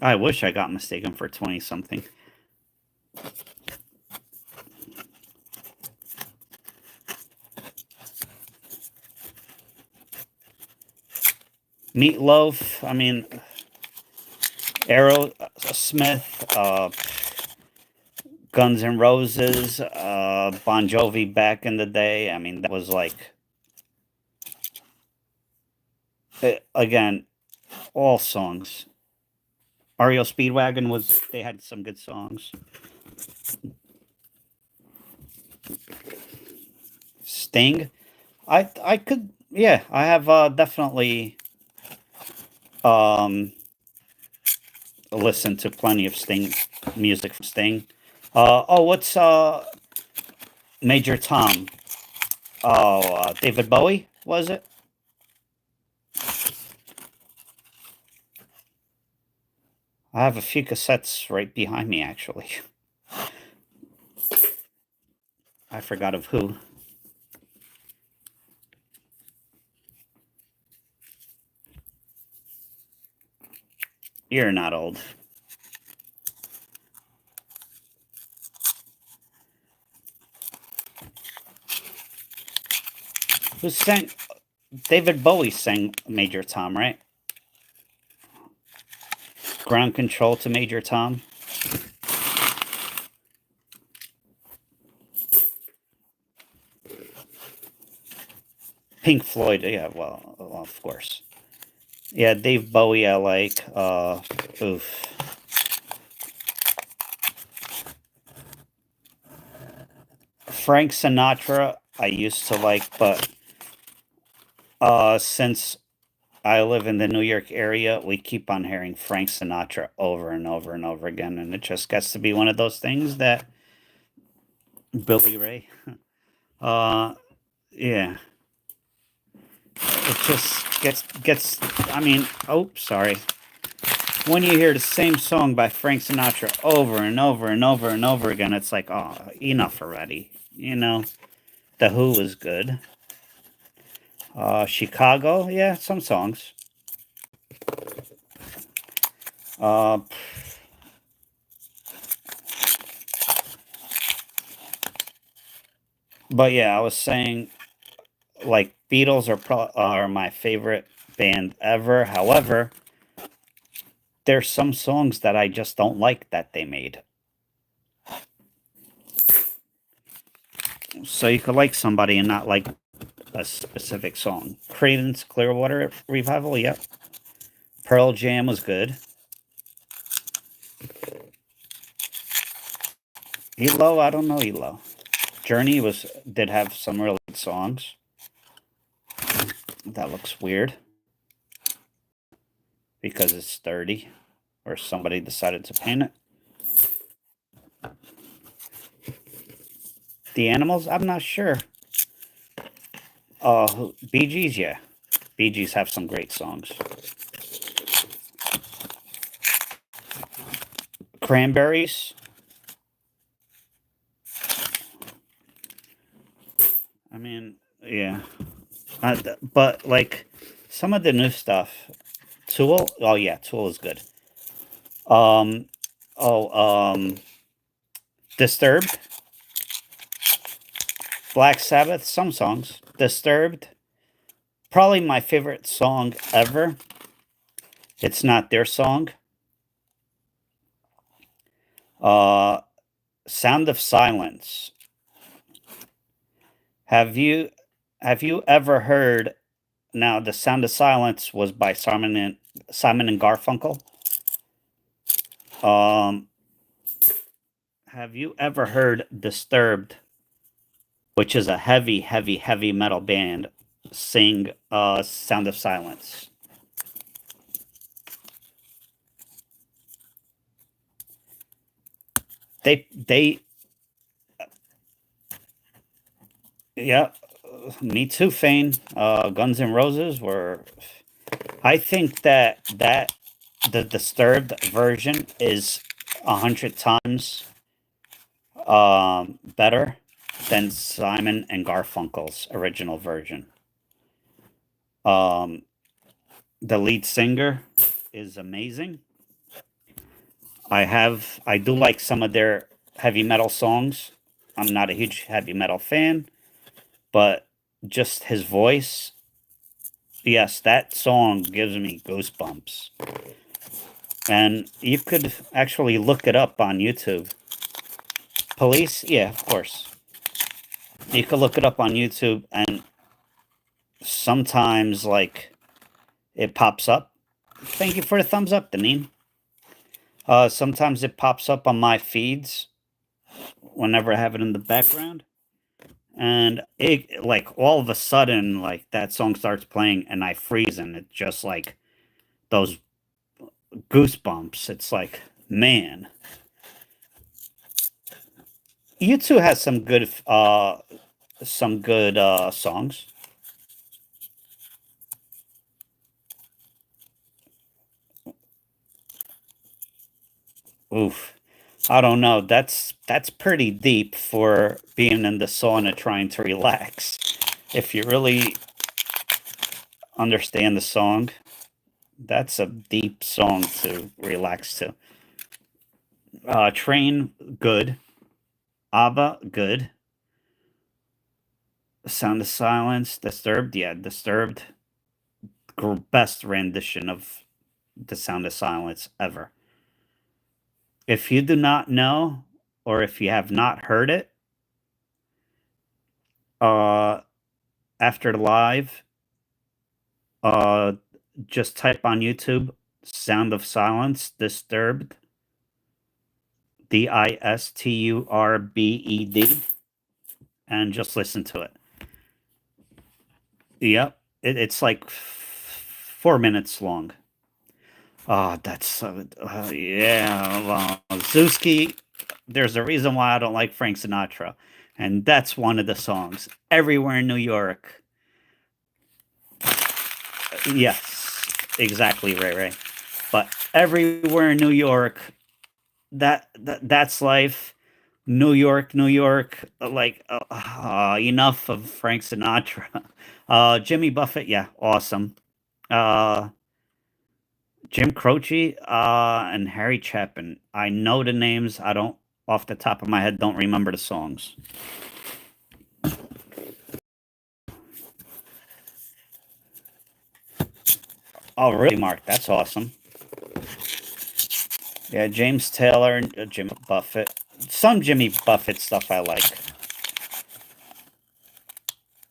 I wish I got mistaken for 20 something. Meatloaf, I mean, Aerosmith, Guns N' Roses, Bon Jovi back in the day. I mean, that was like, again, all songs. REO Speedwagon they had some good songs. Sting, I could, yeah, I have definitely um, listened to plenty of Sting music from Sting. What's Major Tom? David Bowie, was it? I have a few cassettes right behind me, actually. I forgot of who. You're not old. Who sang? David Bowie sang Major Tom, right? Ground Control to Major Tom. Pink Floyd, yeah, well, of course. Yeah, Dave Bowie, I like. Oof. Frank Sinatra, I used to like, but since I live in the New York area, we keep on hearing Frank Sinatra over and over and over again, and it just gets to be one of those things that Billy Ray. Uh, yeah, it just gets. I mean, oh, sorry. When you hear the same song by Frank Sinatra over and over and over and over again, it's like, oh, enough already. You know, The Who is good. Chicago, yeah, some songs. Uh, but yeah, I was saying, like, Beatles are my favorite band ever. However, there's some songs that I just don't like that they made. So you could like somebody and not like a specific song. Creedence Clearwater Revival, yep. Pearl Jam was good. ELO, I don't know ELO. Journey did have some really good songs. That looks weird because it's dirty, or somebody decided to paint it. The Animals, I'm not sure. Bee Gees, yeah. Bee Gees have some great songs. Cranberries. I mean, yeah. But like some of the new stuff, Tool. Oh yeah, Tool is good. Um, oh, Disturbed, Black Sabbath, some songs. Disturbed, probably my favorite song ever. It's not their song. Uh, Sound of Silence. Have you ever heard? Now, the Sound of Silence was by Simon and Garfunkel. Um, have you ever heard Disturbed, which is a heavy, heavy, heavy metal band, sing Sound of Silence? They yeah, me too, Fane. Guns N' Roses were. I think that the Disturbed version is 100 times better than Simon and Garfunkel's original version. Um, the lead singer is amazing. I do like some of their heavy metal songs. I'm not a huge heavy metal fan, but just his voice, yes, that song gives me goosebumps. And you could actually look it up on YouTube. Police, yeah, of course. You could look it up on YouTube, and sometimes, like, it pops up. Thank you for the thumbs up, Deneen. Sometimes it pops up on my feeds whenever I have it in the background. And it, like, all of a sudden, like, that song starts playing, and I freeze, and it's just like those goosebumps. It's like, man. U2 has some good songs. Oof. I don't know. That's pretty deep for being in the sauna trying to relax. If you really understand the song, that's a deep song to relax to. Train, good. ABBA, good. Sound of Silence, Disturbed, yeah, Disturbed. Best rendition of the Sound of Silence ever. If you do not know, or if you have not heard it, uh, after the live, uh, just type on YouTube "Sound of Silence" Disturbed, Disturbed, and just listen to it. Yep, it's like 4 minutes long. Oh, that's yeah. Zuski, there's a reason why I don't like Frank Sinatra, and that's one of the songs. Everywhere in New York. Yes, exactly, Ray Ray. But everywhere in New York, that's life. New York, New York. Like enough of Frank Sinatra. Jimmy Buffett, yeah, awesome. Uh, Jim Croce, and Harry Chapin. I know the names. I don't, off the top of my head, don't remember the songs. Oh, really, Mark? That's awesome. Yeah, James Taylor and Jimmy Buffett. Some Jimmy Buffett stuff I like.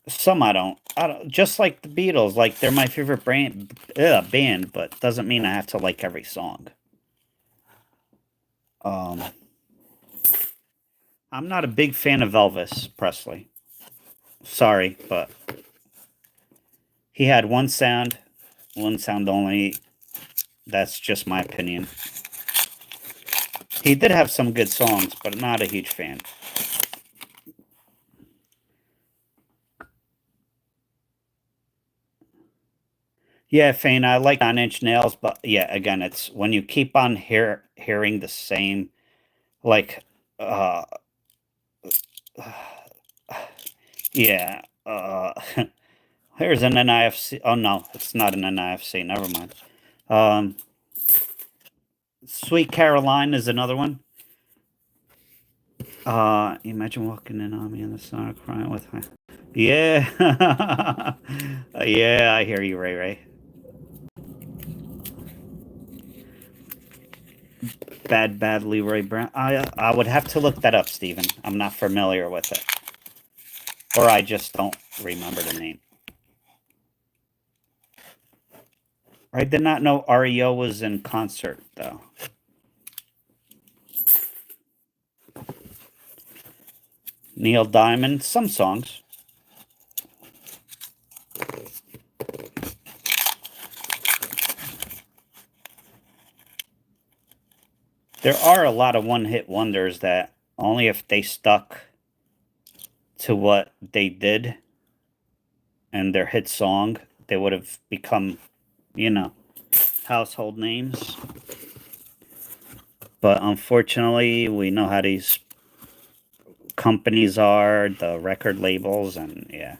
Some I don't. I don't. Just like the Beatles, like they're my favorite band, but doesn't mean I have to like every song. Um, I'm not a big fan of Elvis Presley. Sorry, but he had one sound only. That's just my opinion. He did have some good songs, but I'm not a huge fan. Yeah, Fane, I like Nine Inch Nails, but yeah, again, it's when you keep on hearing the same, like, uh, yeah, here's an NIFC. Oh no, it's not an NIFC. Never mind. Um, Sweet Caroline is another one. Imagine walking in on me in the sun, crying with her. Yeah, yeah, I hear you, Ray Ray. Bad Leroy Brown. I would have to look that up, Stephen. I'm not familiar with it, or I just don't remember the name. I did not know REO was in concert though. Neil Diamond, some songs. There are a lot of one-hit wonders that only if they stuck to what they did and their hit song, they would have become, you know, household names. But unfortunately, we know how these companies are, the record labels, and yeah.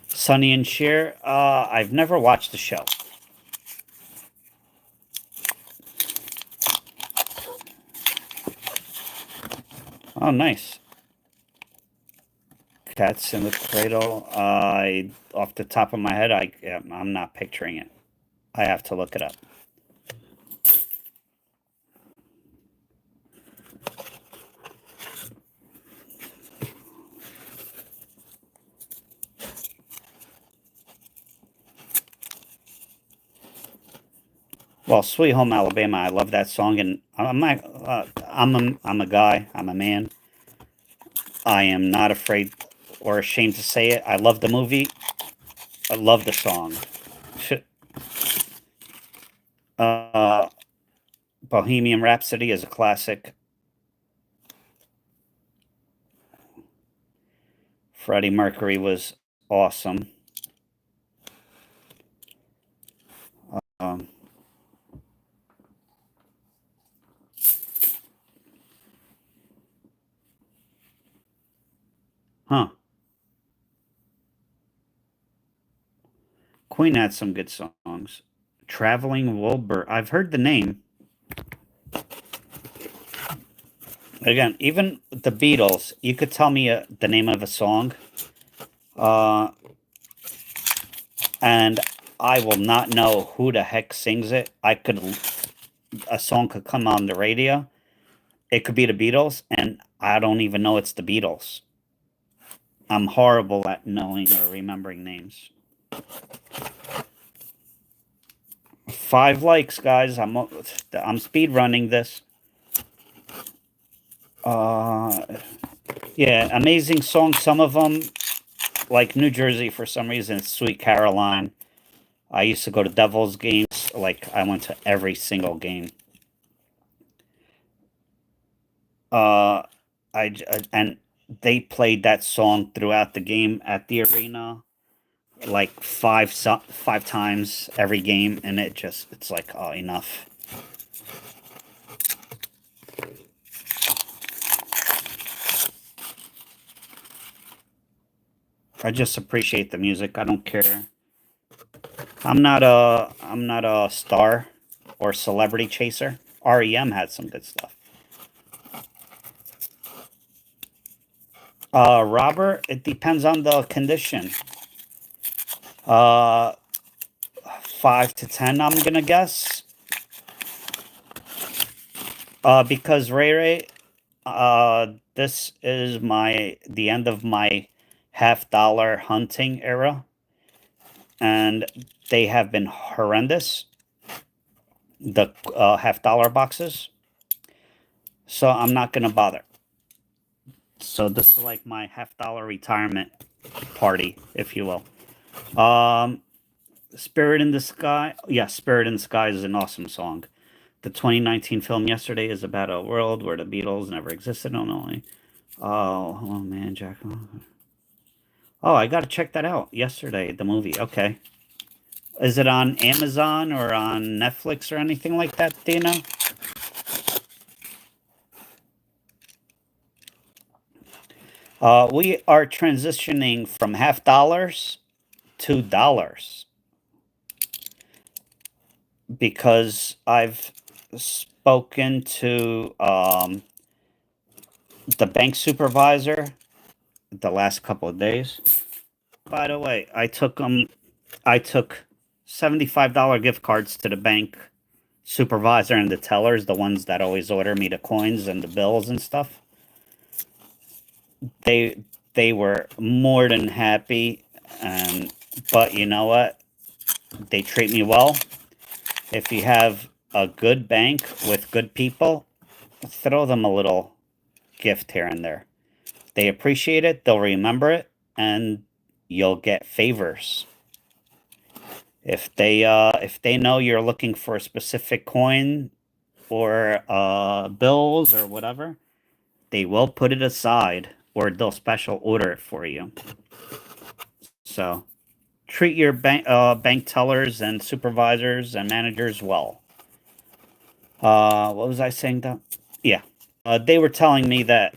Sonny and Cher, I've never watched the show. Oh, nice. Cats in the Cradle. Off the top of my head, I'm not picturing it. I have to look it up. Well, Sweet Home Alabama, I love that song, and I'm a guy, I'm a man. I am not afraid or ashamed to say it. I love the movie. I love the song. Uh, Bohemian Rhapsody is a classic. Freddie Mercury was awesome. Um, huh. Queen had some good songs. Traveling Wilbur. I've heard the name. Again, even the Beatles, you could tell me the name of a song, uh, and I will not know who the heck sings it. A song could come on the radio. It could be the Beatles, and I don't even know it's the Beatles. I'm horrible at knowing or remembering names. 5 likes, guys. I'm speed running this. Uh, yeah, amazing songs. Some of them, like New Jersey, for some reason, it's Sweet Caroline. I used to go to Devils games. Like I went to every single game. Uh, and they played that song throughout the game at the arena, like five times every game, and it's like, oh, enough. I just appreciate the music. I don't care. I'm not a star or celebrity chaser. REM had some good stuff. Robert, it depends on the condition. Uh, 5 to 10, I'm gonna guess. Because Ray Ray, this is my the end of my half-dollar hunting era, and they have been horrendous, the half-dollar boxes. So I'm not going to bother. So this is like my half-dollar retirement party, if you will. Spirit in the Sky. Yeah, Spirit in the Sky is an awesome song. The 2019 film Yesterday is about a world where the Beatles never existed. Only. Oh man, Jack. Oh, I got to check that out. Yesterday, the movie. Okay. Is it on Amazon or on Netflix or anything like that? Do you know? We are transitioning from half-dollars to dollars because I've spoken to the bank supervisor the last couple of days. By the way, I took $75 gift cards to the bank supervisor and the tellers, the ones that always order me the coins and the bills and stuff. They were more than happy, and but you know what? They treat me well. If you have a good bank with good people, throw them a little gift here and there. They appreciate it, they'll remember it, and you'll get favors. If they know you're looking for a specific coin or bills or whatever, they will put it aside or they'll special order it for you. So treat your bank tellers and supervisors and managers well. What was I saying? Though? Yeah, they were telling me that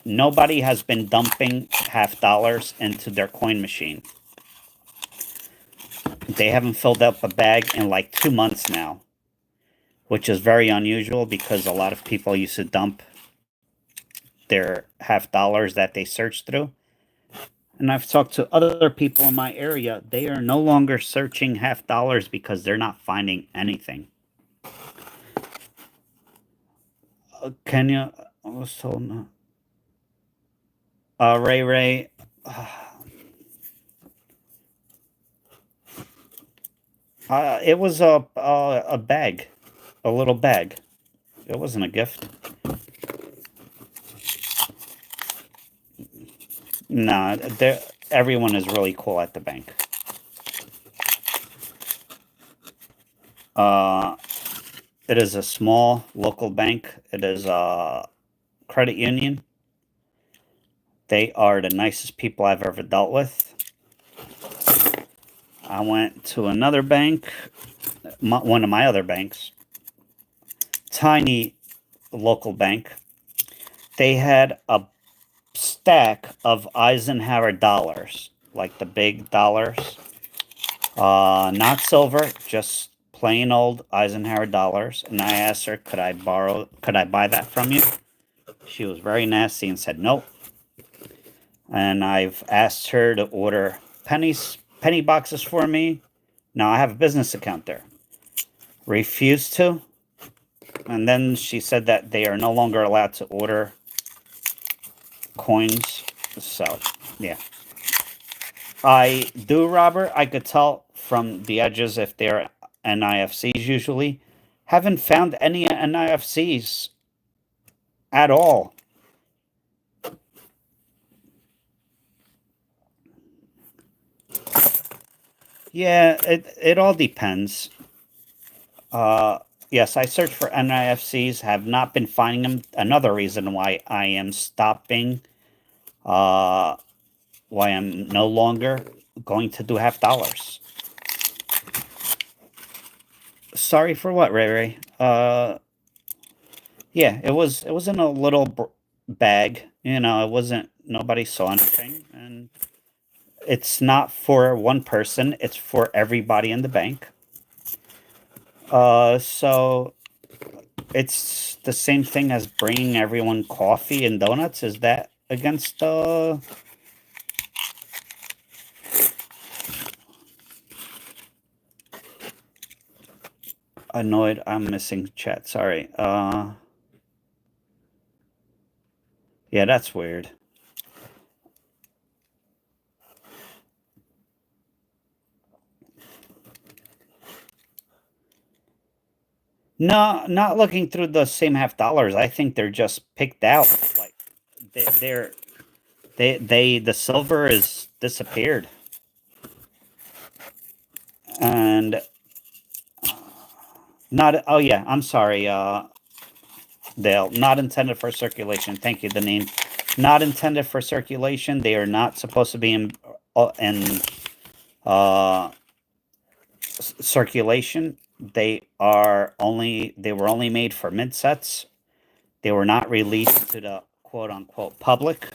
nobody has been dumping half-dollars into their coin machine. They haven't filled up a bag in like 2 months now, which is very unusual because a lot of people used to dump their half-dollars that they searched through. And I've talked to other people in my area. They are no longer searching half-dollars because they're not finding anything. Kenya, I was told no. Ray, it was a bag, a little bag. It wasn't a gift. No, everyone is really cool at the bank. It is a small local bank. It is a credit union. They are the nicest people I've ever dealt with. I went to another bank, one of my other banks, tiny local bank. They had a stack of Eisenhower dollars, like the big dollars, not silver, just plain old Eisenhower dollars. And I asked her, could I buy that from you? She was very nasty and said nope. And I've asked her to order penny boxes for me. Now I have a business account there. Refused to. And then she said that they are no longer allowed to order coins. So, yeah. I do, Robert. I could tell from the edges if they're NIFCs usually. Haven't found any NIFCs at all. Yeah, it all depends. Yes, I searched for NIFCs, have not been finding them. Another reason why I am stopping, why I'm no longer going to do half-dollars. Sorry for what, Ray Ray? Yeah, it was in a little bag. You know, it wasn't. Nobody saw anything, and it's not for one person. It's for everybody in the bank. So it's the same thing as bringing everyone coffee and donuts. Is that against the? Annoyed. I'm missing chat. Sorry. Yeah, that's weird. No, not looking through the same $half. I think they're just picked out. Like the silver is disappeared, and not. Oh yeah, I'm sorry, Dale. Not intended for circulation. Thank you. The name, not intended for circulation. They are not supposed to be in uh, circulation. They were only made for mid sets. They were not released to the quote unquote public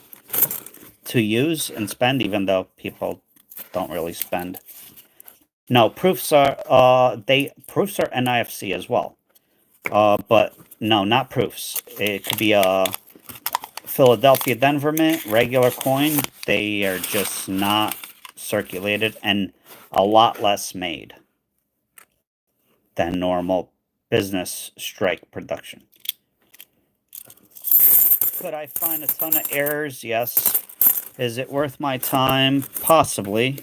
to use and spend, even though people don't really spend. No, proofs are NIFC as well. But no, not proofs. It could be a Philadelphia Denver Mint, regular coin. They are just not circulated and a lot less made than normal business strike production. Could I find a ton of errors? Yes. Is it worth my time? Possibly.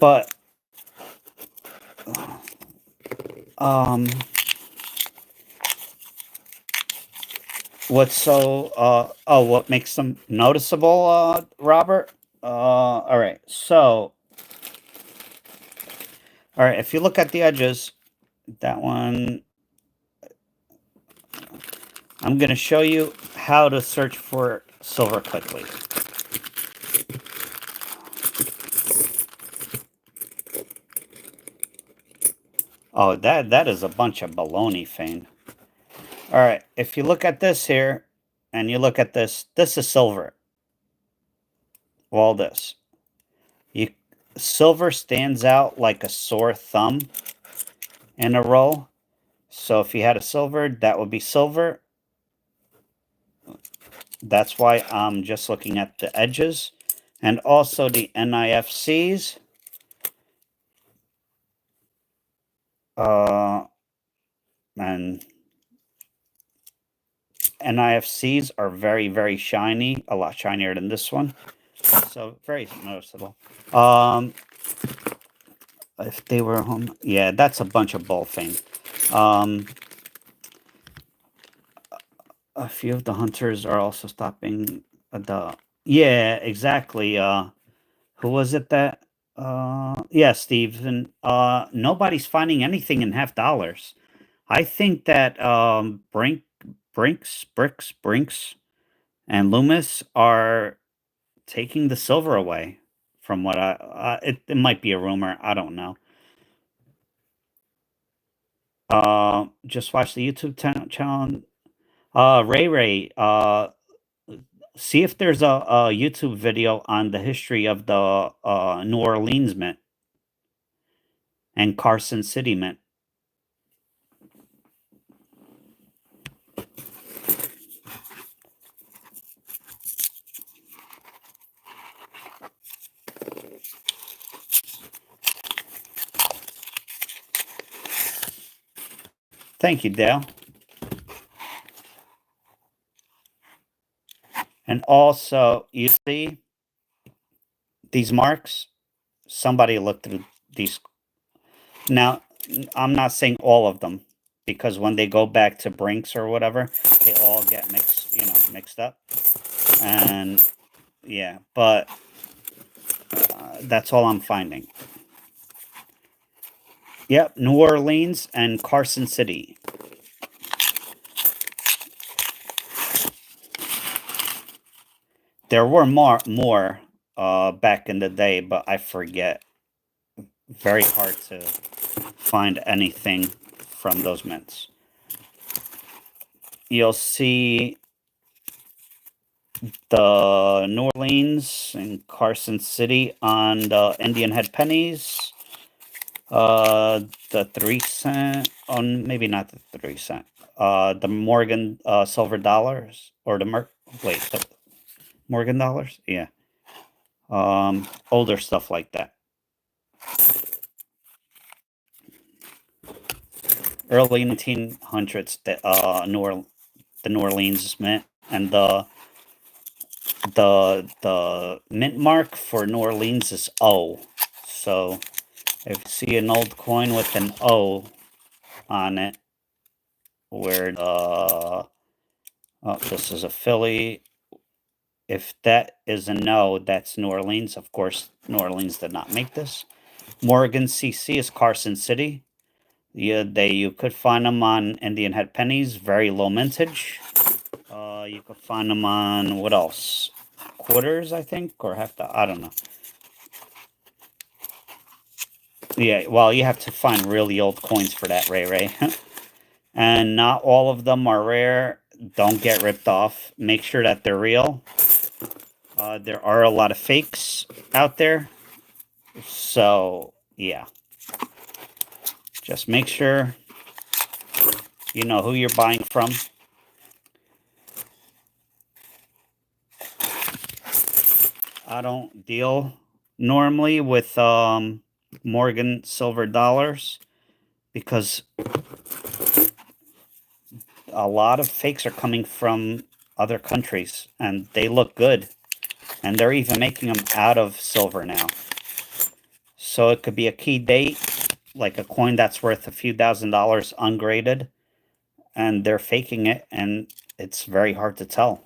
But um what makes them noticeable, Robert? All right. So, all right, if you look at the edges, that one, I'm going to show you how to search for silver quickly. Oh, that is a bunch of baloney, Fane. All right, if you look at this here, and you look at this is silver. All this. Silver stands out like a sore thumb in a row. So if you had a silver, that would be silver. That's why I'm just looking at the edges. And also the NIFCs. And NIFCs are very, very shiny. A lot shinier than this one. So very noticeable. If they were home, yeah, that's a bunch of bull thing. A few of the hunters are also stopping the. Yeah, exactly. Who was it that? Yeah, Steven. Nobody's finding anything in $half. I think that Brinks, and Loomis are taking the silver away. From what it might be a rumor. I don't know. Just watch the YouTube channel. Ray. See if there's a YouTube video on the history of the New Orleans Mint and Carson City Mint. Thank you, Dale. And also, you see these marks? Somebody looked through these. Now, I'm not saying all of them, because when they go back to Brinks or whatever, they all get mixed up. And yeah, but that's all I'm finding. Yep, New Orleans and Carson City. There were more back in the day, but I forget. Very hard to find anything from those mints. You'll see the New Orleans and Carson City on the Indian Head pennies. The 3 cent, maybe not the 3 cent. The Morgan silver dollars, or the the Morgan dollars, yeah. Older stuff like that. Early 1900s, the New Orleans Mint, and the mint mark for New Orleans is O. So if you see an old coin with an O, on it where oh, this is a Philly. If that is a no, that's New Orleans. Of course, New Orleans did not make this. Morgan CC is Carson City. Yeah, you could find them on Indian Head Pennies, very low mintage. You could find them on what else? Quarters, I think, or I don't know. Yeah, well, you have to find really old coins for that, Ray. And not all of them are rare. Don't get ripped off. Make sure that they're real. There are a lot of fakes out there. So, yeah. Just make sure you know who you're buying from. I don't deal normally with Morgan silver dollars because a lot of fakes are coming from other countries and they look good. And they're even making them out of silver now. So it could be a key date, like a coin that's worth a few $1,000s ungraded, and they're faking it, and it's very hard to tell.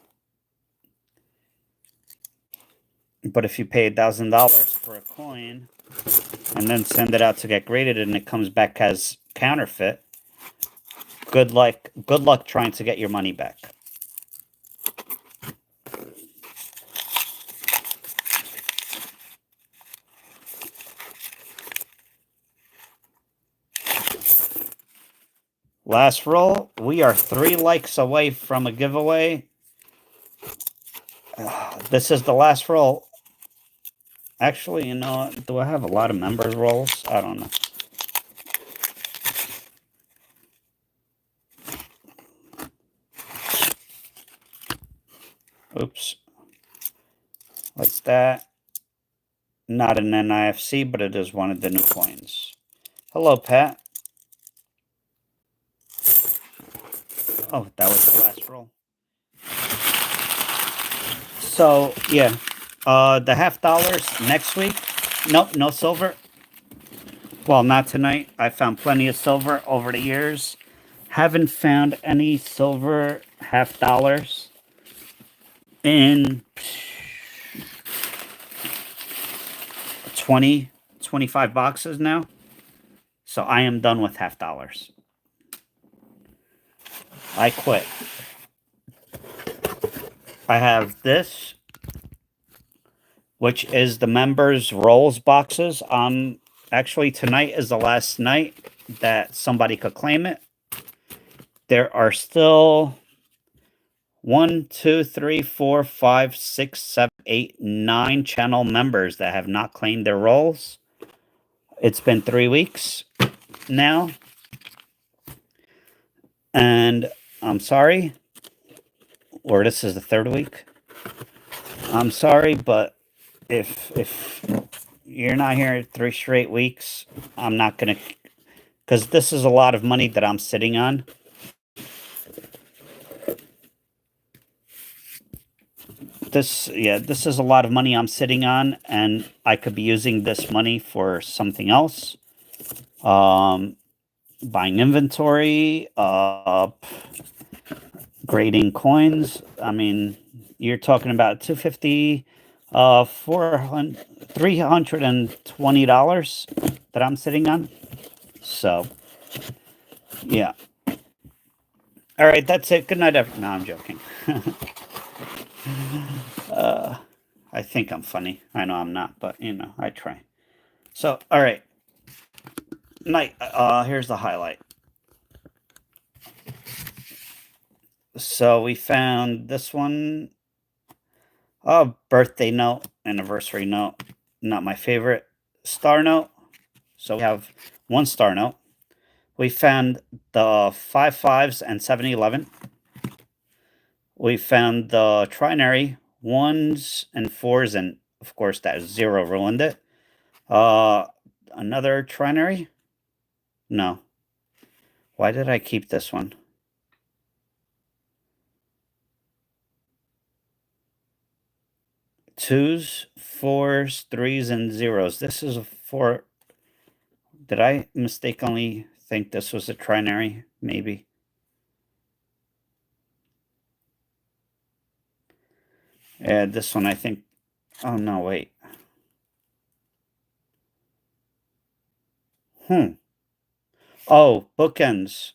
But if you pay $1,000 for a coin and then send it out to get graded and it comes back as counterfeit, good luck trying to get your money back. Last roll, we are 3 likes away from a giveaway. This is the last roll. Actually, you know, do I have a lot of members rolls? I don't know. Oops. Like that. Not an NIFC, but it is one of the new coins. Hello, Pat. Oh, that was the last roll. So, yeah. The $50 next week. Nope, no silver. Well, not tonight. I found plenty of silver over the years. Haven't found any silver $50 in 20, 25 boxes now. So I am done with $50. I quit. I have this, which is the members rolls boxes. Actually, tonight is the last night that somebody could claim it. There are still 1, 2, 3, 4, 5, 6, 7, 8, 9 channel members that have not claimed their rolls. It's been 3 weeks now. And I'm sorry, or this is the 3rd week. I'm sorry, but if you're not here 3 straight weeks, I'm not going to, because this is a lot of money that I'm sitting on. This is a lot of money I'm sitting on, and I could be using this money for something else. Buying inventory, grading coins. I mean, you're talking about $250, $320 that I'm sitting on. So, yeah. All right, that's it. Good night, everyone. No, I'm joking. I think I'm funny. I know I'm not, but, you know, I try. So, all right. Night. Here's the highlight. So we found this one. Oh, birthday note, anniversary note. Not my favorite. Star note. So we have 1 star note. We found the 5 5s and 7-11. We found the trinary 1s and 4s, and of course that 0 ruined it. Another trinary? No. Why did I keep this one? Twos, 4s, 3s, and 0s. This is a 4. Did I mistakenly think this was a trinary, maybe. And this one, I think. Oh, no, wait. Oh, bookends.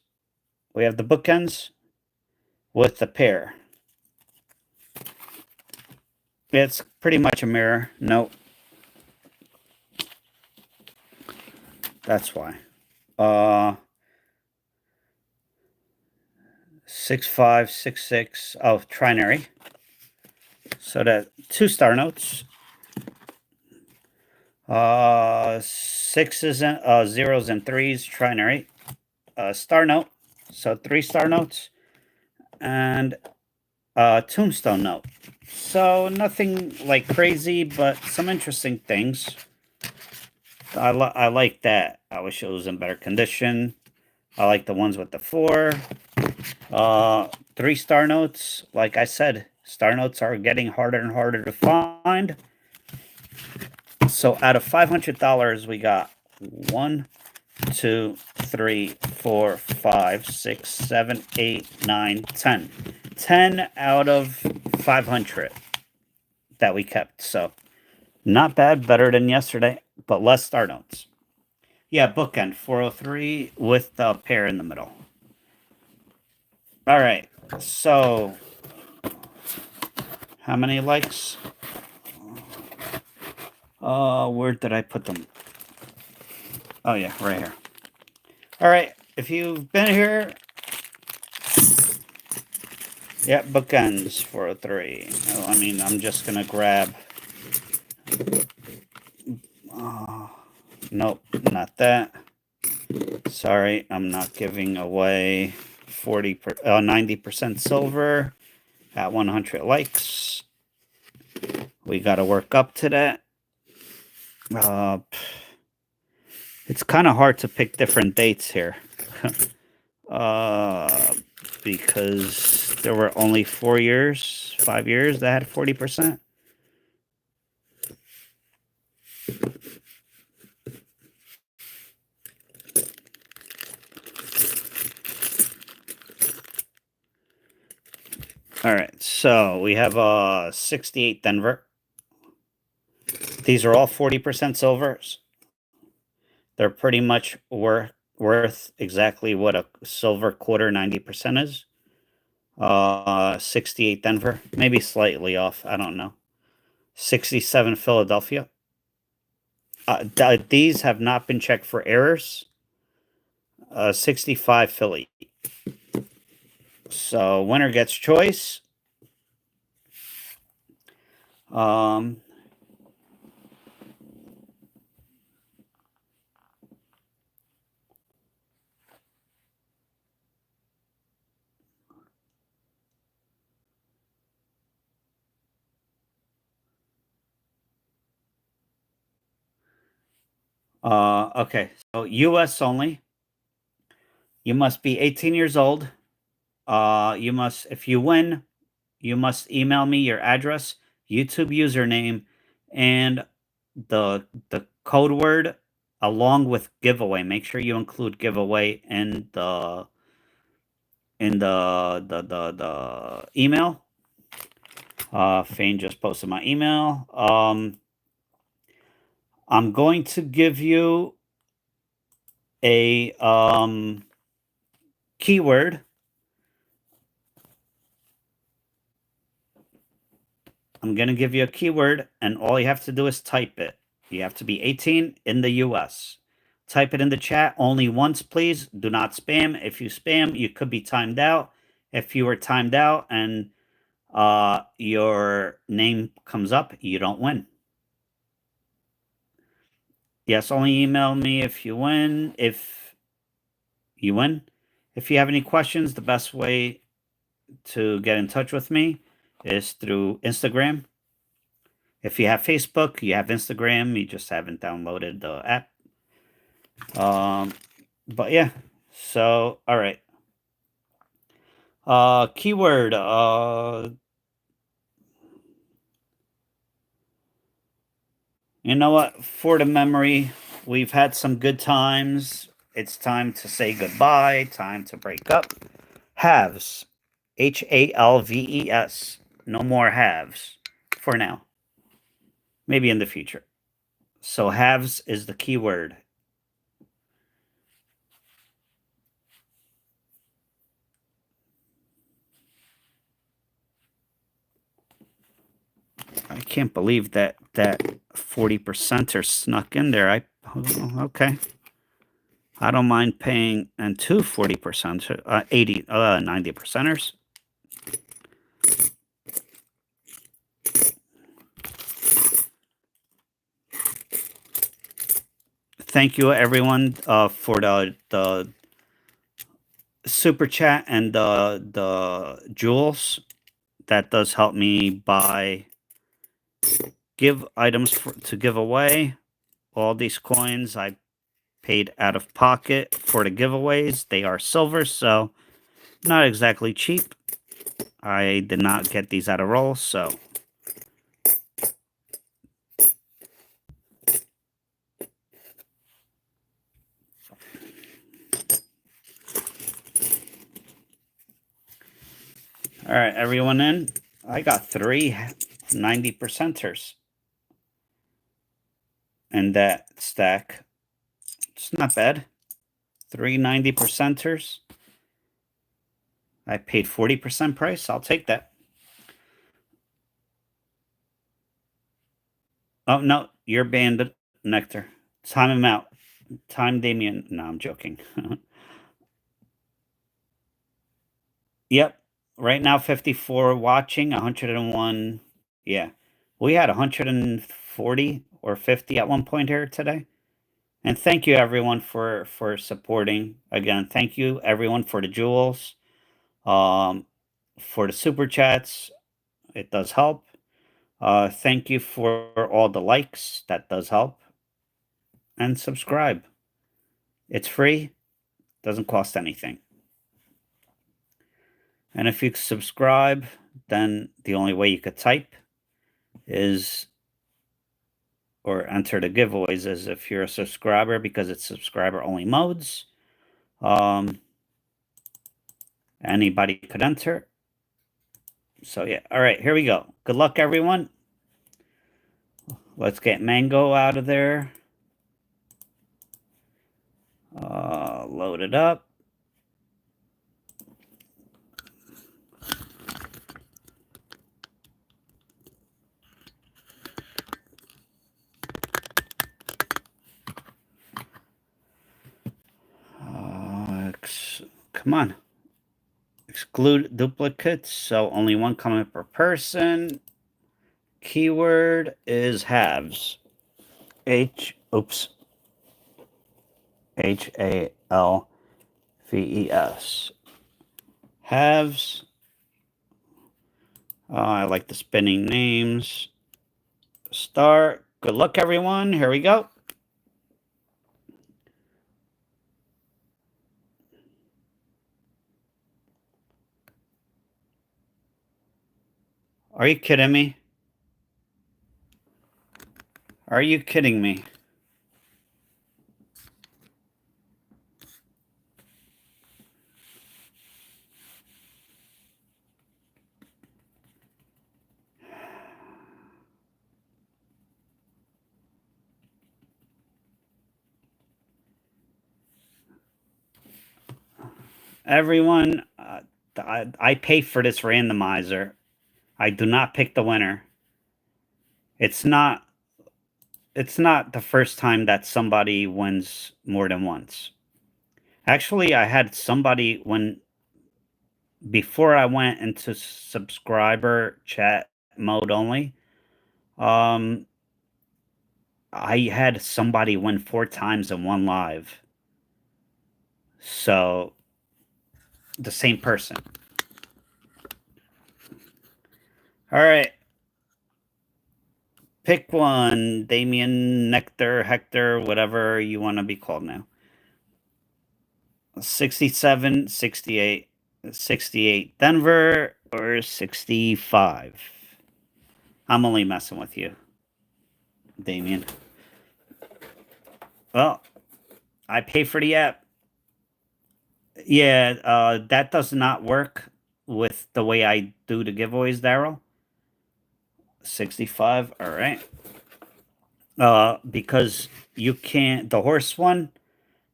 We have the bookends with the pair. It's pretty much a mirror. Nope. That's why. 6566. Oh, trinary. So that 2 star notes. Sixes and zeros and threes, trinary. Star note. So 3 star notes. And tombstone note. So nothing like crazy, but some interesting things. I like that. I wish it was in better condition. I like the ones with the 4. 3 star notes. Like I said, star notes are getting harder and harder to find. So out of $500, we got 1, 2, 3, 4, 5, 6, 7, 8, 9, 10. 10 out of 500 that we kept. So not bad, better than yesterday, but less star notes. Yeah, bookend 403 with the pair in the middle. All right. So how many likes? Where did I put them? Oh yeah, right here. All right. If you've been here, yeah, bookends 403. Oh, I mean, I'm just gonna grab. Nope, not that. Sorry, I'm not giving away 90% silver at 100 likes. We got to work up to that. It's kind of hard to pick different dates here. Because there were only 4 years, 5 years that had 40%. All right, so we have 68 Denver. These are all 40% silvers. They're pretty much worth exactly what a silver quarter 90% is. 68 Denver, maybe slightly off. I don't know. 67 Philadelphia. These have not been checked for errors. 65 Philly. So winner gets choice. Okay, so U.S. only. You must be 18 years old. You must, if you win, you must email me your address, YouTube username, and the code word along with giveaway. Make sure you include giveaway in the email. Fane just posted my email. I'm going to give you a keyword. I'm going to give you a keyword, and all you have to do is type it. You have to be 18 in the US. Type it in the chat only once, please. Do not spam. If you spam, you could be timed out. If you were timed out and your name comes up, you don't win. Yes, only email me if you win. If you win. If you have any questions, the best way to get in touch with me is through Instagram. If you have Facebook, you have Instagram, you just haven't downloaded the app. But yeah, so all right. Keyword. You know what? For the memory, we've had some good times. It's time to say goodbye. Time to break up. Halves. Halves. No more halves for now. Maybe in the future. So halves is the key word. I can't believe that 40% are snuck in there. Okay. I don't mind paying and 40%, 80, 90 percenters. Thank you everyone for the super chat and the jewels. That does help me give items to give away. All these coins I paid out of pocket for the giveaways. They are silver, so not exactly cheap. I did not get these at a roll, so all right, everyone in. I got 3 90 percenters in that stack. It's not bad. 3 90 percenters. I paid 40% price. I'll take that. Oh, no. You're banned, Nectar. Time him out. Time Damien. No, I'm joking. Yep. Right now, 54 watching, 101. Yeah. We had 140 or 50 at one point here today. And thank you, everyone, for supporting. Again, thank you, everyone, for the jewels, for the super chats. It does help. Thank you for all the likes. That does help. And subscribe. It's free. Doesn't cost anything. And if you subscribe, then the only way you could type is or enter the giveaways is if you're a subscriber, because it's subscriber only modes. Anybody could enter. So yeah, all right, here we go. Good luck, everyone. Let's get Mango out of there. Load it up. Come on. Exclude duplicates, so only one comment per person. Keyword is halves. H-A-L-V-E-S. Halves. I like the spinning names. Start. Good luck, everyone. Here we go. Are you kidding me? Are you kidding me? Everyone, I pay for this randomizer. I do not pick the winner. It's not the first time that somebody wins more than once. Actually, I had somebody before I went into subscriber chat mode only. I had somebody win 4 times in one live. So the same person. All right. Pick one. Damien, Nectar, Hector, whatever you want to be called now. 67, 68, 68 Denver, or 65. I'm only messing with you, Damien. Well, I pay for the app. Yeah, that does not work with the way I do the giveaways, Daryl. 65. All right. Because you can't, the horse one,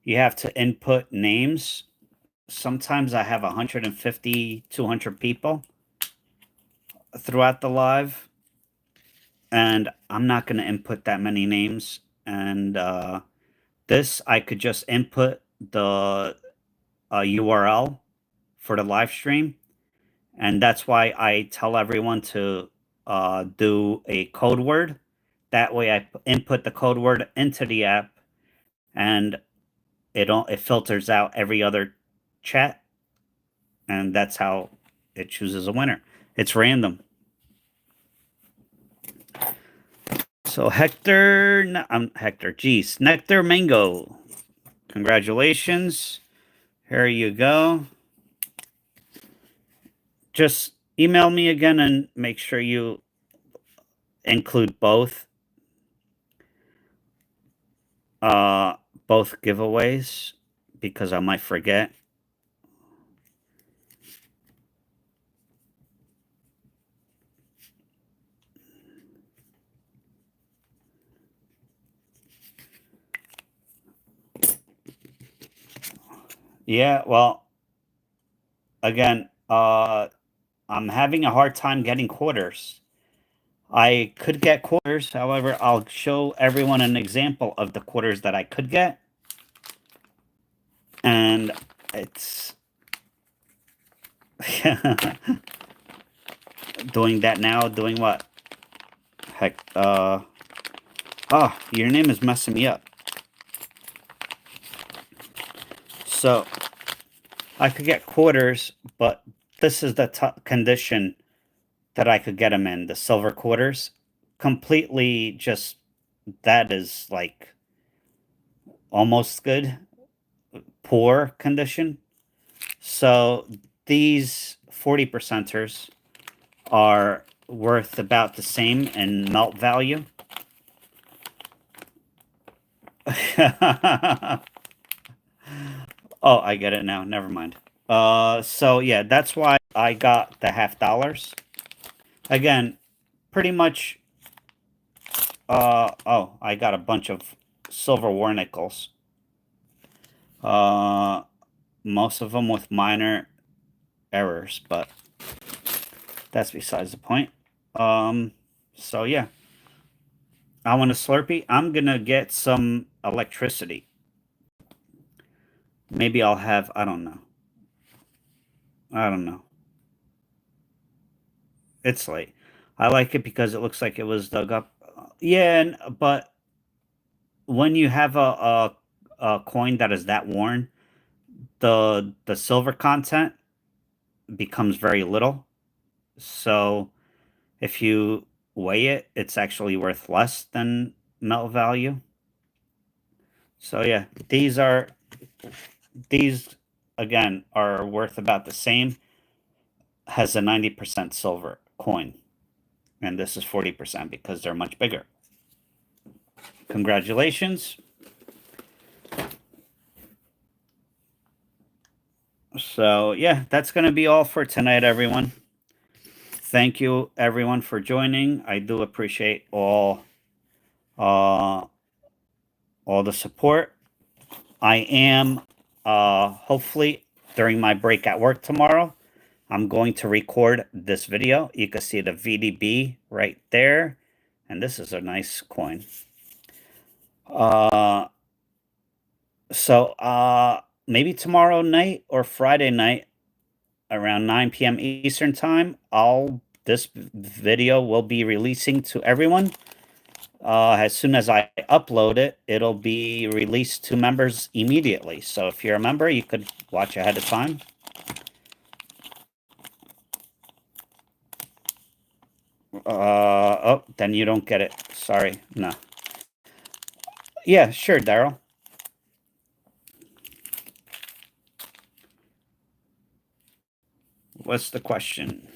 you have to input names. Sometimes I have 150, 200 people throughout the live, and I'm not going to input that many names. And this, I could just input the URL for the live stream. And that's why I tell everyone to do a code word. That way I input the code word into the app, and it filters out every other chat, and that's how it chooses a winner. It's random. So Hector, Hector, geez, Nectar Mango, congratulations. Here you go. Just email me again and make sure you include both giveaways, because I might forget. Yeah, well, again, I'm having a hard time getting quarters. I could get quarters, however, I'll show everyone an example of the quarters that I could get. And it's doing that now, doing what? Heck, your name is messing me up. So, I could get quarters, but this is the condition that I could get them in, the silver quarters. Completely just, that is like almost good, poor condition. So these 40 percenters are worth about the same in melt value. Oh, I get it now. Never mind. So yeah, that's why I got the $50. Again, pretty much. Oh, I got a bunch of silver war nickels. Most of them with minor errors, but that's besides the point. So yeah, I want a Slurpee. I'm gonna get some electricity. Maybe I'll have, I don't know. I don't know. It's late. I like it because it looks like it was dug up. Yeah, but when you have a coin that is that worn, the silver content becomes very little. So if you weigh it, it's actually worth less than melt value. So yeah, these again are worth about the same. Has a 90% silver coin, and this is 40% because they're much bigger. Congratulations. So yeah, that's going to be all for tonight, everyone. Thank you, everyone, for joining. I do appreciate uh, all the support. I am hopefully during my break at work tomorrow, I'm going to record this video. You can see the VDB right there, and this is a nice coin. Maybe tomorrow night or Friday night around 9 p.m. Eastern time, this video will be releasing to everyone. As soon as I upload it, it'll be released to members immediately. So if you're a member, you could watch ahead of time. Oh, then you don't get it. Sorry. No. Yeah, sure, Daryl. What's the question?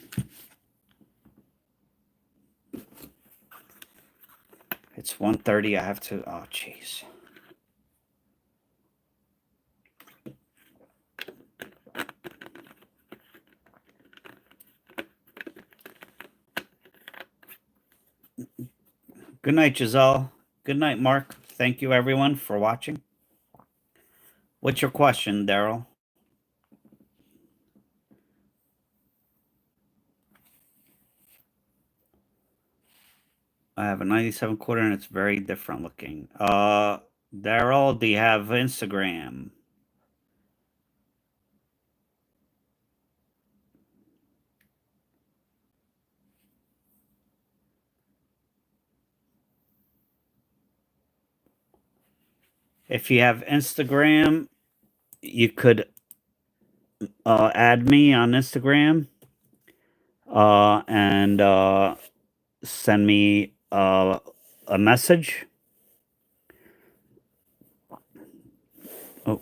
It's 1:30. I have to. Oh, jeez. Good night, Giselle. Good night, Mark. Thank you, everyone, for watching. What's your question, Daryl? I have a 97 quarter and it's very different looking. Daryl, do you have Instagram? If you have Instagram, you could add me on Instagram and send me a message. Oh.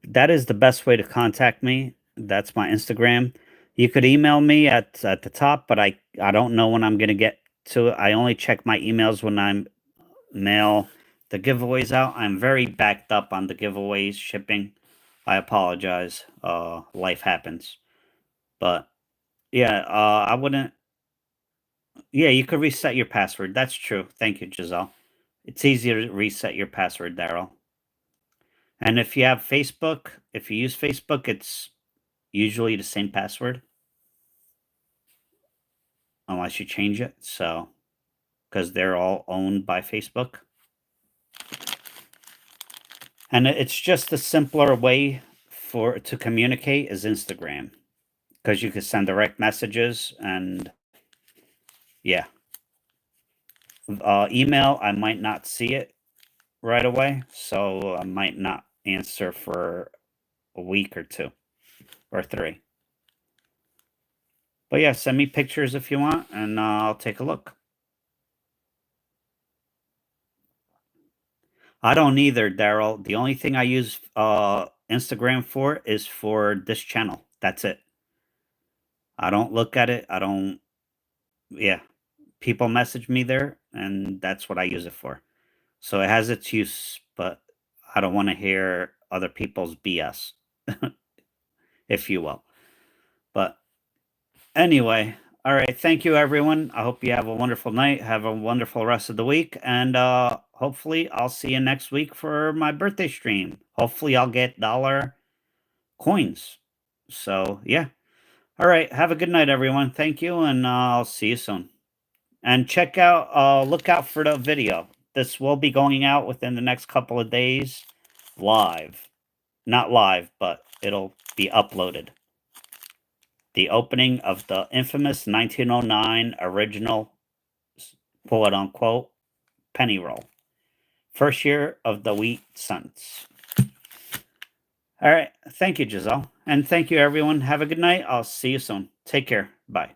That is the best way to contact me. That's my Instagram. You could email me at the top, but I don't know when I'm gonna get to it. I only check my emails when I'm mail the giveaways out. I'm very backed up on the giveaways shipping. I apologize. Life happens. But yeah, I wouldn't. Yeah, you could reset your password. That's true. Thank you, Giselle. It's easier to reset your password, Daryl. And if you have Facebook, if you use Facebook, it's usually the same password unless you change it. So, because they're all owned by Facebook. And it's just a simpler way for to communicate is Instagram because you can send direct messages and yeah. Email, I might not see it right away, so I might not answer for a week or two or three. But yeah, send me pictures if you want, and I'll take a look. I don't either, Daryl. The only thing I use Instagram for is for this channel. That's it. I don't look at it. I don't. Yeah, people message me there, and that's what I use it for. So it has its use, but I don't want to hear other people's BS, if you will. But anyway, all right. Thank you, everyone. I hope you have a wonderful night. Have a wonderful rest of the week. And hopefully, I'll see you next week for my birthday stream. Hopefully, I'll get dollar coins. So, yeah. All right. Have a good night, everyone. Thank you. And I'll see you soon. And check out, look out for the video. This will be going out within the next couple of days live. Not live, but it'll be uploaded. The opening of the infamous 1909 original, quote unquote, penny roll. First year of the wheat cents. All right. Thank you, Giselle. And thank you, everyone. Have a good night. I'll see you soon. Take care. Bye.